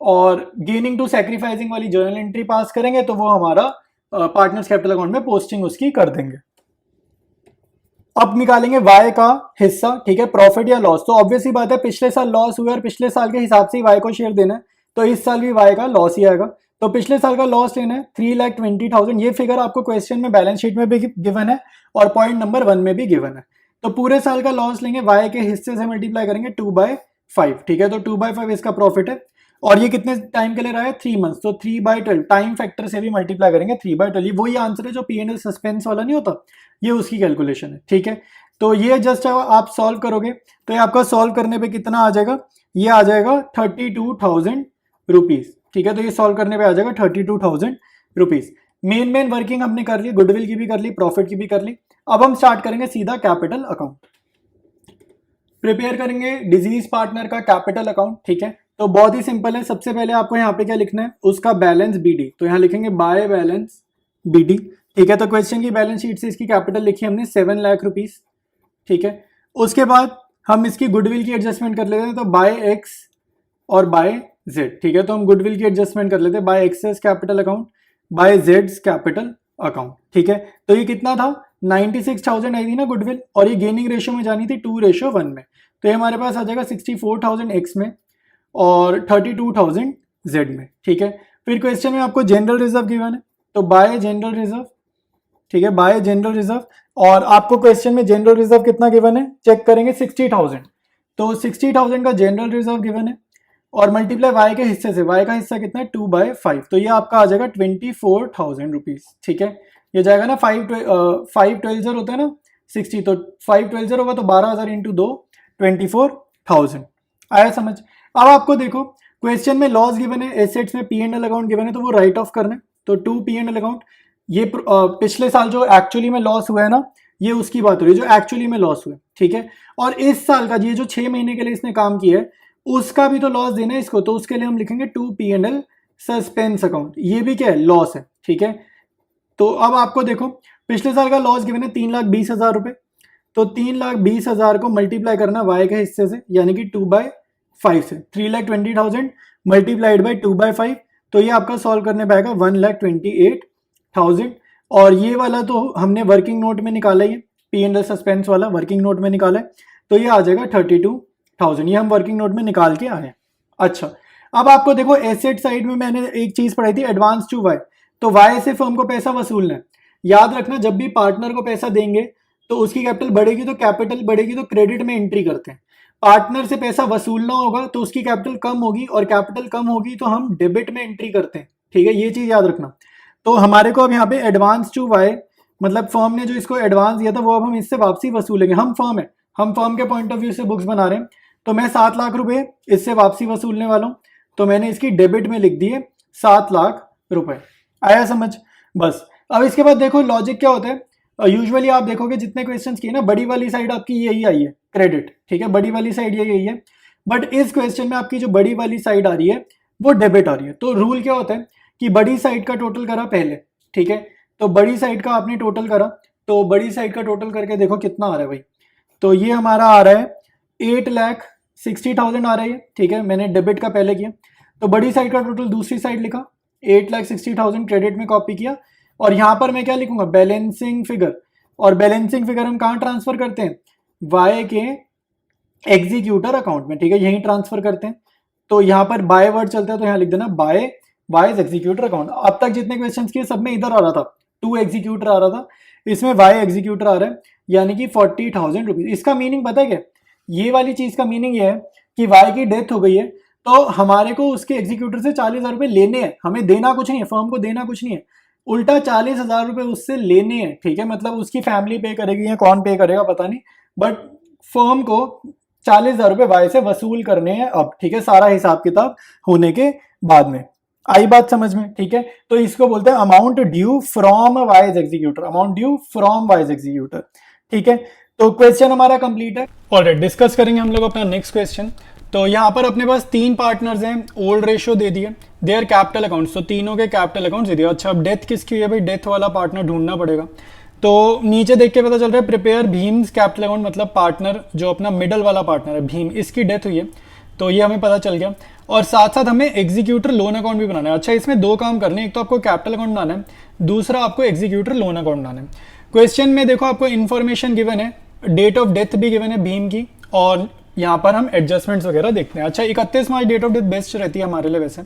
और गेनिंग टू सैक्रिफाइसिंग वाली जर्नल एंट्री पास करेंगे तो वो हमारा पार्टनर्स कैपिटल अकाउंट में पोस्टिंग उसकी कर देंगे। अब निकालेंगे वाई का हिस्सा, ठीक है, प्रॉफिट या लॉस। तो ऑब्वियस ही बात है पिछले साल लॉस हुआ और पिछले साल के हिसाब से ही वाई को शेयर देना है, तो इस साल भी वाई का लॉस ही आएगा। तो पिछले साल का लॉस लेना है 3,20,000, ये फिगर आपको क्वेश्चन में बैलेंस शीट में भी गिवन है और पॉइंट नंबर 1 में भी गिवन है। तो पूरे साल का लॉस लेंगे, वाई के हिस्से से मल्टीप्लाई करेंगे 2/5, ठीक है, तो 2/5 इसका प्रॉफिट है, और ये कितने टाइम के लिए रहा है 3 मंथ्स, तो 3/12 टाइम फैक्टर से भी मल्टीप्लाई करेंगे 3/12, ये वही आंसर है जो P&L सस्पेंस वाला नहीं होता, ये उसकी कैलकुलेशन है, ठीक है। तो ये जस्ट आप सॉल्व करोगे तो ये आपका सॉल्व करने पे कितना आ जाएगा, ये आ जाएगा 32,000 रुपीज, ठीक है। तो ये सॉल्व करने पे आ जाएगा 32,000 रुपीज। मेन वर्किंग हमने कर ली, गुडविल की भी कर ली, प्रॉफिट की भी कर ली। अब हम स्टार्ट करेंगे सीधा कैपिटल अकाउंट, प्रिपेयर करेंगे डिजीज पार्टनर का कैपिटल अकाउंट, ठीक है। तो बहुत ही सिंपल है, सबसे पहले आपको यहाँ पे क्या लिखना है, उसका बैलेंस BD, तो यहाँ लिखेंगे बाय बैलेंस BD, ठीक है। तो क्वेश्चन की बैलेंस शीट से इसकी कैपिटल लिखी हमने 7 लाख रुपीज, ठीक है। उसके बाद हम इसकी गुडविल की एडजस्टमेंट कर लेते हैं, तो बाय एक्स और बाय जेड, ठीक है। तो हम गुडविल की एडजस्टमेंट कर लेते हैं, bye access capital account by Jades capital account, ठीक है। तो ये कितना था 96,000 आई थी ना गुडविल, और ये गेनिंग रेशो में जानी थी 2:1 में, तो ये हमारे पास आ जाएगा 64,000 एक्स में और 32,000 जेड में, ठीक है। फिर क्वेश्चन में आपको जनरल रिजर्व गिवन है, तो बाय जनरल रिजर्व, ठीक है, बाय जनरल रिजर्व, और आपको क्वेश्चन में जनरल रिजर्व कितना गिवन है चेक करेंगे 60,000, तो 60,000 का जनरल रिजर्व गिवन है और मल्टीप्लाई वाई के हिस्से से, वाई का हिस्सा कितना है 2/5, तो ये आपका आ जाएगा 24,000 रुपीज, ठीक है। ये जाएगा ना 5 12 होता है ना 60, तो 5 12 होगा तो 12,000 इंटू 2 24,000, आया समझ। अब आपको देखो क्वेश्चन में लॉस गिवन है, एसेट्स में P&L अकाउंट गिवन है, तो वो राइट ऑफ करना है, तो 2 P&L अकाउंट, ये पिछले साल जो एक्चुअली में लॉस हुआ है ना, ये उसकी बात हो रही है जो एक्चुअली में लॉस हुआ है, ठीक है। और इस साल का ये जो 6 महीने के लिए इसने काम किया है उसका भी तो लॉस देना है इसको, तो उसके लिए हम लिखेंगे 2 P&L सस्पेंस अकाउंट, ये भी क्या है लॉस है, ठीक है। तो अब आपको देखो पिछले साल का लॉस गिवन है 3,20,000 रुपए, तो 3,20,000 को मल्टीप्लाई करना वाई के हिस्से से, यानी कि 2/5 से, 3,20,000 मल्टीप्लाइड बाई 2/5, तो ये आपका सॉल्व करने पे आएगा 1,28,000। और ये वाला तो हमने वर्किंग नोट में निकाला ही है, P&L सस्पेंस वाला वर्किंग नोट में निकाला है, तो ये आ जाएगा 32,000, ये हम वर्किंग नोट में निकाल के आए। अच्छा, अब आपको देखो एसेट साइड में मैंने एक चीज पढ़ाई थी एडवांस टू वाई, तो वाई से फर्म को पैसा वसूलना है। याद रखना जब भी पार्टनर को पैसा देंगे तो उसकी कैपिटल बढ़ेगी, तो कैपिटल बढ़ेगी तो क्रेडिट में एंट्री करते हैं, पार्टनर से पैसा वसूलना होगा तो उसकी कैपिटल कम होगी, और कैपिटल कम होगी तो हम डेबिट में एंट्री करते हैं, ठीक है, ये चीज याद रखना। तो हमारे को अब यहाँ पे एडवांस टू वाई, मतलब फर्म ने जो इसको एडवांस दिया था वो अब हम इससे वापसी वसूलेंगे, हम फर्म है, हम फर्म के पॉइंट ऑफ व्यू से बुक्स बना रहे हैं, तो मैं 7 लाख रुपए इससे वापसी वसूलने वाला हूँ, तो मैंने इसकी डेबिट में लिख दिए 7 लाख रुपए, आया समझ। बस अब इसके बाद देखो लॉजिक क्या होता है, यूजुअली आप देखोगे जितने क्वेश्चंस किए ना बड़ी वाली साइड आपकी यही आई है क्रेडिट, ठीक है, बड़ी वाली साइड यही है, बट इस क्वेश्चन में आपकी जो बड़ी वाली साइड आ रही है वो डेबिट आ रही है। तो रूल क्या होता है कि बड़ी साइड का टोटल करा पहले, ठीक है, तो बड़ी साइड का आपने टोटल करा, तो बड़ी साइड का टोटल करके देखो कितना आ रहा है भाई, तो ये हमारा आ रहा है 8,60,000 आ रहा है, ठीक है, मैंने डेबिट का पहले किया, तो बड़ी साइड का टोटल दूसरी साइड लिखा 8,60,000 क्रेडिट में कॉपी किया, और यहाँ पर मैं क्या लिखूंगा बैलेंसिंग फिगर, और बैलेंसिंग फिगर हम कहाँ ट्रांसफर करते हैं वाई के एग्जीक्यूटर अकाउंट में, ठीक है, यहीं ट्रांसफर करते हैं, तो यहाँ पर बाय वर्ड चलता है तो यहाँ लिख देना बाय वाइज एग्जीक्यूटर अकाउंट। अब तक जितने क्वेश्चन किए सब में इधर आ रहा था 2 एग्जीक्यूटर आ रहा था, इसमें वाई एग्जीक्यूटर आ रहा है, यानी कि 40,000 रुपीज। इसका मीनिंग पता है क्या, ये वाली चीज का मीनिंग ये है कि वाई की डेथ हो गई है तो हमारे को उसके एग्जीक्यूटर से 40,000 रुपए लेने हैं, हमें देना कुछ नहीं है, फर्म को देना कुछ नहीं है, उल्टा 40,000 रुपए उससे लेने हैं, ठीक है, मतलब उसकी फैमिली पे करेगी या कौन पे करेगा पता नहीं, बट फर्म को 40,000 रुपए वाई से वसूल करने हैं अब, ठीक है, सारा हिसाब किताब होने के बाद में। आई बात समझ में, ठीक है। तो इसको बोलते हैं amount due from wise executor, amount due from wise executor, ठीक है। तो क्वेश्चन हमारा कंप्लीट है। ऑलराइट, डिस्कस करेंगे हम लोग अपना नेक्स्ट क्वेश्चन। तो यहाँ पर अपने पास 3 पार्टनर्स हैं, ओल्ड रेशियो दे दिए, देयर कैपिटल अकाउंट्स, तो तीनों के कैपिटल अकाउंट्स दे दिए। अच्छा, अब डेथ किसकी हुई है भाई, डेथ वाला पार्टनर ढूंढना पड़ेगा। तो नीचे देख के पता चल रहा है प्रिपेयर भीम्स कैपिटल अकाउंट, मतलब पार्टनर जो अपना मिडल वाला पार्टनर है भीम, इसकी डेथ हुई है, तो ये हमें पता चल गया। और साथ साथ हमें एग्जीक्यूटर लोन अकाउंट भी बनाना है। अच्छा, इसमें 2 काम करने हैं, एक तो आपको कैपिटल अकाउंट बनाना है, दूसरा आपको एग्जीक्यूटर लोन अकाउंट बनाना है। क्वेश्चन में देखो आपको इन्फॉर्मेशन गिवन है, डेट ऑफ डेथ भी गिवन है भीम की, और यहाँ पर हम एडजस्टमेंट्स वगैरह देखते हैं। अच्छा, 31 मार्च डेट ऑफ डेथ बेस्ट रहती है हमारे लिए वैसे।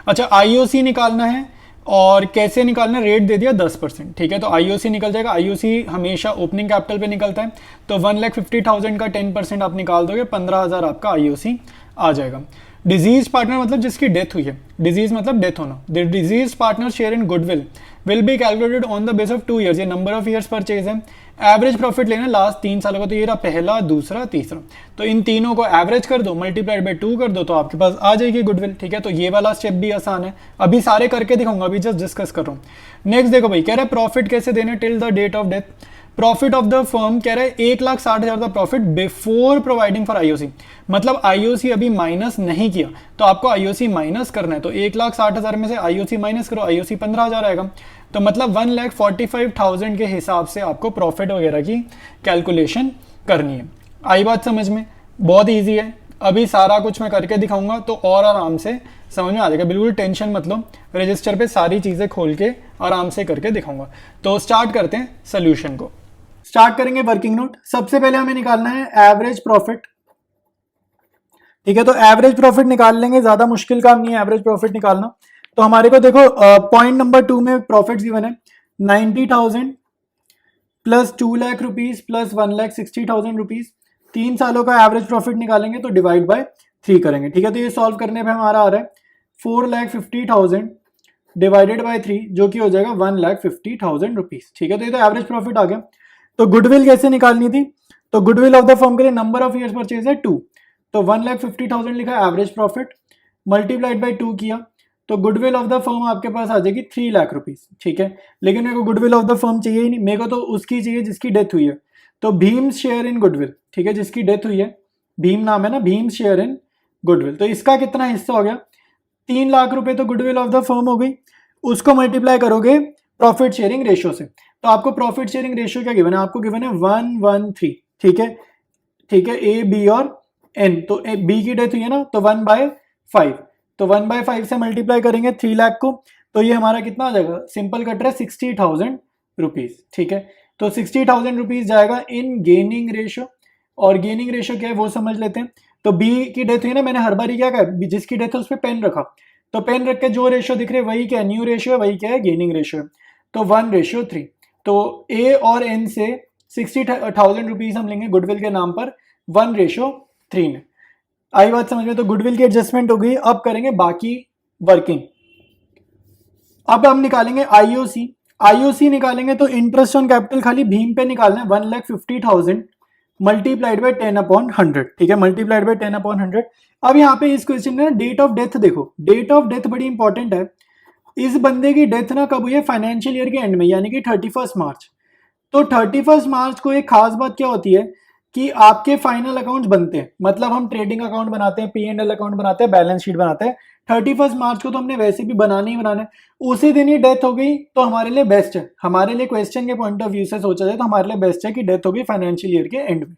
अच्छा, आईओसी निकालना है, और कैसे निकालना, रेट दे दिया 10%, ठीक है। तो आईओसी निकल जाएगा, आईओसी हमेशा ओपनिंग कैपिटल पे निकलता है, तो 1,50,000 का 10% आप निकाल दोगे, 15,000 आपका आईओसी आ जाएगा। डिजीज पार्टनर मतलब जिसकी डेथ हुई है, डिजीज मतलब डेथ होना। The deceased partner share in goodwill will be calculated on the base of 2 years, ये नंबर ऑफ ईयर्स परचेज है। एवरेज प्रॉफिट लेना लास्ट 3 सालों का, तो ये रहा पहला, दूसरा, तीसरा, तो इन तीनों को एवरेज कर दो, मल्टीप्लाइड बाय 2 कर दो, तो आपके पास आ जाएगी गुडविल, ठीक है। तो ये वाला स्टेप भी आसान है, अभी सारे करके दिखाऊंगा, अभी जस्ट डिस्कस कर रहा हूँ। नेक्स्ट देखो भाई, कह रहा है प्रॉफिट कैसे देना till the date of death. Profit of the firm कह रहा है 1,60,000 का profit before providing for IOC, मतलब आईओसी अभी माइनस नहीं किया, तो आपको आईओसी माइनस करना है। तो 1,60,000 में से आईओसी माइनस करो, आईओसी 15,000 आएगा, तो मतलब 1,45,000 के हिसाब से आपको प्रॉफिट वगैरह की कैलकुलेशन करनी है। आई बात समझ में, बहुत ईजी है, अभी सारा कुछ मैं करके दिखाऊंगा तो और आराम से समझ में आ जाएगा, बिल्कुल टेंशन मत लो। रजिस्टर पे सारी चीजें खोल के आराम से करके दिखाऊंगा। तो स्टार्ट करते हैं सोल्यूशन को। स्टार्ट करेंगे वर्किंग नोट। सबसे पहले हमें निकालना है एवरेज प्रॉफिट, ठीक है। तो एवरेज प्रॉफिट निकाल लेंगे, ज्यादा मुश्किल काम नहीं है एवरेज प्रॉफिट निकालना। तो हमारे को देखो पॉइंट नंबर 2 में प्रॉफिट गिवन है 90,000 plus 2 lakh rupees plus 1,60,000 rupees, 3 सालों का एवरेज प्रॉफिट निकालेंगे तो डिवाइड बाय 3 करेंगे, ठीक है। तो ये सॉल्व करने पे हमारा आ रहा है 4,50,000 डिवाइडेड बाय 3, जो कि हो जाएगा 1,50,000 रुपीज, ठीक है। तो ये तो एवरेज प्रॉफिट आ गया। तो गुडविल कैसे निकालनी थी, तो गुडविल ऑफ द फर्म के लिए नंबर ऑफ ईयर्स परचेज है 2, तो 1,50,000 लिखा एवरेज प्रॉफिट, मल्टीप्लाइड बाय 2 किया, तो गुडविल ऑफ द फर्म आपके पास आ जाएगी 3 लाख रुपीज, ठीक है। लेकिन मेरे को गुडविल ऑफ द फर्म चाहिए ही नहीं, मेरे को तो उसकी चाहिए जिसकी डेथ हुई है। तो भीम शेयर इन गुडविल, ठीक है, जिसकी डेथ हुई है, भीम नाम है ना, भीम शेयर इन गुडविल, तो इसका कितना हिस्सा हो गया, 3 लाख रुपए तो गुडविल ऑफ द फर्म हो गई, उसको मल्टीप्लाई करोगे प्रॉफिट शेयरिंग रेशियो से, तो आपको प्रॉफिट शेयरिंग रेशियो क्या गिवन है, आपको गिवन है 1:3, ठीक है, ठीक है, ए बी और एन। तो बी की डेथ हुई है ना, तो 1/5, तो 1/5 से मल्टीप्लाई करेंगे 3 लाख को, तो ये हमारा कितना आ जाएगा, सिंपल कट रहा है 60,000 रुपीज, ठीक है। तो 60,000 रुपीज जाएगा इन गेनिंग रेशियो, और गेनिंग रेशियो क्या है वो समझ लेते हैं। तो बी की डेथ हुई है ना, मैंने हर बार क्या कहा, जिसकी डेथ है उस पर पेन रखा, तो पेन रख के जो रेशियो दिख रहे वही क्या है, न्यू रेशियो है, वही क्या है, गेनिंग रेशियो है, तो 1:3। तो ए और एन से 60,000 रुपीज हम लेंगे गुडविल के नाम पर 1:3 में। आई बात समझ में, तो गुडविल की एडजस्टमेंट हो गई। अब करेंगे बाकी वर्किंग। अब हम निकालेंगे आईओसी। आईओसी निकालेंगे तो इंटरेस्ट ऑन कैपिटल खाली भीम पे निकालना है, 1,50,000 मल्टीप्लाइड बाय 10/100, ठीक है, मल्टीप्लाइड बाय 10/100। अब यहाँ पे इस क्वेश्चन में डेट ऑफ डेथ देखो, डेट ऑफ डेथ बड़ी इंपॉर्टेंट है। इस बंदे की डेथ ना कब हुई है, फाइनेंशियल ईयर के एंड में, यानी कि 31 मार्च। तो 31 मार्च को एक खास बात क्या होती है कि आपके फाइनल अकाउंट्स बनते हैं, मतलब हम ट्रेडिंग अकाउंट बनाते हैं, P&L अकाउंट बनाते हैं, बैलेंस शीट बनाते हैं, 31 मार्च को तो हमने वैसे भी बनाना ही बनाना है। उसी दिन ही डेथ हो गई तो हमारे लिए बेस्ट है, हमारे लिए क्वेश्चन के पॉइंट ऑफ व्यू से सोचा जाए तो हमारे लिए बेस्ट है कि डेथ हो गई फाइनेंशियल ईयर के एंड में।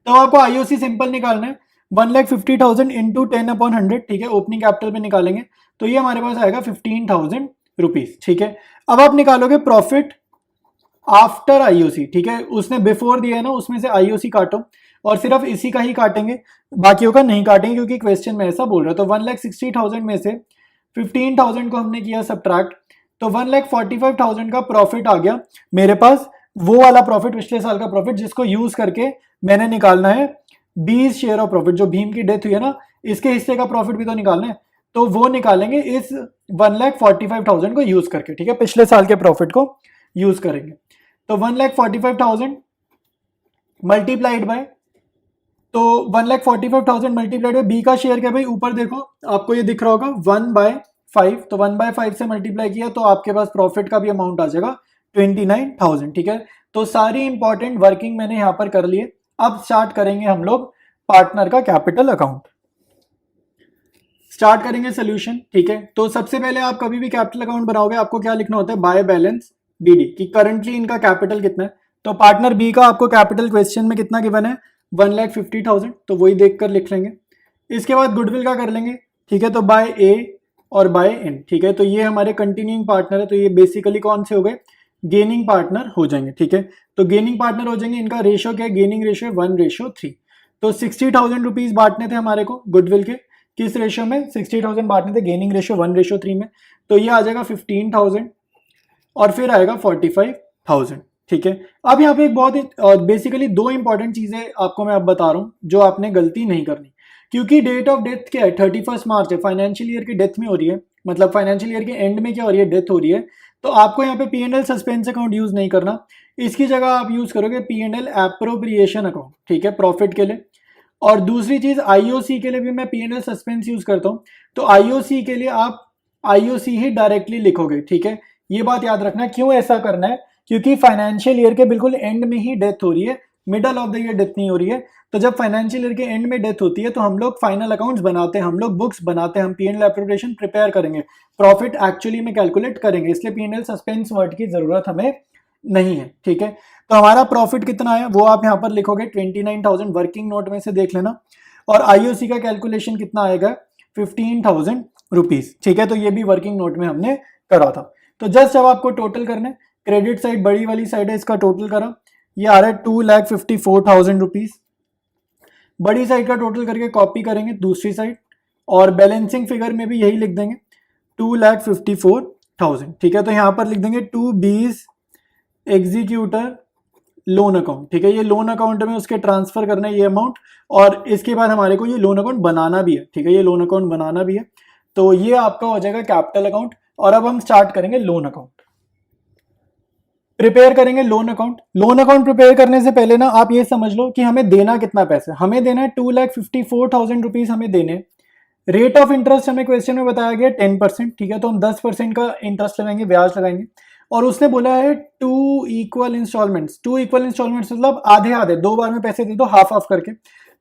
तो आपको आईओसी सिंपल निकालना है, 1,50,000 इंटू 10/100, ठीक है, ओपनिंग कैपिटल पे निकालेंगे तो ये हमारे पास आएगा 15,000 रुपीज, ठीक है। अब आप निकालोगे प्रॉफिट आफ्टर आईओसी, ठीक है, उसने बिफोर दिया है ना, उसमें से आईओसी काटो और सिर्फ इसी का ही काटेंगे, बाकियों का नहीं काटेंगे क्योंकि क्वेश्चन में ऐसा बोल रहा है। तो 1,60,000 में से 15,000 को हमने किया सब्ट्रैक्ट, तो 1,45,000 का प्रॉफिट आ गया मेरे पास, वो वाला प्रॉफिट, पिछले साल का प्रॉफिट, जिसको यूज करके मैंने निकालना है 20 शेयर ऑफ प्रॉफिट। जो भीम की डेथ हुई है ना, इसके हिस्से का प्रॉफिट भी तो निकालना है, तो वो निकालेंगे इस 1,45,000 को यूज करके, ठीक है, पिछले साल के प्रॉफिट को यूज करेंगे। तो 1,45,000 मल्टीप्लाइड बाय तो 1,45,000 मल्टीप्लाइड बाई बी का शेयर क्या भाई, ऊपर देखो आपको ये दिख रहा होगा 1/5, तो 1/5 से मल्टीप्लाई किया तो आपके पास प्रॉफिट का भी अमाउंट आ जाएगा 29,000, ठीक है। तो सारी इंपॉर्टेंट वर्किंग मैंने यहाँ पर कर लिए। अब स्टार्ट करेंगे हम लोग पार्टनर का कैपिटल अकाउंट, स्टार्ट करेंगे सोल्यूशन, ठीक है। तो सबसे पहले आप कभी भी कैपिटल अकाउंट बनाओगे आपको क्या लिखना होता है, बाय बैलेंस बीडी, कि करंटली इनका कैपिटल कितना है। तो पार्टनर बी का आपको कैपिटल क्वेश्चन में कितना गिवन है, 1,50,000, तो वही देखकर लिख लेंगे। इसके बाद गुडविल का कर लेंगे, ठीक है। तो बाय ए और बाय एन, ठीक है। तो ये हमारे कंटिन्यूइंग पार्टनर है, तो ये बेसिकली कौन से हो गए, गेनिंग पार्टनर हो जाएंगे, ठीक है। तो गेनिंग पार्टनर हो जाएंगे, इनका रेशियो क्या है, गेनिंग रेशियो 1:3। तो 60,000 रुपीज बांटने थे हमारे को गुडविल के, किस रेशियो में, 60,000 बांटने थे, गेनिंग रेशियो 1:3 में। तो ये आ जाएगा 15,000 और फिर आएगा 45,000, ठीक है। अब यहाँ पे एक बहुत ही बेसिकली दो इंपॉर्टेंट चीजें आपको मैं अब बता रहा हूँ जो आपने गलती नहीं करनी, क्योंकि डेट ऑफ डेथ क्या है, 31 मार्च है, फाइनेंशियल ईयर की डेथ में हो रही है, मतलब फाइनेंशियल ईयर के एंड में क्या हो रही है, डेथ हो रही है। तो आपको यहाँ पे P&L सस्पेंस अकाउंट यूज नहीं करना, इसकी जगह आप यूज करोगे P&L एप्रोप्रिएशन अकाउंट, ठीक है, प्रॉफिट के लिए। और दूसरी चीज IOC के लिए भी मैं P&L सस्पेंस यूज करता हूँ, तो IOC के लिए आप IOC ही डायरेक्टली लिखोगे, ठीक है। ये बात याद रखना, क्यों ऐसा करना है, क्योंकि फाइनेंशियल ईयर के बिल्कुल एंड में ही डेथ हो रही है, middle of the year death नहीं हो रही है। तो जब फाइनेंशियल ईयर के एंड में डेथ होती है तो हम लोग फाइनल अकाउंट्स बनाते हैं, हम लोग बुक्स बनाते हैं, हम P&L एप्रोप्रिएशन प्रिपेयर करेंगे, प्रॉफिट एक्चुअली में कैलकुलेट करेंगे, इसलिए P&L सस्पेंस वर्ड की जरूरत हमें नहीं है, ठीक है। तो हमारा प्रॉफिट कितना है वो आप यहाँ पर लिखोगे 29,000, वर्किंग नोट में से देख लेना। और IOC का कैलकुलेशन कितना आएगा, 15,000 रुपीज, ठीक है। तो ये भी वर्किंग नोट में हमने करा था। तो जस्ट अब आपको टोटल करना है, क्रेडिट साइड बड़ी वाली साइड है, इसका टोटल करा, ये आ रहा है 2,54,000 रुपीज। बड़ी साइड का टोटल करके कॉपी करेंगे दूसरी साइड, और बैलेंसिंग फिगर में भी यही लिख देंगे 2,54,000, ठीक है। तो यहाँ पर लिख देंगे 2B's एग्जीक्यूटर लोन अकाउंट, ठीक है। ये लोन अकाउंट में उसके ट्रांसफर करना है ये अमाउंट, और इसके बाद हमारे को ये लोन अकाउंट बनाना भी है, ठीक है, ये लोन अकाउंट बनाना भी है। तो ये आपका हो जाएगा कैपिटल अकाउंट। और अब हम स्टार्ट करेंगे लोन अकाउंट, प्रिपेयर करेंगे loan account. Loan account prepare करने से पहले ना आप ये समझ लो कि हमें देना कितना पैसा है, हमें देना है 2,54,000 रुपीज हमें देने। रेट ऑफ इंटरेस्ट हमें क्वेश्चन में बताया गया 10%, ठीक है। तो हम 10% का इंटरेस्ट लगाएंगे, ब्याज लगाएंगे। और उसने बोला है 2 इक्वल इंस्टॉलमेंट्स, 2 इक्वल इंस्टॉलमेंट्स मतलब आधे आधे, 2 बार में पैसे दे दो, हाफ हाफ करके।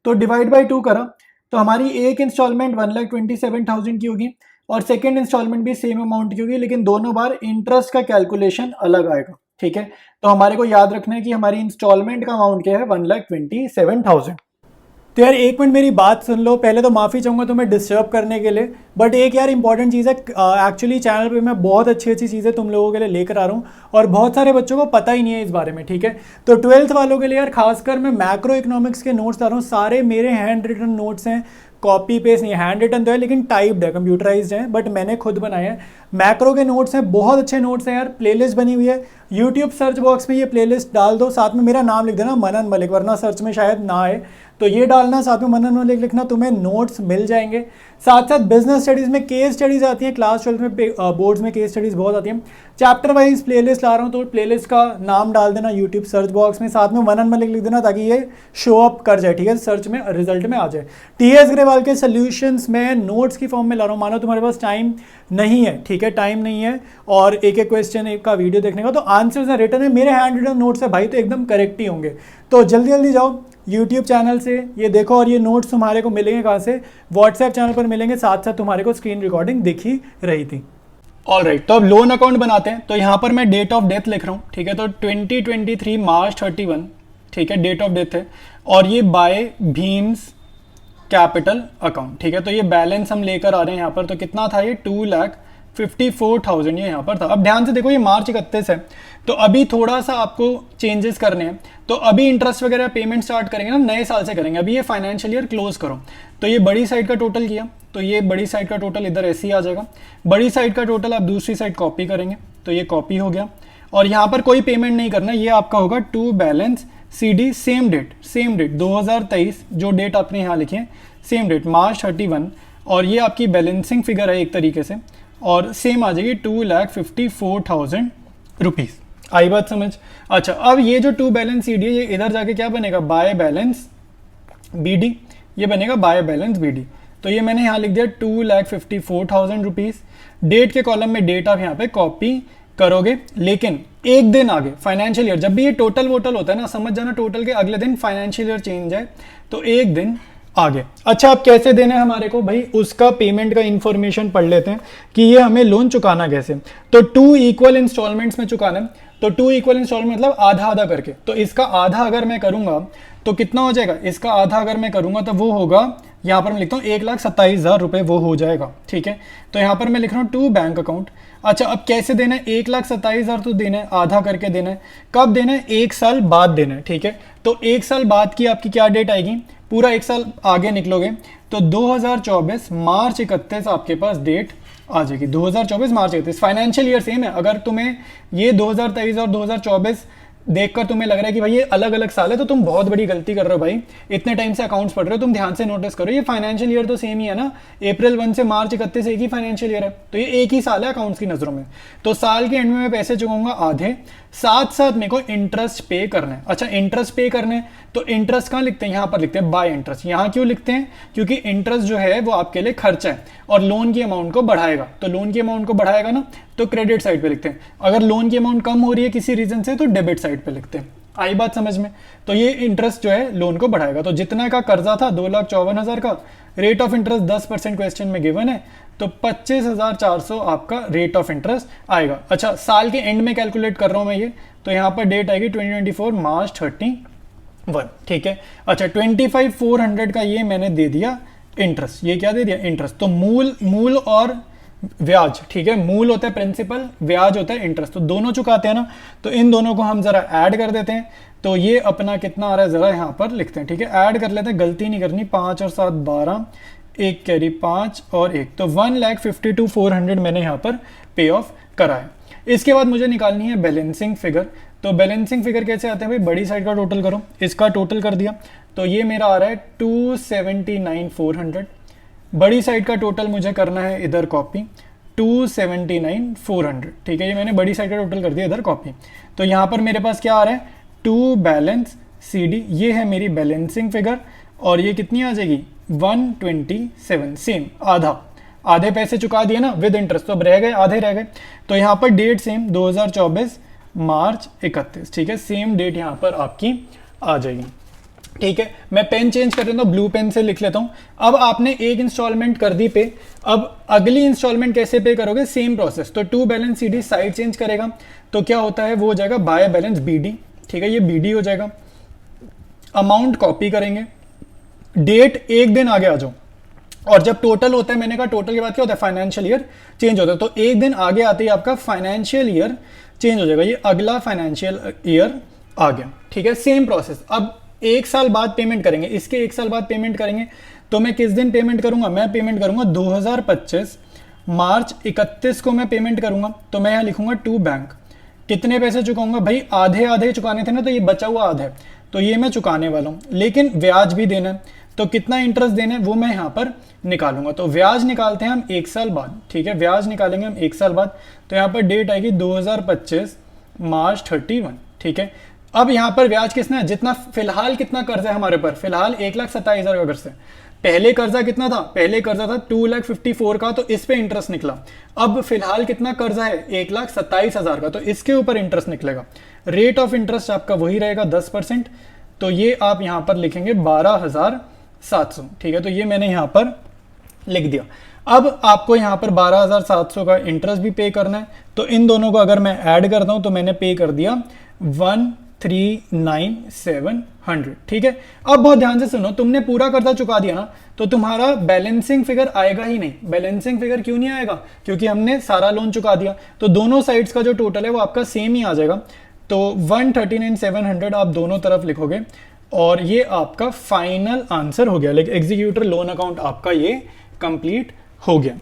तो डिवाइड बाई 2 करा, तो हमारी एक इंस्टॉलमेंट 1,27,000 की होगी, और सेकेंड इंस्टॉलमेंट भी सेम अमाउंट की होगी, लेकिन दोनों बार इंटरेस्ट का कैलकुलेशन अलग आएगा, ठीक है। तो हमारे को याद रखना है कि हमारी इंस्टॉलमेंट का अमाउंट क्या है, 1,27,000। तो यार एक मिनट मेरी बात सुन लो, पहले तो माफ़ी चाहूँगा तुम्हें डिस्टर्ब करने के लिए, बट एक यार इंपॉर्टेंट चीज़ है, एक्चुअली चैनल पे मैं बहुत अच्छी अच्छी चीज़ें तुम लोगों के लिए लेकर आ रहा हूँ, और बहुत सारे बच्चों को पता ही नहीं है इस बारे में, ठीक है। तो 12th वालों के लिए यार खासकर मैं मैक्रो इकोनॉमिक्स के नोट्स ला रहा हूँ, सारे मेरे हैंड रिटन नोट्स हैं, कॉपी पेस्ट नहीं, हैंड रिटन तो है लेकिन टाइप्ड है, कंप्यूटराइज्ड है, बट मैंने खुद बनाए हैं। मैक्रो के नोट्स हैं, बहुत अच्छे नोट्स हैं यार, प्लेलिस्ट बनी हुई है, यूट्यूब सर्च बॉक्स में ये प्लेलिस्ट डाल दो, साथ में मेरा नाम लिख देना मनन मलिक, वरना सर्च में शायद ना आए, तो ये डालना, साथ में मनन मलिक लिखना, तुम्हें नोट्स मिल जाएंगे। साथ साथ बिजनेस स्टडीज़ में केस स्टडीज़ आती हैं, क्लास 12 में बोर्ड्स में केस स्टडीज़ बहुत आती हैं। चैप्टर वाइज प्लेलिस्ट ला रहा हूँ, तो प्लेलिस्ट का नाम डाल देना यूट्यूब सर्च बॉक्स में, साथ में मनन मलिक लिख देना, ताकि ये शो अप कर जाए, ठीक है, सर्च में रिजल्ट में आ जाए। TS ग्रेवाल के सोल्यूशंस में नोट्स की फॉर्म में ला रहा हूँ, मानो तुम्हारे पास टाइम नहीं है, ठीक है, टाइम नहीं है और एक एक क्वेश्चन एक का वीडियो देखने का, तो आंसर्स हैं रिटन है, मेरे हैंड रिटन नोट्स है भाई, तो एकदम करेक्ट ही होंगे। तो जल्दी जल्दी जाओ यूट्यूब चैनल से ये देखो, और ये नोट्स तुम्हारे को मिलेंगे कहाँ से, व्हाट्सएप चैनल पर मिलेंगे, साथ साथ तुम्हारे को स्क्रीन रिकॉर्डिंग दिख ही रही थी। ऑलराइट, तो अब लोन अकाउंट बनाते हैं। तो यहाँ पर मैं डेट ऑफ डेथ लिख रहा हूँ, ठीक है। तो 2023 मार्च 31, ठीक है, डेट ऑफ डेथ है, और ये बाय भीम्स कैपिटल अकाउंट, ठीक है। तो ये बैलेंस हम लेकर आ रहे हैं यहाँ पर, तो कितना था ये 2,54,000 ये यहाँ पर था। अब ध्यान से देखो ये मार्च 31 है, तो अभी थोड़ा सा आपको चेंजेस करने हैं, तो अभी इंटरेस्ट वगैरह पेमेंट स्टार्ट करेंगे ना, नए साल से करेंगे, अभी ये फाइनेंशियल ईयर क्लोज करो। तो ये बड़ी साइड का टोटल किया, तो ये बड़ी साइड का टोटल इधर ऐसे ही आ जाएगा, बड़ी साइड का टोटल आप दूसरी साइड कॉपी करेंगे, तो ये कॉपी हो गया। और यहाँ पर कोई पेमेंट नहीं करना, ये आपका होगा to balance CD same date 2023, जो डेट आपने यहाँ लिखी है सेम डेट मार्च 31, और ये आपकी बैलेंसिंग फिगर है एक तरीके से, और सेम आ जाएगी 2,54,000 रुपीज़। आई बात समझ? अच्छा, अब ये जो टू बैलेंस CD है, ये इधर जाके क्या बनेगा, बाय बैलेंस BD, ये बनेगा बाय बैलेंस BD। तो ये मैंने यहाँ लिख दिया 2,54,000 रुपीज़। डेट के कॉलम में डेट आप यहाँ पे कॉपी करोगे, लेकिन एक दिन आगे फाइनेंशियल ईयर, जब भी ये टोटल वोटल होता है ना, समझ जाना टोटल के अगले दिन फाइनेंशियल ईयर चेंज है, तो एक दिन आगे। अच्छा, अब कैसे देना है हमारे को भाई, उसका पेमेंट का इंफॉर्मेशन पढ़ लेते हैं कि ये हमें लोन चुकाना कैसे। तो 2 इक्वल इंस्टॉलमेंट्स में चुकाना है। तो 2 इक्वल इंस्टॉलमेंट मतलब आधा आधा करके। तो इसका आधा अगर मैं करूंगा तो कितना हो जाएगा, इसका आधा अगर मैं करूंगा तो वो होगा, यहाँ पर मैं लिखता हूँ 1,27,000 रुपये वो हो जाएगा। ठीक है, तो यहाँ पर मैं लिख रहा हूँ टू बैंक अकाउंट। अच्छा, अब कैसे देना है, 1,27,000 तो देना है, आधा करके देना है। कब देना है, 1 साल बाद देना है। ठीक है, तो 1 साल बाद की आपकी क्या डेट आएगी, पूरा 1 साल आगे निकलोगे तो 2024 मार्च 31 आपके पास डेट आ जाएगी। 2024 मार्च 31 फाइनेंशियल ईयर सेम है। अगर तुम्हें ये 2023 और 2024 देखकर तुम्हें लग रहा है कि भाई ये अलग अलग साल है, तो तुम बहुत बड़ी गलती कर रहे हो भाई। इतने टाइम से अकाउंट्स पढ़ रहे हो, तुम ध्यान से नोटिस करो, ये फाइनेंशियल ईयर तो सेम ही है ना। अप्रैल 1 से मार्च 31 एक ही फाइनेंशियल ईयर है, तो ये एक ही साल है अकाउंट्स की नजरों में। तो साल के एंड में मैं पैसे चुकाऊंगा आधे, साथ साथ मेरे को इंटरेस्ट पे करना है। अच्छा, इंटरेस्ट पे करना है तो इंटरेस्ट कहाँ लिखते हैं, यहाँ पर लिखते हैं बाय इंटरेस्ट। यहाँ क्यों लिखते हैं, क्योंकि इंटरेस्ट जो है वो आपके लिए खर्चा है और लोन की अमाउंट को बढ़ाएगा। तो लोन की अमाउंट को बढ़ाएगा ना, तो क्रेडिट साइड पे लिखते हैं। अगर लोन की अमाउंट कम हो रही है किसी रीजन से, तो डेबिट साइड पे लिखते हैं। आई बात समझ में। तो ये इंटरेस्ट जो है लोन को बढ़ाएगा। तो जितना का कर्जा था 2,54,000 का, रेट ऑफ इंटरेस्ट 10% क्वेश्चन में गिवन है, तो 25,400 आपका रेट ऑफ इंटरेस्ट आएगा। अच्छा, साल के एंड में कैलकुलेट कर रहा हूं मैं ये, तो यहाँ पर डेट आएगी 2024 मार्च 31। ठीक है, अच्छा 25,400 का ये मैंने दे दिया इंटरेस्ट। ये क्या दे दिया, इंटरेस्ट। तो मूल और ब्याज, ठीक है, मूल होता है प्रिंसिपल, ब्याज होता है इंटरेस्ट, तो दोनों चुकाते हैं ना। तो इन दोनों को हम जरा ऐड कर देते हैं। तो ये अपना कितना आ रहा है जरा यहाँ पर लिखते हैं। ठीक है, ऐड कर लेते हैं, गलती नहीं करनी। 5 और 7 12, एक कैरी 5 और 1, तो 1,52,400 मैंने यहाँ पर पे ऑफ करा है। इसके बाद मुझे निकालनी है बैलेंसिंग फिगर। तो बैलेंसिंग फिगर कैसे आते हैं भाई, बड़ी साइड का टोटल करो, इसका टोटल कर दिया तो ये मेरा आ रहा है 279,400। बड़ी साइड का टोटल मुझे करना है इधर कॉपी, 279,400। ठीक है, ये मैंने बड़ी साइड का टोटल कर दिया इधर कॉपी। तो यहाँ पर मेरे पास क्या आ रहा है, टू बैलेंस CD, ये है मेरी बैलेंसिंग फिगर। और ये कितनी आ जाएगी, 127, सेम आधा, आधे पैसे चुका दिए ना विद इंटरेस्ट, तो अब रह गए आधे रह गए। तो यहाँ पर डेट सेम 2024 मार्च 31। ठीक है, सेम डेट यहाँ पर आपकी आ जाएगी। ठीक है, मैं पेन चेंज कर लेता हूँ, ब्लू पेन से लिख लेता हूँ। अब आपने एक इंस्टॉलमेंट कर दी पे, अब अगली इंस्टॉलमेंट कैसे पे करोगे, सेम प्रोसेस। तो to balance CD side change करेगा, तो क्या होता है वो हो जाएगा बाय बैलेंस BD। ठीक है, ये BD हो जाएगा। अमाउंट कॉपी करेंगे, डेट एक दिन आगे आ जाओ, और जब टोटल होता है, मैंने कहा टोटल के बाद क्या होता है, फाइनेंशियल ईयर चेंज होता है। तो एक दिन आगे आते ही आपका फाइनेंशियल ईयर चेंज हो जाएगा, ये अगला फाइनेंशियल ईयर आ गया। ठीक है, सेम प्रोसेस। अब 1 साल बाद पेमेंट करेंगे, इसके 1 साल बाद पेमेंट करेंगे। तो मैं किस दिन पेमेंट करूंगा, मैं पेमेंट करूंगा 2025 मार्च 31 को मैं पेमेंट करूंगा। तो मैं यहाँ लिखूंगा टू बैंक, कितने पैसे चुकाऊंगा भाई, आधे आधे चुकाने थे ना, तो ये बचा हुआ आधा है, तो ये मैं चुकाने वाला हूँ, लेकिन ब्याज भी देना है। तो कितना इंटरेस्ट देना है वो मैं यहाँ पर निकालूंगा। तो ब्याज निकालते हैं हम 1 साल बाद। ठीक है, ब्याज निकालेंगे हम 1 साल बाद। तो यहाँ पर डेट आएगी 2025 मार्च 31। ठीक है, अब यहाँ पर ब्याज कितना है, जितना फिलहाल कितना कर्जा है हमारे पर, फिलहाल 1,27,000 का कर्जा है। पहले कर्जा कितना था, पहले कर्जा था 2,54,000 का, तो इस पे इंटरेस्ट निकला। अब फिलहाल कितना कर्जा है, 1,27,000 का, तो इसके ऊपर इंटरेस्ट निकलेगा। रेट ऑफ इंटरेस्ट आपका वही रहेगा 10%। तो ये आप यहाँ पर लिखेंगे 12,700। ठीक है, तो ये मैंने यहाँ पर लिख दिया। अब आपको यहाँ पर 12,700 का इंटरेस्ट भी पे करना है। तो इन दोनों को अगर मैं ऐड करता हूं तो मैंने पे कर दिया 1,39,700। ठीक है, अब बहुत ध्यान से सुनो, तुमने पूरा कर्जा चुका दिया ना, तो तुम्हारा बैलेंसिंग फिगर आएगा ही नहीं। बैलेंसिंग फिगर क्यों नहीं आएगा, क्योंकि हमने सारा लोन चुका दिया। तो दोनों साइड्स का जो टोटल है वो आपका सेम ही आ जाएगा। तो 139,700 आप दोनों तरफ लिखोगे, और ये आपका फाइनल आंसर हो गया। लाइक एग्जीक्यूटर लोन अकाउंट आपका ये कंप्लीट हो गया।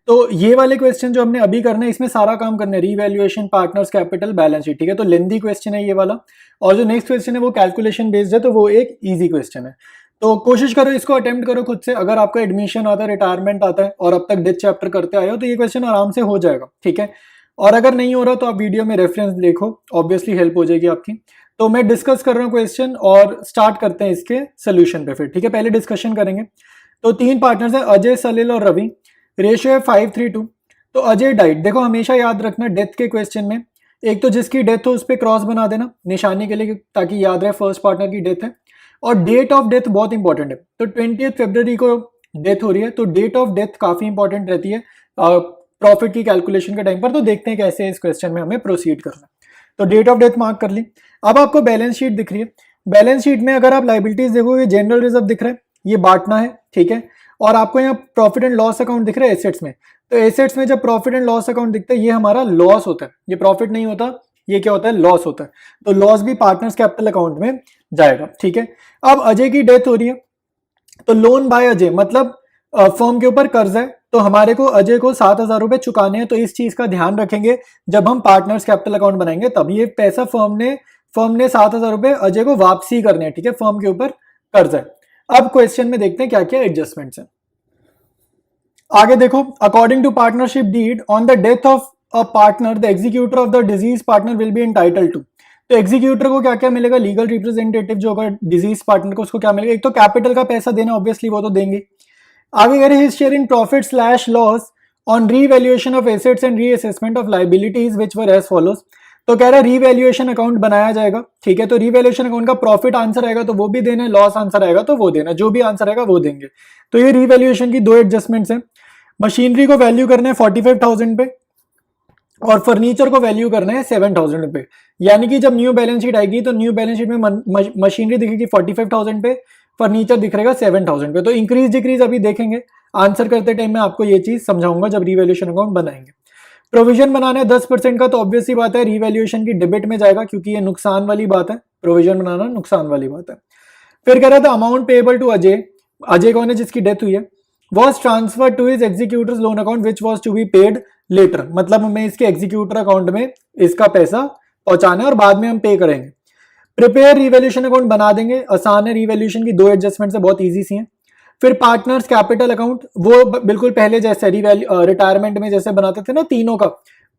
तो ये वाले क्वेश्चन जो हमने अभी करना है, इसमें सारा काम करना है, revaluation, partners capital, balance sheet. ठीक है, तो लेंथी क्वेश्चन है ये वाला। और जो नेक्स्ट क्वेश्चन है वो कैलकुलेशन बेस्ड है, तो वो एक इजी क्वेश्चन है। तो कोशिश करो, इसको अटेम्प्ट करो खुद से। अगर आपका एडमिशन आता है, रिटायरमेंट आता है और अब तक डेथ चैप्टर करते आए हो, तो ये क्वेश्चन आराम से हो जाएगा। ठीक है, और अगर नहीं हो रहा तो आप वीडियो में रेफरेंस देखो, ऑब्वियसली हेल्प हो जाएगी आपकी। तो मैं डिस्कस कर रहा हूँ क्वेश्चन और स्टार्ट करते हैं इसके सोल्यूशन पे फिर, ठीक है। पहले डिस्कशन करेंगे। तो 3 पार्टनर्स हैं, अजय, सलिल और रवि। रेशियो है 5:3:2। तो अजय डाइट, देखो हमेशा याद रखना डेथ के क्वेश्चन में एक तो जिसकी डेथ हो उस पर क्रॉस बना देना निशानी के लिए, ताकि याद रहे फर्स्ट पार्टनर की डेथ है। और डेट ऑफ डेथ बहुत इंपॉर्टेंट है। तो 20 फरवरी को डेथ हो रही है, तो डेट ऑफ डेथ काफी इंपॉर्टेंट रहती है प्रॉफिट की कैलकुलेशन के टाइम पर। तो देखते हैं कैसे इस क्वेश्चन में हमें प्रोसीड करना। तो डेट ऑफ डेथ मार्क कर ली। अब आपको बैलेंस शीट दिख रही है। बैलेंस शीट में अगर आप लाइबिलिटीज देखोगे, जनरल रिजर्व दिख रहा है, ये बांटना है, ठीक है। और आपको यहाँ प्रॉफिट एंड लॉस अकाउंट दिख रहा है एसेट्स में। तो एसेट्स में जब प्रॉफिट एंड लॉस अकाउंट दिखता है, ये हमारा लॉस होता है, ये प्रॉफिट नहीं होता, ये क्या होता है, लॉस होता है। तो लॉस भी पार्टनर्स कैपिटल अकाउंट में जाएगा, ठीक है। अब अजय की डेथ हो रही है, तो लोन बाय अजय मतलब फर्म के ऊपर कर्ज है, तो हमारे को अजय को 7,000 रुपए चुकाने हैं। तो इस चीज का ध्यान रखेंगे जब हम पार्टनर्स कैपिटल अकाउंट बनाएंगे, तब ये पैसा फर्म ने 7,000 रुपए अजय को वापसी करने हैं, ठीक है। फर्म के ऊपर कर्ज है। अब क्वेश्चन में देखते हैं क्या क्या एडजस्टमेंट्स हैं। आगे देखो, according to partnership deed on the death of a partner the executor of the deceased partner will be entitled to. तो एग्जीक्यूटर को क्या क्या मिलेगा, लीगल रिप्रेजेंटेटिव जो होगा डिजीज पार्टनर को, उसको क्या मिलेगा, एक तो कैपिटल का पैसा देना, ऑब्वियसली वो तो देंगे। आगे कह रहे his share in profit slash loss on revaluation of assets and reassessment of liabilities which were as follows. तो कह रहा है रीवैल्यूएशन अकाउंट बनाया जाएगा, ठीक है। तो रीवैल्यूएशन अकाउंट का प्रॉफिट आंसर आएगा तो वो भी देना, लॉस आंसर आएगा तो वो देना, जो भी आंसर आएगा वो देंगे। तो ये रीवैल्यूएशन की 2 एडजस्टमेंट्स हैं। मशीनरी को वैल्यू करना है 45,000 पे और फर्नीचर को वैल्यू करना है 7,000 पे। यानी कि जब न्यू बैलेंस शीट आएगी तो न्यू बैलेंस शीट में मशीनरी दिखेगी 45,000 पे, फर्नीचर दिख रहेगा 7,000 पे। तो इंक्रीज डिक्रीज अभी देखेंगे, आंसर करते टाइम में आपको ये चीज समझाऊंगा जब रिवैल्यूएशन अकाउंट बनाएंगे। प्रोविजन बनाना है 10% का, तो ऑब्वियस सी बात है रिवैल्यूएशन की डेबिट में जाएगा, क्योंकि ये नुकसान वाली बात है, प्रोविजन बनाना नुकसान वाली बात है। फिर कह रहा था amount payable to Ajay, Ajay कौन है, जिसकी डेथ हुई है, was transferred to his executor's loan account which was to be paid later। मतलब हमें इसके एग्जीक्यूटर अकाउंट में इसका पैसा पहुंचाना है और बाद में हम पे करेंगे। प्रिपेयर रिवैल्यूएशन अकाउंट बना देंगे, आसान है। रिवैल्यूएशन की 2 एडजस्टमेंट है, बहुत इजी सी हैं। फिर पार्टनर्स कैपिटल अकाउंट, वो बिल्कुल पहले जैसे रिटायरमेंट में जैसे बनाते थे ना, तीनों का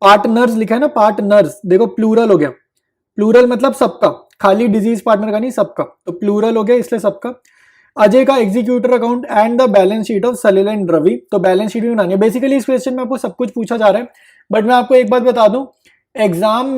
पार्टनर्स लिखा है ना, पार्टनर्स, देखो प्लूरल हो गया, प्लूरल मतलब सबका, खाली डिजीज पार्टनर का नहीं, सबका, तो प्लूरल हो गया इसलिए सबका। अजय का executor account and the balance sheet of Salil and Ravi, तो बैलेंस शीट भी बनानी है। बेसिकली इस क्वेश्चन में आपको सब कुछ पूछा जा रहा है, बट मैं आपको एक बात बता दूं, एग्जाम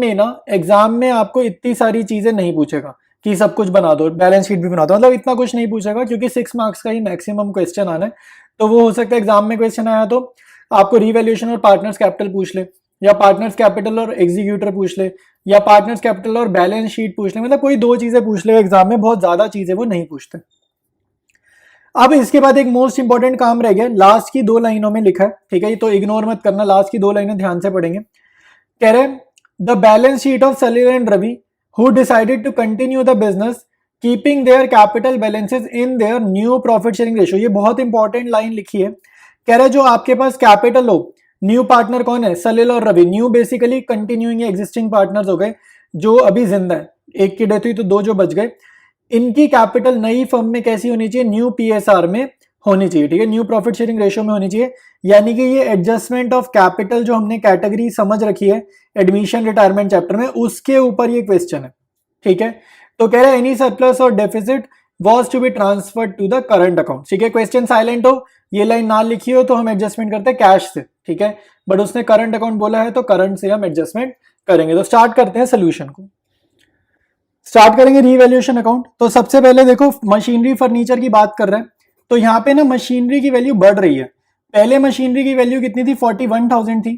में आपको इतनी सारी चीजें नहीं पूछेगा कि सब कुछ बना दो, बैलेंस शीट भी बना दो, मतलब इतना कुछ नहीं पूछेगा, क्योंकि 6 मार्क्स का ही मैक्सिमम क्वेश्चन आना है। तो वो हो सकता है एग्जाम में क्वेश्चन आया तो आपको रिवैल्यूएशन और पार्टनर्स कैपिटल पूछ ले, या पार्टनर्स कैपिटल और एग्जीक्यूटर पूछ ले, या पार्टनर्स कैपिटल और बैलेंस शीट पूछ ले, मतलब कोई 2 चीजें पूछ ले एग्जाम में, बहुत ज्यादा चीजें वो नहीं पूछते। अब इसके बाद एक मोस्ट इंपॉर्टेंट काम रह गया, लास्ट की 2 लाइनों में लिखा है, ठीक है, तो इग्नोर मत करना, लास्ट की 2 लाइनें ध्यान से पढ़ेंगे। कह रहे the balance sheet of Salil and Ravi who decided to continue the business keeping their capital balances in their new profit sharing ratio. ये बहुत इंपॉर्टेंट लाइन लिखी है। कह रहे जो आपके पास कैपिटल हो, न्यू पार्टनर कौन है, सलिल और Ravi, new basically continuing existing partners हो गए जो अभी जिंदा है, एक की डेथ हुई तो 2 जो बच गए। इनकी कैपिटल नई फर्म में कैसी होनी चाहिए, न्यू पीएसआर में होनी चाहिए, ठीक है, न्यू प्रॉफिट शेयरिंग रेशियो में होनी चाहिए। यानी कि ये एडजस्टमेंट ऑफ कैपिटल जो हमने कैटेगरी समझ रखी है एडमिशन रिटायरमेंट चैप्टर में, उसके ऊपर ये क्वेश्चन है, ठीक है। तो कह रहा है एनी सरप्लस और deficit was to be transferred to the current account, ठीक है। क्वेश्चन साइलेंट हो, ये लाइन ना लिखी हो तो हम एडजस्टमेंट करते हैं कैश से, ठीक है, बट उसने करंट अकाउंट बोला है तो करंट से हम एडजस्टमेंट करेंगे। तो स्टार्ट करते हैं सोल्यूशन को, स्टार्ट करेंगे रिवैल्यूएशन अकाउंट। तो सबसे पहले देखो मशीनरी फर्नीचर की बात कर रहे हैं, तो यहाँ पे ना मशीनरी की वैल्यू बढ़ रही है। पहले मशीनरी की वैल्यू कितनी थी, 41,000 थी,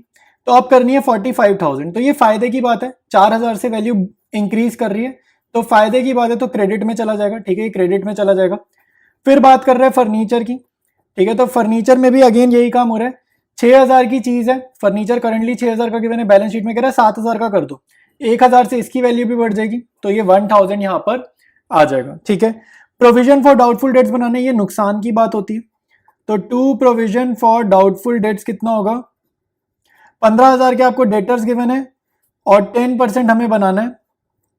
तो अब करनी है 45,000। तो ये फायदे की बात है, 4,000 से वैल्यू इंक्रीज कर रही है, तो फायदे की बात है, तो क्रेडिट में चला जाएगा, ठीक है, क्रेडिट में चला जाएगा। फिर बात कर रहे हैं फर्नीचर की, ठीक है, तो फर्नीचर में भी अगेन यही काम हो रहा है। 6,000 की चीज है, फर्नीचर करंटली 6,000 का गिवन है, बैलेंस शीट में कह रहा है 7,000 का कर दो, 1,000 से इसकी वैल्यू भी बढ़ जाएगी, तो ये 1,000 यहाँ पर आ जाएगा, ठीक है। प्रोविजन फॉर डाउटफुल डेट्स बनाने, ये नुकसान की बात होती है, तो to provision for doubtful debts कितना होगा, 15,000 के आपको डेटर्स गिवन है और 10% हमें बनाना है,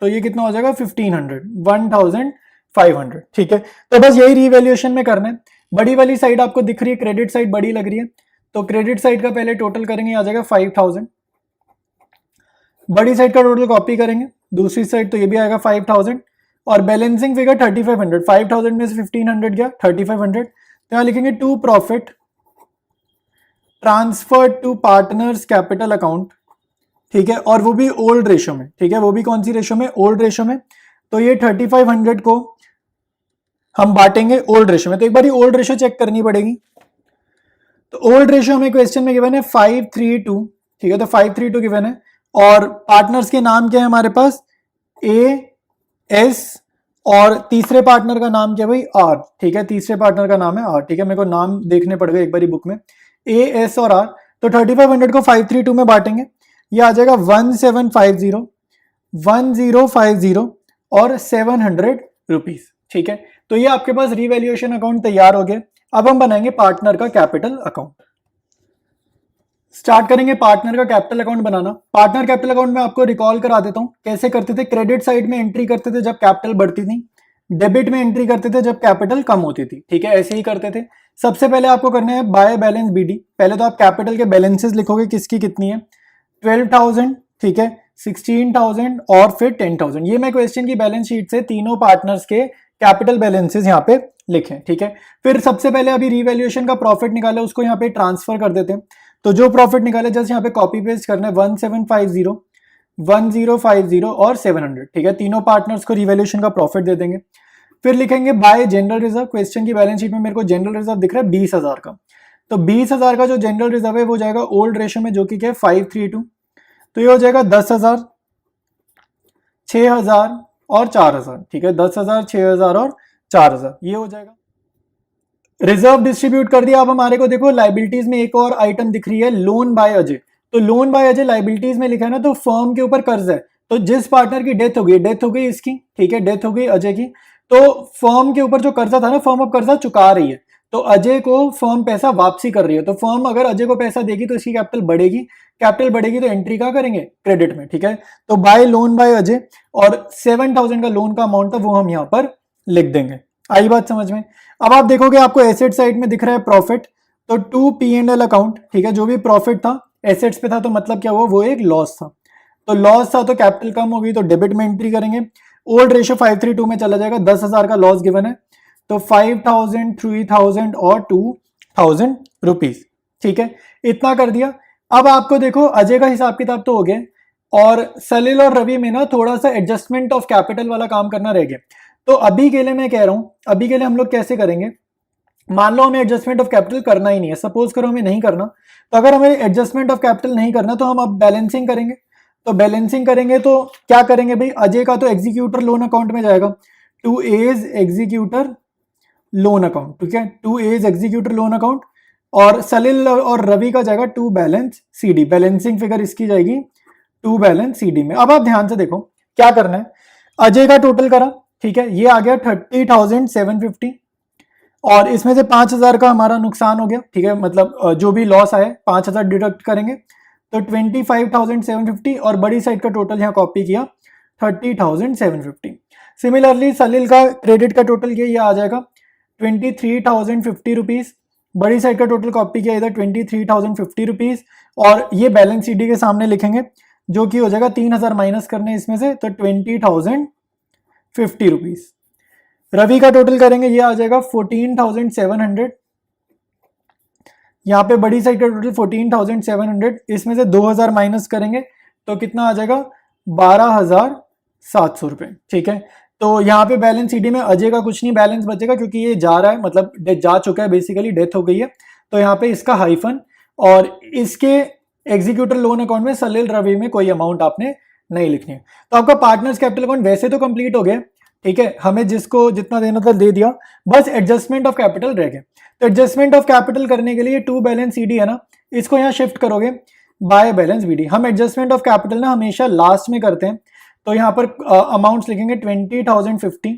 तो ये कितना हो जाएगा 1,500, 1,500, ठीक है। तो बस यही रिवैल्यूएशन में करना है। बड़ी वाली साइड आपको दिख रही है, क्रेडिट साइड बड़ी लग रही है, तो क्रेडिट साइड का पहले टोटल करेंगे, आ जाएगा 5,000। बड़ी साइड का टोटल कॉपी करेंगे, दूसरी साइड तो ये भी आएगा 5000 और बैलेंसिंग फिगर 3500, 5000 में से 1500 गया 3500, तो यहाँ लिखेंगे to profit transfer to partners capital account, ठीक है, और वो भी ओल्ड रेशो में, ठीक है, वो भी कौन सी रेशो में, ओल्ड रेशो में। तो ये 3500 को हम बांटेंगे ओल्ड रेशो में, तो एक बार ओल्ड रेशो चेक करनी पड़ेगी। तो ओल्ड रेशो हमें क्वेश्चन में गिवन है 532, ठीक है, तो 532 गिवन है और पार्टनर्स के नाम क्या है हमारे पास, ए एस और तीसरे पार्टनर का नाम क्या है भाई, आर, ठीक है, तीसरे पार्टनर का नाम है आर, ठीक है, मेरे को नाम देखने पड़ गए एक बारी बुक में, ए एस और आर। तो 3500 को 532 में बांटेंगे, ये आ जाएगा 1050 और 700 रुपीज, ठीक है। तो ये आपके पास रिवैल्यूएशन अकाउंट तैयार हो गया। अब हम बनाएंगे पार्टनर का कैपिटल अकाउंट। स्टार्ट करेंगे पार्टनर का कैपिटल अकाउंट बनाना। पार्टनर कैपिटल अकाउंट में आपको रिकॉल करा देता हूं कैसे करते थे। क्रेडिट साइड में एंट्री करते थे जब कैपिटल बढ़ती थी, डेबिट में एंट्री करते थे जब कैपिटल कम होती थी, ठीक है, ऐसे ही करते थे। सबसे पहले आपको करना है बाय बैलेंस बीडी। पहले तो आप कैपिटल के बैलेंसेस लिखोगे किसकी कितनी है, 12,000, ठीक है, 16,000 और फिर 10,000। ये मैं क्वेश्चन की बैलेंस शीट से तीनों पार्टनर्स के कैपिटल बैलेंसेस यहाँ पे लिखें, ठीक है। फिर सबसे पहले अभी रिवैल्यूएशन का प्रॉफिट निकाला, उसको यहाँ पे ट्रांसफर कर देते हैं। तो जो प्रॉफिट निकाले जस्ट यहाँ पे कॉपी पेस्ट करना है, 1750, 1050 और 700, ठीक है, तीनों पार्टनर्स को रिवैल्यूएशन का प्रॉफिट दे देंगे। फिर लिखेंगे बाय जनरल रिजर्व। क्वेश्चन की बैलेंस शीट में मेरे को जनरल रिजर्व दिख रहा है 20,000 का, तो 20,000 का जो जनरल रिजर्व है वो जाएगा ओल्ड रेशो में, जो कि क्या है 532, तो ये हो जाएगा 10,000, 6,000 और 4,000, ठीक है, 10,000, 6,000 और 4,000 ये हो जाएगा। रिजर्व डिस्ट्रीब्यूट कर दिया। अब हमारे को देखो लाइबिलिटीज में एक और आइटम दिख रही है, लोन बाय अजय। तो लोन बाय अजय लाइबिलिटीज में लिखा है ना, तो फर्म के ऊपर कर्ज है, तो जिस पार्टनर की डेथ हो गई इसकी, ठीक है, डेथ हो गई अजय की, तो फर्म के ऊपर जो कर्जा था ना, फर्म अब कर्जा चुका रही है, तो अजय को फर्म पैसा वापसी कर रही है। तो फर्म अगर अजय को पैसा देगी तो इसकी कैपिटल बढ़ेगी, कैपिटल बढ़ेगी तो एंट्री का करेंगे क्रेडिट में, ठीक है। तो बाय लोन बाय अजय और 7,000 का लोन का अमाउंट था वो हम यहाँ पर लिख देंगे। आई बात समझ में। अब आप देखोगे आपको एसेट साइड में दिख रहा है प्रॉफिट, तो टू P&L अकाउंट, ठीक है, जो भी प्रॉफिट था एसेट्स पे था, तो मतलब क्या हुआ, वो एक लॉस था, तो लॉस था तो कैपिटल कम होगी, तो डेबिट में एंट्री करेंगे। ओल्ड रेशो 532 में चला जाएगा, 10,000 का लॉस गिवन है, तो 5,000, 3,000 और 2,000 रुपीज, ठीक है, इतना कर दिया। अब आपको देखो अजय का हिसाब किताब तो हो गया, और सलील और रवि में ना थोड़ा सा एडजस्टमेंट ऑफ कैपिटल वाला काम करना रह गया। तो अभी के लिए मैं कह रहा हूं, अभी के लिए हम लोग कैसे करेंगे, मान लो हमें एडजस्टमेंट ऑफ कैपिटल करना ही नहीं है, सपोज करो हमें नहीं करना, तो अगर हमें एडजस्टमेंट ऑफ कैपिटल नहीं करना तो हम अब बैलेंसिंग करेंगे। तो बैलेंसिंग करेंगे तो क्या करेंगे भाई, अजय का तो एग्जीक्यूटर लोन अकाउंट में जाएगा, to A's executor loan account, ठीक है, to A's executor loan account, और सलील और रवि का जाएगा to balance CD. Balancing figure इसकी जाएगी टू बैलेंस सीडी में। अब आप ध्यान से देखो क्या करना है, अजय का टोटल करा, ठीक है, ये आ गया 30,750 और इसमें से 5,000 का हमारा नुकसान हो गया, ठीक है, मतलब जो भी लॉस आया 5,000 डिडक्ट करेंगे, तो 25,750 और बड़ी साइड का टोटल यहाँ कॉपी किया 30,750। सिमिलरली सलील का क्रेडिट का टोटल किया, ये आ जाएगा 23,050 रुपीज, बड़ी साइड का टोटल कॉपी किया इधर 23,050 रुपीज, और ये बैलेंस सीडी के सामने लिखेंगे, जो कि हो जाएगा 3,000 माइनस करने इसमें से, तो 20,050 रुपीज। रवि का टोटल करेंगे, ये आ जाएगा 14,700, यहाँ पे बड़ी साइड का टोटल 14,700, इसमें से 2,000 माइनस करेंगे तो कितना आ जाएगा 12,700 रुपये, ठीक है। तो यहाँ पे बैलेंस सीडी में अजय का कुछ नहीं बैलेंस बचेगा, क्योंकि ये जा रहा है, मतलब जा चुका है, बेसिकली डेथ हो गई है, तो यहाँ पे इसका हाइफन, और इसके एग्जीक्यूटर लोन अकाउंट में सलील रवि में कोई अमाउंट आपने नहीं लिखनी है। तो आपका पार्टनर्स कैपिटल अकाउंट वैसे तो कंप्लीट हो गया, ठीक है, हमें जिसको जितना देना था दे दिया, बस एडजस्टमेंट ऑफ कैपिटल रह गया। तो एडजस्टमेंट ऑफ कैपिटल करने के लिए टू बैलेंस सीडी है ना, इसको यहाँ शिफ्ट करोगे बाय बैलेंस बीडी। हम एडजस्टमेंट ऑफ कैपिटल ना हमेशा लास्ट में करते हैं, तो यहाँ पर अमाउंट्स लिखेंगे 20,050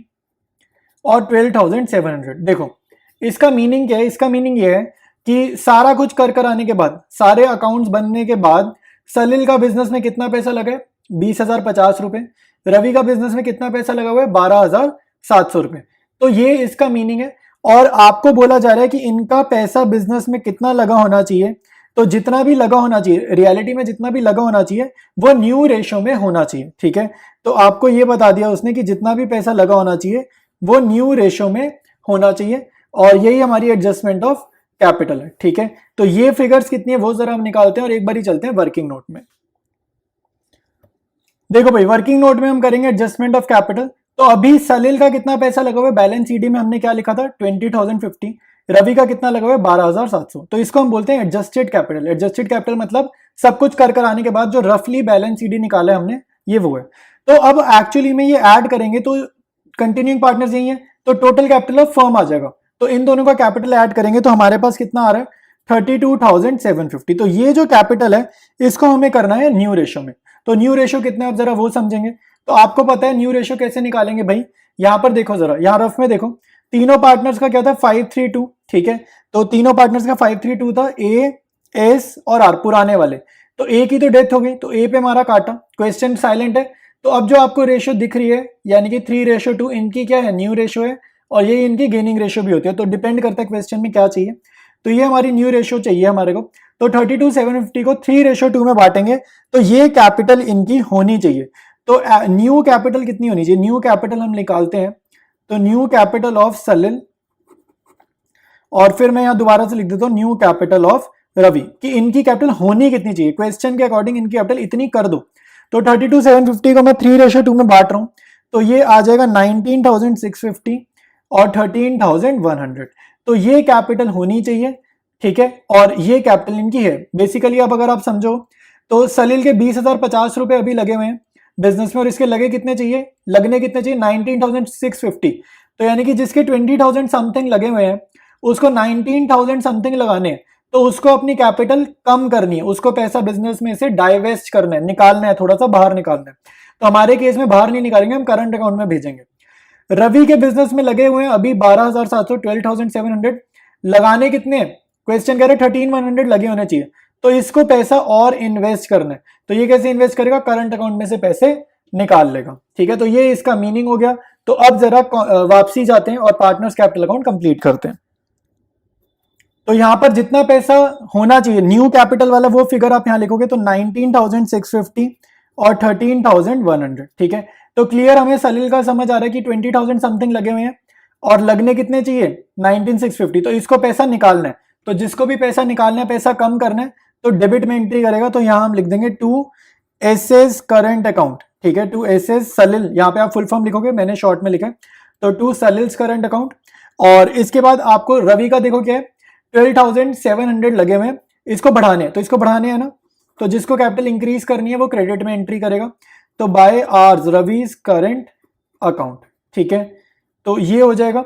और 12,700। देखो इसका मीनिंग क्या है, इसका मीनिंग ये है कि सारा कुछ कर आने के बाद, सारे अकाउंट्स बनने के बाद, सलील का बिजनेस में कितना पैसा लगा है 20,050 रुपए, रवि का बिजनेस में कितना पैसा लगा हुआ है 12,700 रुपए। तो ये इसका मीनिंग है, और आपको बोला जा रहा है कि इनका पैसा बिजनेस में कितना लगा होना चाहिए, तो जितना भी लगा होना चाहिए, रियलिटी में जितना भी लगा होना चाहिए वो न्यू रेशो में होना चाहिए, ठीक है। तो आपको ये बता दिया उसने कि जितना भी पैसा लगा होना चाहिए वो न्यू रेशो में होना चाहिए, और यही हमारी एडजस्टमेंट ऑफ कैपिटल है, ठीक है। तो ये फिगर्स कितनी है वो जरा हम निकालते हैं और एक बार ही चलते हैं वर्किंग नोट में। देखो भाई, वर्किंग नोट में हम करेंगे एडजस्टमेंट ऑफ कैपिटल। तो अभी सलील का कितना पैसा लगा हुआ है, बैलेंस शीट में हमने क्या लिखा था 20,050। रवि का कितना लगा हुआ है 12,700। तो इसको हम बोलते हैं एडजस्टेड कैपिटल। एडजस्टेड कैपिटल मतलब सब कुछ कर आने के बाद जो रफली बैलेंस शीट निकाला है हमने, ये वो है। तो अब एक्चुअली में ये ऐड करेंगे तो कंटिन्यूइंग पार्टनर्स यही है, तो टोटल कैपिटल ऑफ फर्म आ जाएगा। तो इन दोनों का कैपिटल ऐड करेंगे तो हमारे पास कितना आ रहा है 32,750। तो ये जो कैपिटल है इसको हमें करना है न्यू रेशो में। तो न्यू रेशो कितना है आप जरा वो समझेंगे। तो आपको पता है न्यू रेशो कैसे निकालेंगे भाई, यहां पर देखो जरा, यहां रफ में देखो, तीनों पार्टनर्स का क्या था 532, ठीक है। तो तीनों पार्टनर्स का 532 था, ए एस और आर पुराने वाले। तो ए की तो डेथ हो गई तो ए पे हमारा काटा, क्वेश्चन साइलेंट है। तो अब जो आपको रेशो दिख रही है यानी कि 3:2, इनकी क्या है न्यू रेशो है, और ये इनकी गेनिंग रेशो भी होती है। तो डिपेंड करता है क्वेश्चन में क्या चाहिए। तो ये हमारी न्यू रेशो चाहिए हमारे को। तो 32,750 को 3:2 में बांटेंगे तो ये कैपिटल इनकी होनी चाहिए। तो न्यू कैपिटल कितनी होनी चाहिए, न्यू कैपिटल हम निकालते हैं। तो न्यू कैपिटल ऑफ सलिल, और फिर मैं यहां दोबारा से लिख देता हूं न्यू कैपिटल ऑफ रवि, कि इनकी कैपिटल होनी कितनी चाहिए, क्वेश्चन के अकॉर्डिंग इनकी कैपिटल इतनी कर दो। तो 32,750 को मैं 3:2 में बांट रहा हूं, तो ये आ जाएगा 19,650 और 13,100। तो ये कैपिटल होनी चाहिए, ठीक है। और ये कैपिटल इनकी है बेसिकली। अब अगर आप समझो तो सलील के 20,050 रुपए अभी लगे हुए हैं बिजनेस में, और इसके लगे कितने चाहिए, लगने कितने चाहिए 19,650। तो यानी कि जिसके 20,000 समथिंग लगे हुए हैं उसको 19,000 समथिंग लगाने हैं, तो उसको अपनी कैपिटल कम करनी है, उसको पैसा बिजनेस में से डाइवेस्ट करना है, निकालना है, थोड़ा सा बाहर निकालना है। तो हमारे केस में बाहर नहीं निकालेंगे, हम करंट अकाउंट में भेजेंगे। रवि के बिजनेस में लगे हुए हैं अभी 12,700, 12,700 लगाने कितने, क्वेश्चन कह रहे 13,100 लगे होने चाहिए। तो इसको पैसा और इन्वेस्ट करना है। तो ये कैसे इन्वेस्ट करेगा, करंट अकाउंट में से पैसे निकाल लेगा, ठीक है। तो ये इसका मीनिंग हो गया। तो अब जरा वापसी जाते हैं और पार्टनर्स कैपिटल अकाउंट कंप्लीट करते हैं। तो यहां पर जितना पैसा होना चाहिए न्यू कैपिटल वाला वो फिगर आप यहां लिखोगे, तो 19,650 और 13,100, ठीक है। तो क्लियर, हमें सलील का समझ आ रहा है कि 20,000 समथिंग लगे हुए हैं और लगने कितने चाहिए 19,650। तो इसको पैसा निकालना है। तो जिसको भी पैसा निकालना है, पैसा कम करना है, तो डेबिट में एंट्री करेगा। तो यहां हम लिख देंगे टू एसएस करंट अकाउंट, ठीक है। टू एसएस सलील, यहां पे आप फुल फॉर्म लिखोगे, मैंने शॉर्ट में लिखा है। तो टू सलील्स करंट अकाउंट। और इसके बाद आपको रवि का देखो क्या है 12,700 लगे हुए हैं, इसको बढ़ाने हैं। तो इसको बढ़ाने हैं ना, तो जिसको कैपिटल इंक्रीज करनी है वो क्रेडिट में एंट्री करेगा। तो by R's Ravi's current account, ठीक है। तो ये हो जाएगा,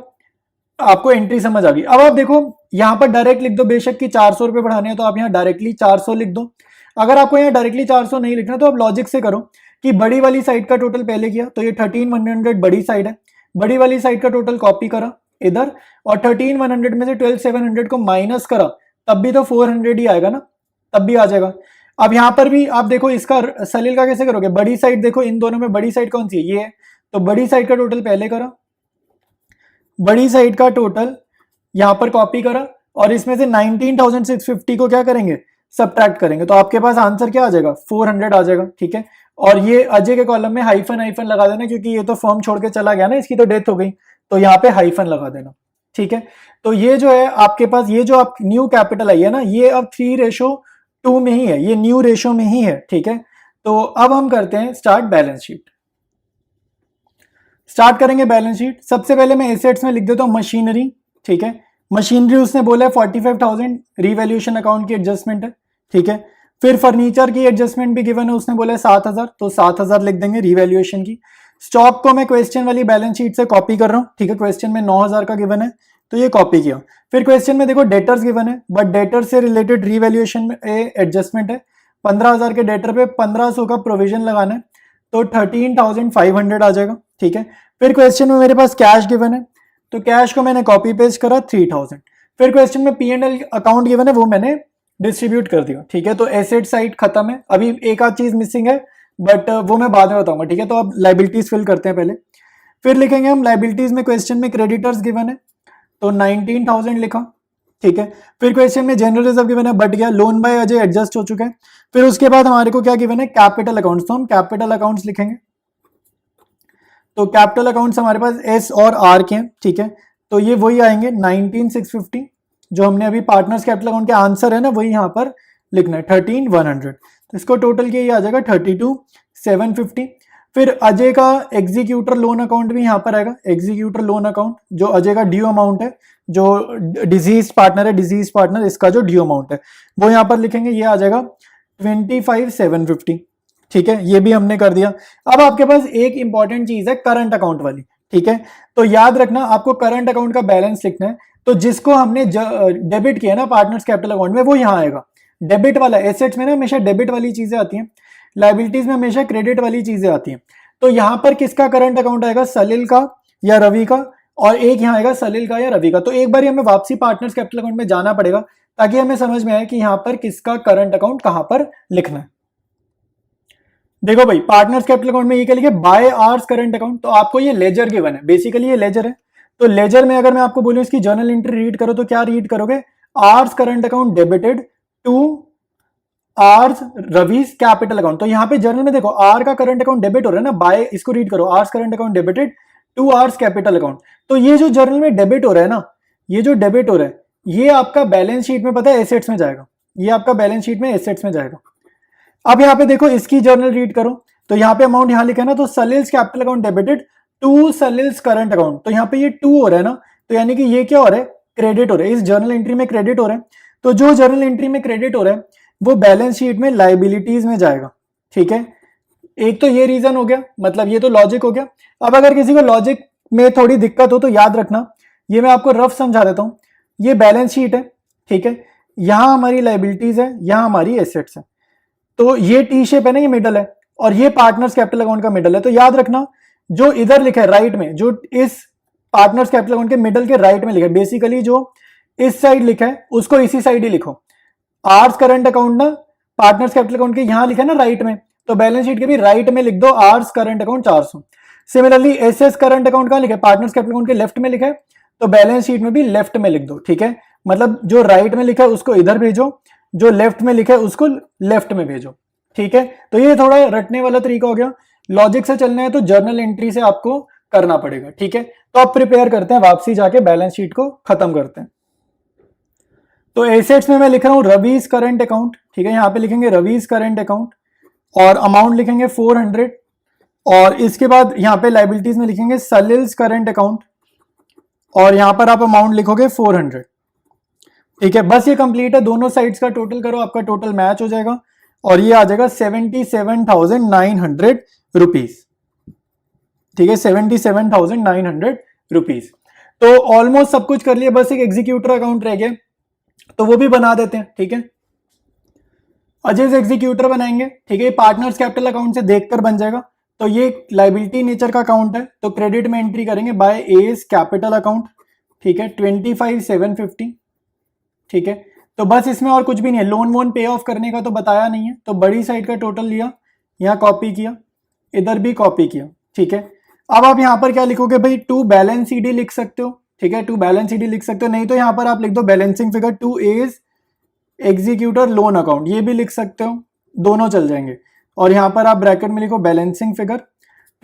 आपको एंट्री समझ आ गई। अब आप देखो यहां पर डायरेक्ट लिख दो, बेशक कि 400 रुपए बढ़ाने हैं तो आप यहां डायरेक्टली 400 लिख दो। अगर आपको यहां डायरेक्टली 400 नहीं लिखना तो आप लॉजिक से करो कि बड़ी वाली साइड का टोटल पहले किया, तो ये 13,100 बड़ी साइड है, बड़ी वाली साइड का टोटल कॉपी करा इधर, और 13,100 में से 12,700 को माइनस करा, तब भी तो 400 ही आएगा ना, तब भी आ जाएगा। अब यहां पर भी आप देखो इसका सलील का कैसे करोगे, बड़ी साइड देखो, इन दोनों में बड़ी साइड कौन सी है, ये है। तो बड़ी साइड का टोटल पहले करा, बड़ी साइड का टोटल यहां पर कॉपी करा, और इसमें से 19,650 को क्या करेंगे, सब्ट्रैक्ट करेंगे। तो आपके पास आंसर क्या आ जाएगा 400 आ जाएगा, ठीक है। और ये अजय के कॉलम में हाइफन हाइफन लगा देना, क्योंकि ये तो फॉर्म छोड़ के चला गया ना, इसकी तो डेथ हो गई, तो यहाँ पे हाइफन लगा देना, ठीक है। तो ये जो है आपके पास, ये जो आप न्यू कैपिटल आई है ना, ये अब 3:2 में ही है, ये न्यू रेशो में ही है, ठीक है। तो अब हम करते हैं स्टार्ट बैलेंस शीट। स्टार्ट करेंगे बैलेंस शीट। सबसे पहले मैं एसेट्स में लिख देता हूं मशीनरी, ठीक है। मशीनरी उसने बोला है 45,000 रिवैल्यूएशन अकाउंट की एडजस्टमेंट है, ठीक है। फिर फर्नीचर की एडजस्टमेंट भी गिवन है, उसने बोला है 7,000, तो 7,000 लिख देंगे रिवैल्यूएशन की। स्टॉक को मैं क्वेश्चन वाली बैलेंस शीट से कॉपी कर रहा हूं, ठीक है। क्वेश्चन में 9,000 का गिवन है, तो ये कॉपी किया। फिर क्वेश्चन में देखो डेटर्स गिवन है, बट डेटर से रिलेटेड रिवैल्यूएशन में एडजस्टमेंट है। 15,000 के डेटर पे 1,500 का प्रोविजन लगाना है, तो 13,500 आ जाएगा, ठीक है। फिर क्वेश्चन में मेरे पास कैश गिवन है, तो कैश को मैंने कॉपी पेस्ट करा 3,000। फिर क्वेश्चन में P&L अकाउंट गिवन है, वो मैंने डिस्ट्रीब्यूट कर दिया, ठीक है। तो एसेट साइड खत्म है, अभी एक आध चीज मिसिंग है, बट वो मैं बाद में बताऊंगा, ठीक है। तो अब लाइबिलिटीज फिल करते हैं पहले। फिर लिखेंगे हम लाइबिलिटीज में, क्वेश्चन में क्रेडिटर्स गिवन है, तो 19,000 लिखा, ठीक है। फिर क्वेश्चन में जनरल रिजर्व गिवन है, बट गया, लोन बाय अजय एडजस्ट हो चुका है। फिर उसके बाद हमारे को क्या गिवन है, कैपिटल अकाउंट्स, तो हम कैपिटल अकाउंट्स लिखेंगे। तो कैपिटल अकाउंट्स हमारे पास एस और आर के हैं, ठीक है। तो ये वही आएंगे 19650, जो हमने अभी पार्टनर्स कैपिटल अकाउंट के आंसर है ना, वही यहाँ पर लिखना है 13100। तो इसको टोटल किया ये आ जाएगा 32750। फिर अजय का एग्जीक्यूटर लोन अकाउंट भी यहाँ पर आएगा, एग्जीक्यूटर लोन अकाउंट जो अजय का ड्यू अमाउंट है, जो डिजीज पार्टनर है, डिजीज पार्टनर इसका जो ड्यू अमाउंट है वो यहाँ पर लिखेंगे, ये आ जाएगा 25750। ठीक है, ये भी हमने कर दिया। अब आपके पास एक इंपॉर्टेंट चीज है करंट अकाउंट वाली, ठीक है। तो याद रखना आपको करंट अकाउंट का बैलेंस लिखना है। तो जिसको हमने डेबिट किया ना पार्टनर्स कैपिटल अकाउंट में, वो यहाँ आएगा डेबिट वाला। एसेट्स में ना हमेशा डेबिट वाली चीजें आती हैं, लाइबिलिटीज में हमेशा क्रेडिट वाली चीजें आती हैं। तो यहाँ पर किसका करंट अकाउंट आएगा, सलिल का या रवि का, और एक यहाँ आएगा सलिल का या रवि का। तो एक बार हमें वापसी पार्टनर्स कैपिटल अकाउंट में जाना पड़ेगा ताकि हमें समझ में आए कि यहाँ पर किसका करंट अकाउंट कहां पर लिखना है। देखो भाई पार्टनर्स कैपिटल अकाउंट में ये क्या लिखे, बाय आवर्स करंट अकाउंट। तो आपको ये लेजर गिवन है, बेसिकली ये लेजर है। तो लेजर में अगर मैं आपको बोलूं इसकी जर्नल एंट्री रीड करो तो क्या रीड करोगे, R's current account debited to R's Ravi's capital account. तो यहाँ पे जर्नल में देखो आर का करंट अकाउंट डेबिट हो रहा है ना, बाय, इसको रीड करो R's current account debited to R's capital account. तो ये जो जर्नल में डेबिट हो रहा है ना, ये जो डेबिट हो रहा है ये आपका बैलेंस शीट में पता है एसेट्स में जाएगा, ये आपका बैलेंस शीट में एसेट्स में जाएगा। अब यहाँ पे देखो इसकी जर्नल रीड करो तो यहाँ पे अमाउंट यहाँ लिखा है ना, तो Salil's capital account debited to Salil's current account. तो यहाँ पे ये 2 हो रहा है ना, तो यानी कि ये क्या हो रहा है, क्रेडिट हो रहा है, इस जर्नल एंट्री में क्रेडिट हो रहा है। तो जो जर्नल एंट्री में क्रेडिट हो रहा है वो बैलेंस शीट में लाइबिलिटीज में जाएगा, ठीक है। एक तो ये रीजन हो गया, मतलब ये तो लॉजिक हो गया। अब अगर किसी को लॉजिक में थोड़ी दिक्कत हो तो याद रखना, ये मैं आपको रफ समझा देता हूं। ये बैलेंस शीट है, ठीक है, यहां हमारी लाइबिलिटीज है, यहां हमारी एसेट्स है। तो ये टी शेप है ना, ये मिडल है, और ये पार्टनर्स कैपिटल अकाउंट का मिडल है। तो याद रखना जो इधर लिखा है राइट में, जो इस पार्टनर्स कैपिटल अकाउंट के मिडल के राइट में लिखा है, बेसिकली जो इस साइड लिखा है उसको इसी साइड ही लिखो। आर्स करंट अकाउंट ना पार्टनर्स कैपिटल अकाउंट के यहां लिखा है ना राइट में, तो बैलेंस शीट के भी राइट में लिख दो R's current account 400। Similarly S's current account कहां लिखा है, पार्टनर्स कैपिटल अकाउंट के लेफ्ट में लिखा है, तो बैलेंस शीट में भी लेफ्ट में लिख दो, ठीक है। मतलब जो राइट में लिखा है उसको इधर भेजो, जो लेफ्ट में लिखा है उसको लेफ्ट में भेजो, ठीक है। तो ये थोड़ा रटने वाला तरीका हो गया, लॉजिक से चलना है तो जर्नल एंट्री से आपको करना पड़ेगा, ठीक है। तो अब प्रिपेयर करते हैं, वापसी जाके बैलेंस शीट को खत्म करते हैं। तो एसेट्स में मैं लिख रहा हूं रवीज करंट अकाउंट, ठीक है, यहां पे लिखेंगे रवीज करंट अकाउंट और अमाउंट लिखेंगे 400, और इसके बाद यहां पे लाइबिलिटीज में लिखेंगे सलिल्स करंट अकाउंट और यहां पर आप अमाउंट लिखोगे 400, ठीक है। बस ये कंप्लीट है, दोनों साइड्स का टोटल करो, आपका टोटल मैच हो जाएगा और ये आ जाएगा 77,900 रुपीज, ठीक है, 77,900 रुपीज। तो ऑलमोस्ट सब कुछ कर लिया, बस एक एग्जीक्यूटर अकाउंट रह गया, तो वो भी बना देते हैं, ठीक है। अजय से एग्जीक्यूटर बनाएंगे, ठीक है, पार्टनर्स कैपिटल अकाउंट से देखकर बन जाएगा। तो ये लाइबिलिटी नेचर का अकाउंट है, तो क्रेडिट में एंट्री करेंगे बाय एज कैपिटल अकाउंट, ठीक है, 25,750, ठीक है। तो बस इसमें और कुछ भी नहीं है, लोन वोन पे ऑफ करने का तो बताया नहीं है। तो बड़ी साइड का टोटल लिया, यहाँ कॉपी किया, इधर भी कॉपी किया, ठीक है। अब आप यहाँ पर क्या लिखोगे भाई, टू बैलेंस सीडी लिख सकते हो, ठीक है, टू बैलेंस सीडी लिख सकते हो, नहीं तो यहाँ पर आप लिख दो balancing figure to A's executor loan account, ये भी लिख सकते हो, दोनों चल जाएंगे। और यहाँ पर आप ब्रैकेट में लिखो बैलेंसिंग फिगर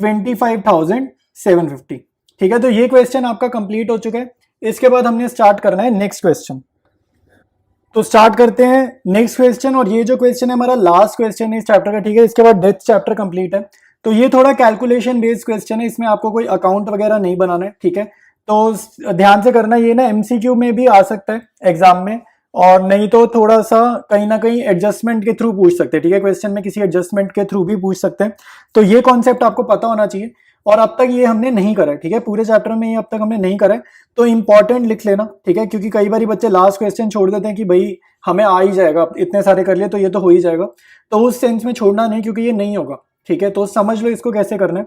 25,750, ठीक है। तो ये क्वेश्चन आपका कंप्लीट हो चुका है। इसके बाद हमने स्टार्ट करना है नेक्स्ट क्वेश्चन। तो स्टार्ट करते हैं नेक्स्ट क्वेश्चन, और ये जो क्वेश्चन है हमारा लास्ट क्वेश्चन है इस चैप्टर का, ठीक है। इसके बाद डेथ चैप्टर कंप्लीट है। तो ये थोड़ा कैलकुलेशन बेस्ड क्वेश्चन है, इसमें आपको कोई अकाउंट वगैरह नहीं बनाना है, ठीक है। तो ध्यान से करना, ये ना एमसीक्यू में भी आ सकता है एग्जाम में, और नहीं तो थोड़ा सा कहीं ना कहीं एडजस्टमेंट के थ्रू पूछ सकते हैं, ठीक है। क्वेश्चन में किसी एडजस्टमेंट के थ्रू भी पूछ सकते हैं। तो ये कॉन्सेप्ट आपको पता होना चाहिए, और अब तक ये हमने नहीं करा है, ठीक है, पूरे चैप्टर में ये अब तक हमने नहीं करा है। तो इंपॉर्टेंट लिख लेना, ठीक है, क्योंकि कई बार बच्चे लास्ट क्वेश्चन छोड़ देते हैं कि भाई हमें आ ही जाएगा, इतने सारे कर लिए तो ये तो हो ही जाएगा। तो उस सेंस में छोड़ना नहीं, क्योंकि ये नहीं होगा, ठीक है। तो समझ लो इसको कैसे करना है।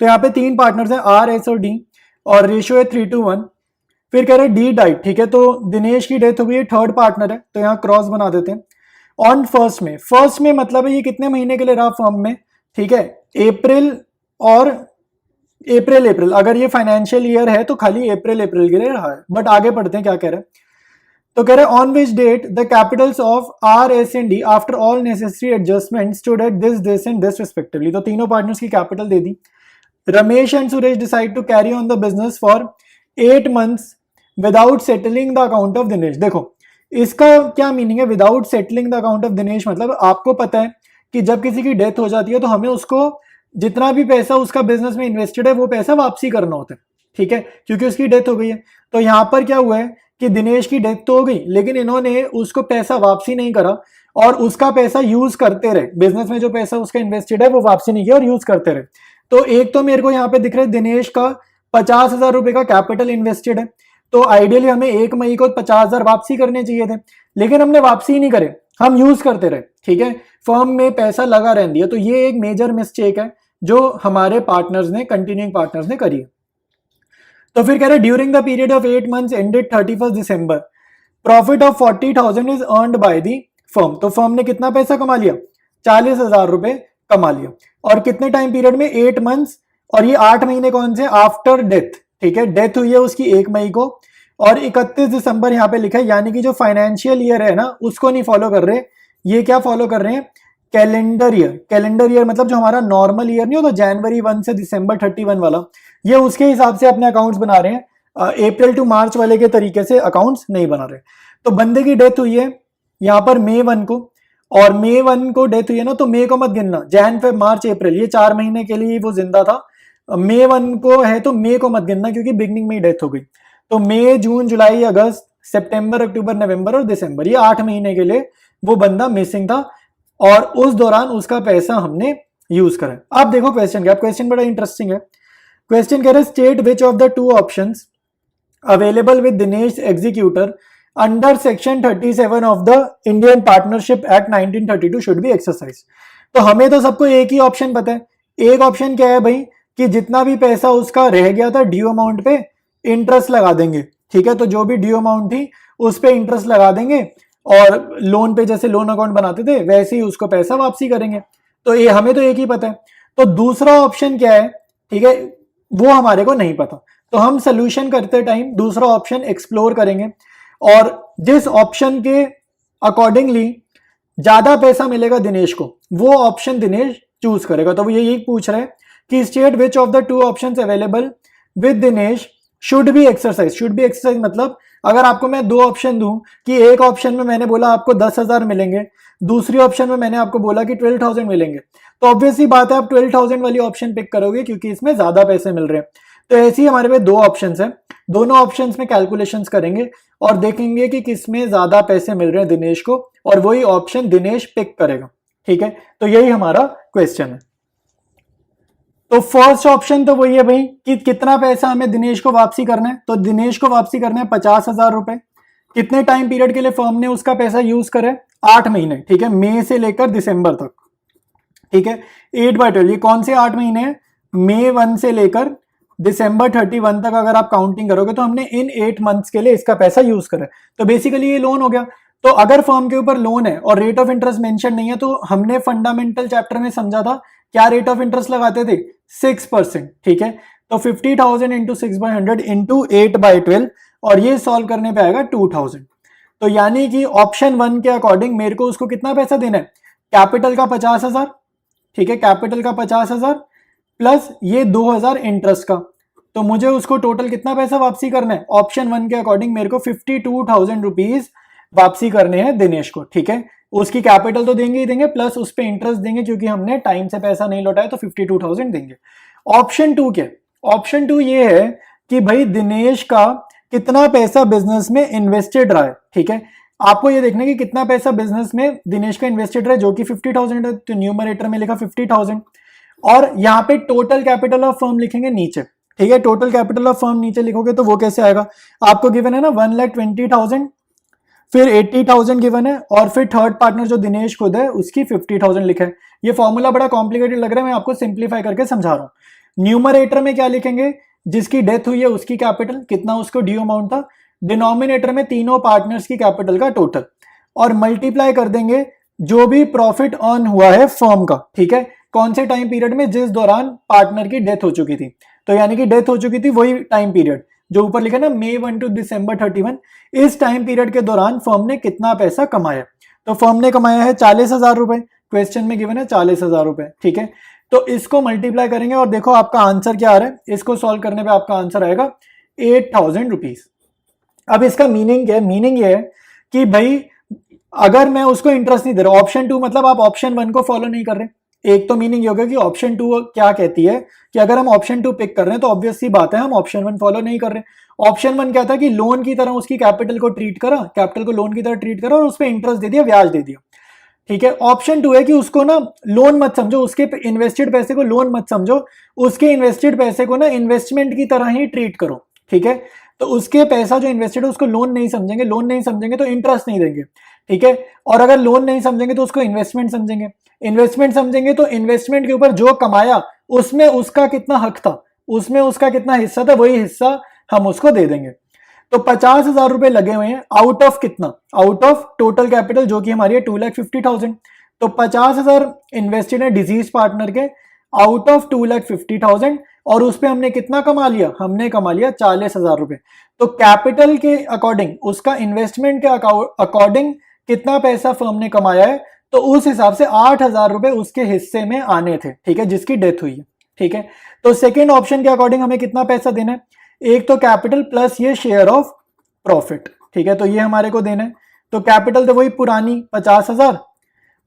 तो यहाँ पे 3 पार्टनर्स हैं, आर, एस और डी, और रेशियो है 3:1। फिर कह रहे डी डाइट, ठीक है, तो दिनेश की डेथ हो गई है, थर्ड पार्टनर है, तो यहाँ क्रॉस बना देते हैं। ऑन फर्स्ट में मतलब है ये कितने महीने के लिए रहा फर्म में, ठीक है, अप्रैल और अप्रैल, अगर ये फाइनेंशियल ईयर है तो खाली अप्रैल के लिए रहा है। बट आगे पढ़ते हैं क्या कह रहे हैं। तो कह रहे on which date the capitals of R S and D after all necessary adjustment stood at this and this respectively. तो तीनों पार्टनर्स की कैपिटल दे दी। Ramesh and Suresh decide to carry on the business for 8 months without settling the account of Dinesh. देखो इसका क्या meaning है without settling the account of Dinesh, मतलब आपको पता है कि जब किसी की डेथ हो जाती है तो हमें उसको जितना भी पैसा उसका बिजनेस में इन्वेस्टेड है वो पैसा वापसी करना होता है, ठीक है, क्योंकि उसकी डेथ हो गई है। तो यहाँ पर क्या हुआ है कि दिनेश की डेथ तो हो गई लेकिन इन्होंने उसको पैसा वापसी नहीं करा और उसका पैसा यूज करते रहे, बिजनेस में जो पैसा उसका इन्वेस्टेड है वो वापसी नहीं किया और यूज करते रहे। तो एक तो मेरे को यहाँ पे दिख रहा है दिनेश का 50,000 रुपए का कैपिटल इन्वेस्टेड है, तो आइडियली हमें 1 मई को 50,000 वापसी करने चाहिए थे, लेकिन हमने वापसी ही नहीं करे, हम यूज करते रहे, ठीक है, फर्म में पैसा लगा रहने दिया। तो ये एक मेजर मिस्टेक है जो हमारे पार्टनर्स ने, कंटिन्यूइंग पार्टनर्स ने करी है। तो फिर कह रहे during the period of 8 months ended 31 December profit of 40,000 is earned by the firm. तो फर्म ने कितना पैसा कमा लिया, 40,000 रुपए कमा लिया। और कितने टाइम पीरियड में, 8 months, और ये 8 महीने कौन से, आफ्टर डेथ, ठीक है, डेथ हुई है उसकी 1 मई को और 31 दिसंबर यहाँ पे लिखा है, यानी कि जो फाइनेंशियल ईयर है ना उसको नहीं फॉलो कर रहे, ये क्या फॉलो कर रहे हैं, कैलेंडर ईयर। कैलेंडर ईयर मतलब जो हमारा नॉर्मल ईयर नहीं होता, जनवरी 1 से दिसंबर 31 वाला, ये उसके हिसाब से अपने अकाउंट्स बना रहे हैं, अप्रैल टू मार्च वाले के तरीके से अकाउंट्स नहीं बना रहे। तो बंदे की डेथ हुई है यहाँ पर मई 1 को, और मई 1 को डेथ हुई है ना, तो मई को मत गिनना, जैन फेब मार्च अप्रैल ये 4 महीने के लिए वो जिंदा था। मई 1 को है तो मई को मत गिनना क्योंकि बिगनिंग में ही डेथ हो गई। तो मई, जून, जुलाई, अगस्त, सितंबर, अक्टूबर, नवंबर और दिसंबर, ये 8 महीने के लिए वो बंदा मिसिंग था और उस दौरान उसका पैसा हमने यूज करा। अब देखो क्वेश्चन क्या, क्वेश्चन बड़ा इंटरेस्टिंग है। क्वेश्चन कह रहे state which of the 2 options available with Dinesh executor under section 37 of the Indian partnership act 1932 should be exercise. तो हमें तो सबको एक ही ऑप्शन पता है। एक ऑप्शन क्या है भाई कि जितना भी पैसा उसका रह गया था ड्यू अमाउंट पे इंटरेस्ट लगा देंगे, ठीक है, तो जो भी ड्यू अमाउंट थी उस पे इंटरेस्ट लगा देंगे और लोन पे जैसे लोन अकाउंट बनाते थे वैसे ही उसको पैसा वापसी करेंगे। तो ये हमें तो एक ही पता है। तो दूसरा ऑप्शन क्या है, ठीक है, वो हमारे को नहीं पता। तो हम सोल्यूशन करते टाइम दूसरा ऑप्शन एक्सप्लोर करेंगे और जिस ऑप्शन के अकॉर्डिंगली ज्यादा पैसा मिलेगा दिनेश को वो ऑप्शन दिनेश चूज करेगा। तो वो यही पूछ रहे हैं कि state which of the 2 options available with Dinesh should be exercise. Should be exercise मतलब अगर आपको मैं 2 ऑप्शन दूं कि एक ऑप्शन में मैंने बोला आपको 10,000 मिलेंगे, दूसरी ऑप्शन में मैंने आपको बोला कि 12,000 मिलेंगे, तो ऑब्वियसली बात है आप 12,000 वाली ऑप्शन पिक करोगे क्योंकि इसमें ज्यादा पैसे मिल रहे हैं। तो ऐसे ही हमारे पास 2 ऑप्शंस हैं, दोनों ऑप्शंस में कैलकुलेशंस करेंगे और देखेंगे कि किसमें ज्यादा पैसे मिल रहे हैं दिनेश को, और वही ऑप्शन दिनेश पिक करेगा, ठीक है। तो यही हमारा क्वेश्चन है। तो फर्स्ट ऑप्शन तो वही है भाई कि कितना पैसा हमें दिनेश को वापसी करना है। तो दिनेश को वापसी करना है 50,000 रुपए। कितने टाइम पीरियड के लिए फर्म ने उसका पैसा यूज करे, 8 महीने, ठीक है, मई से लेकर दिसंबर तक, ठीक है। 8/12 ये कौन से 8 महीने हैं, मई 1 से लेकर दिसंबर 31 तक अगर आप काउंटिंग करोगे तो हमने इन 8 मंथ्स के लिए इसका पैसा यूज करा। तो बेसिकली ये लोन हो गया। तो अगर फर्म के ऊपर लोन है और रेट ऑफ इंटरेस्ट मेंशन नहीं है तो हमने फंडामेंटल चैप्टर में समझा था क्या रेट ऑफ इंटरेस्ट लगाते थे, 6%, ठीक है। तो 50,000 इंटू 6/100 इंटू 8/12 और ये सॉल्व करने पे आएगा 2,000। तो यानी कि ऑप्शन 1 के अकॉर्डिंग मेरे को उसको कितना पैसा देना है, कैपिटल का 50,000, ठीक है, कैपिटल का 50,000 प्लस ये 2,000 इंटरेस्ट का। तो मुझे उसको टोटल कितना पैसा वापसी करना है, ऑप्शन 1 के अकॉर्डिंग मेरे को 52,000 रुपीज वापसी करने हैं दिनेश को, ठीक है। उसकी कैपिटल तो देंगे ही देंगे प्लस उस पर इंटरेस्ट देंगे क्योंकि हमने टाइम से पैसा नहीं लौटाया, तो 52,000 देंगे। ऑप्शन 2 क्या, ऑप्शन 2 ये है कि भाई दिनेश का कितना पैसा बिजनेस में इन्वेस्टेड रहा है, ठीक है। आपको ये देखना है कि कितना पैसा बिजनेस में दिनेश का इन्वेस्टेड रहा है जो कि 50,000 है, तो न्यूमरेटर में लिखा 50,000 और यहाँ पे टोटल कैपिटल ऑफ फर्म लिखेंगे नीचे, ठीक है। टोटल कैपिटल ऑफ फर्म नीचे लिखोगे तो वो कैसे आएगा, आपको गिवन है ना 1,20,000, फिर 80,000 गिवन है और फिर थर्ड पार्टनर जो दिनेश खुद है उसकी 50,000 लिखा है। ये फॉर्मूला बड़ा कॉम्प्लिकेटेड लग रहा है, मैं आपको सिंप्लीफाई करके समझा रहा हूं। न्यूमरेटर में क्या लिखेंगे, जिसकी डेथ हुई है उसकी कैपिटल, कितना उसको ड्यू अमाउंट था। डिनोमिनेटर में तीनों पार्टनर्स की कैपिटल का टोटल, और मल्टीप्लाई कर देंगे जो भी प्रॉफिट अर्न हुआ है फर्म का, ठीक है, कौन से टाइम पीरियड में, जिस दौरान पार्टनर की डेथ हो चुकी थी। तो यानी कि डेथ हो चुकी थी वही टाइम पीरियड, जो ऊपर लिखा है ना May 1 to December 31, इस टाइम पीरियड के दौरान फर्म ने कितना पैसा कमाया। तो फर्म ने कमाया है 40,000 रुपए, क्वेश्चन में गिवन है 40,000 रुपए, ठीक है। तो इसको मल्टीप्लाई करेंगे और देखो आपका आंसर क्या आ रहा है, इसको सॉल्व करने पे आपका आंसर आएगा 8,000 रुपीज। अब इसका मीनिंग क्या है, मीनिंग ये है कि भाई अगर मैं उसको इंटरेस्ट नहीं दे रहा, ऑप्शन 2 मतलब आप ऑप्शन 1 को फॉलो नहीं कर रहे। एक तो मीनिंग ये होगा कि ऑप्शन 2 क्या कहती है कि अगर हम ऑप्शन 2 पिक कर रहे हैं तो ऑब्वियस सी बात है हम ऑप्शन 1 फॉलो नहीं कर रहे। ऑप्शन 1 क्या था कि लोन की तरह उसकी कैपिटल को ट्रीट करा, कैपिटल को लोन की तरह ट्रीट करा और उस पर इंटरेस्ट दे दिया, ब्याज दे दिया, ठीक है। ऑप्शन 2 है कि उसको ना लोन मत समझो, उसके इन्वेस्टेड पैसे को लोन मत समझो, उसके इन्वेस्टेड पैसे को ना इन्वेस्टमेंट की तरह ही ट्रीट करो, ठीक है। तो उसके पैसा जो इन्वेस्टेड है उसको लोन नहीं समझेंगे, लोन नहीं समझेंगे तो इंटरेस्ट नहीं देंगे, ठीक है। और अगर लोन नहीं समझेंगे तो उसको इन्वेस्टमेंट समझेंगे, इन्वेस्टमेंट समझेंगे तो इन्वेस्टमेंट के ऊपर जो कमाया उसमें उसका कितना हक था, उसमें उसका कितना हिस्सा था, वही हिस्सा हम उसको दे देंगे। तो 50,000 रुपए लगे हुए हैं, आउट ऑफ कितना, आउट ऑफ टोटल कैपिटल जो कि हमारी है 2,50,000। तो 50,000 इन्वेस्टेड है डिजीज पार्टनर के आउट ऑफ 2,50,000 और उस पर हमने कितना कमा लिया, हमने कमा लिया 40,000 रुपए। तो कैपिटल के अकॉर्डिंग, उसका इन्वेस्टमेंट के अकॉर्डिंग कितना पैसा फर्म ने कमाया है, तो उस हिसाब से 8,000 रुपए उसके हिस्से में आने थे, ठीक है, जिसकी डेथ हुई है, ठीक है। तो सेकेंड ऑप्शन के अकॉर्डिंग हमें कितना पैसा देना है, एक तो कैपिटल प्लस ये शेयर ऑफ प्रॉफिट, ठीक है। तो ये हमारे को देना है, तो कैपिटल तो वही पुरानी 50,000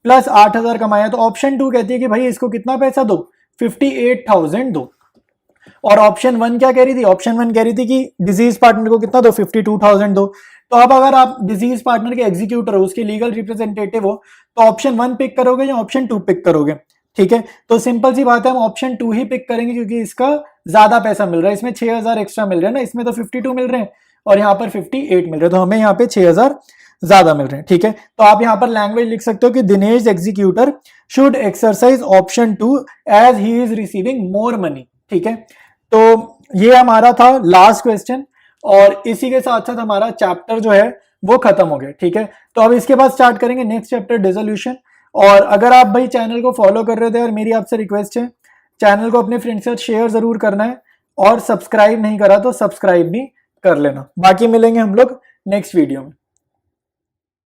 प्लस 8,000 कमाया। तो ऑप्शन 2 कहती है कि भाई इसको कितना पैसा दो, 58,000 दो। और ऑप्शन 1 क्या कह रही थी, ऑप्शन 1 कह रही थी कि डिजीज पार्टनर को कितना दो, 52,000 दो। तो अब अगर आप डिजीज पार्टनर के एग्जीक्यूटर हो, उसके लीगल रिप्रेजेंटेटिव हो, तो ऑप्शन 1 पिक करोगे या ऑप्शन 2 पिक करोगे, ठीक है। तो सिंपल सी बात है, हम ऑप्शन 2 ही पिक करेंगे क्योंकि इसका ज्यादा पैसा मिल रहा है, इसमें 6,000 एक्स्ट्रा मिल रहे हैं ना, इसमें तो 52 मिल रहे हैं और यहाँ पर 58 मिल रहे हैं, तो हमें यहाँ पे 6,000 ज्यादा मिल रहे हैं, ठीक है। तो आप यहाँ पर लैंग्वेज लिख सकते हो कि Dinesh executor should exercise option 2 as he is receiving more money, ठीक है। तो ये हमारा था लास्ट क्वेश्चन और इसी के साथ साथ हमारा चैप्टर जो है वो खत्म हो गया, ठीक है। तो अब इसके बाद स्टार्ट करेंगे नेक्स्ट चैप्टर डिसोल्यूशन। और अगर आप भाई चैनल को फॉलो कर रहे थे और मेरी आपसे रिक्वेस्ट है चैनल को अपने फ्रेंड्स के साथ शेयर जरूर करना है और सब्सक्राइब नहीं करा तो सब्सक्राइब भी कर लेना। बाकी मिलेंगे हम लोग नेक्स्ट वीडियो में।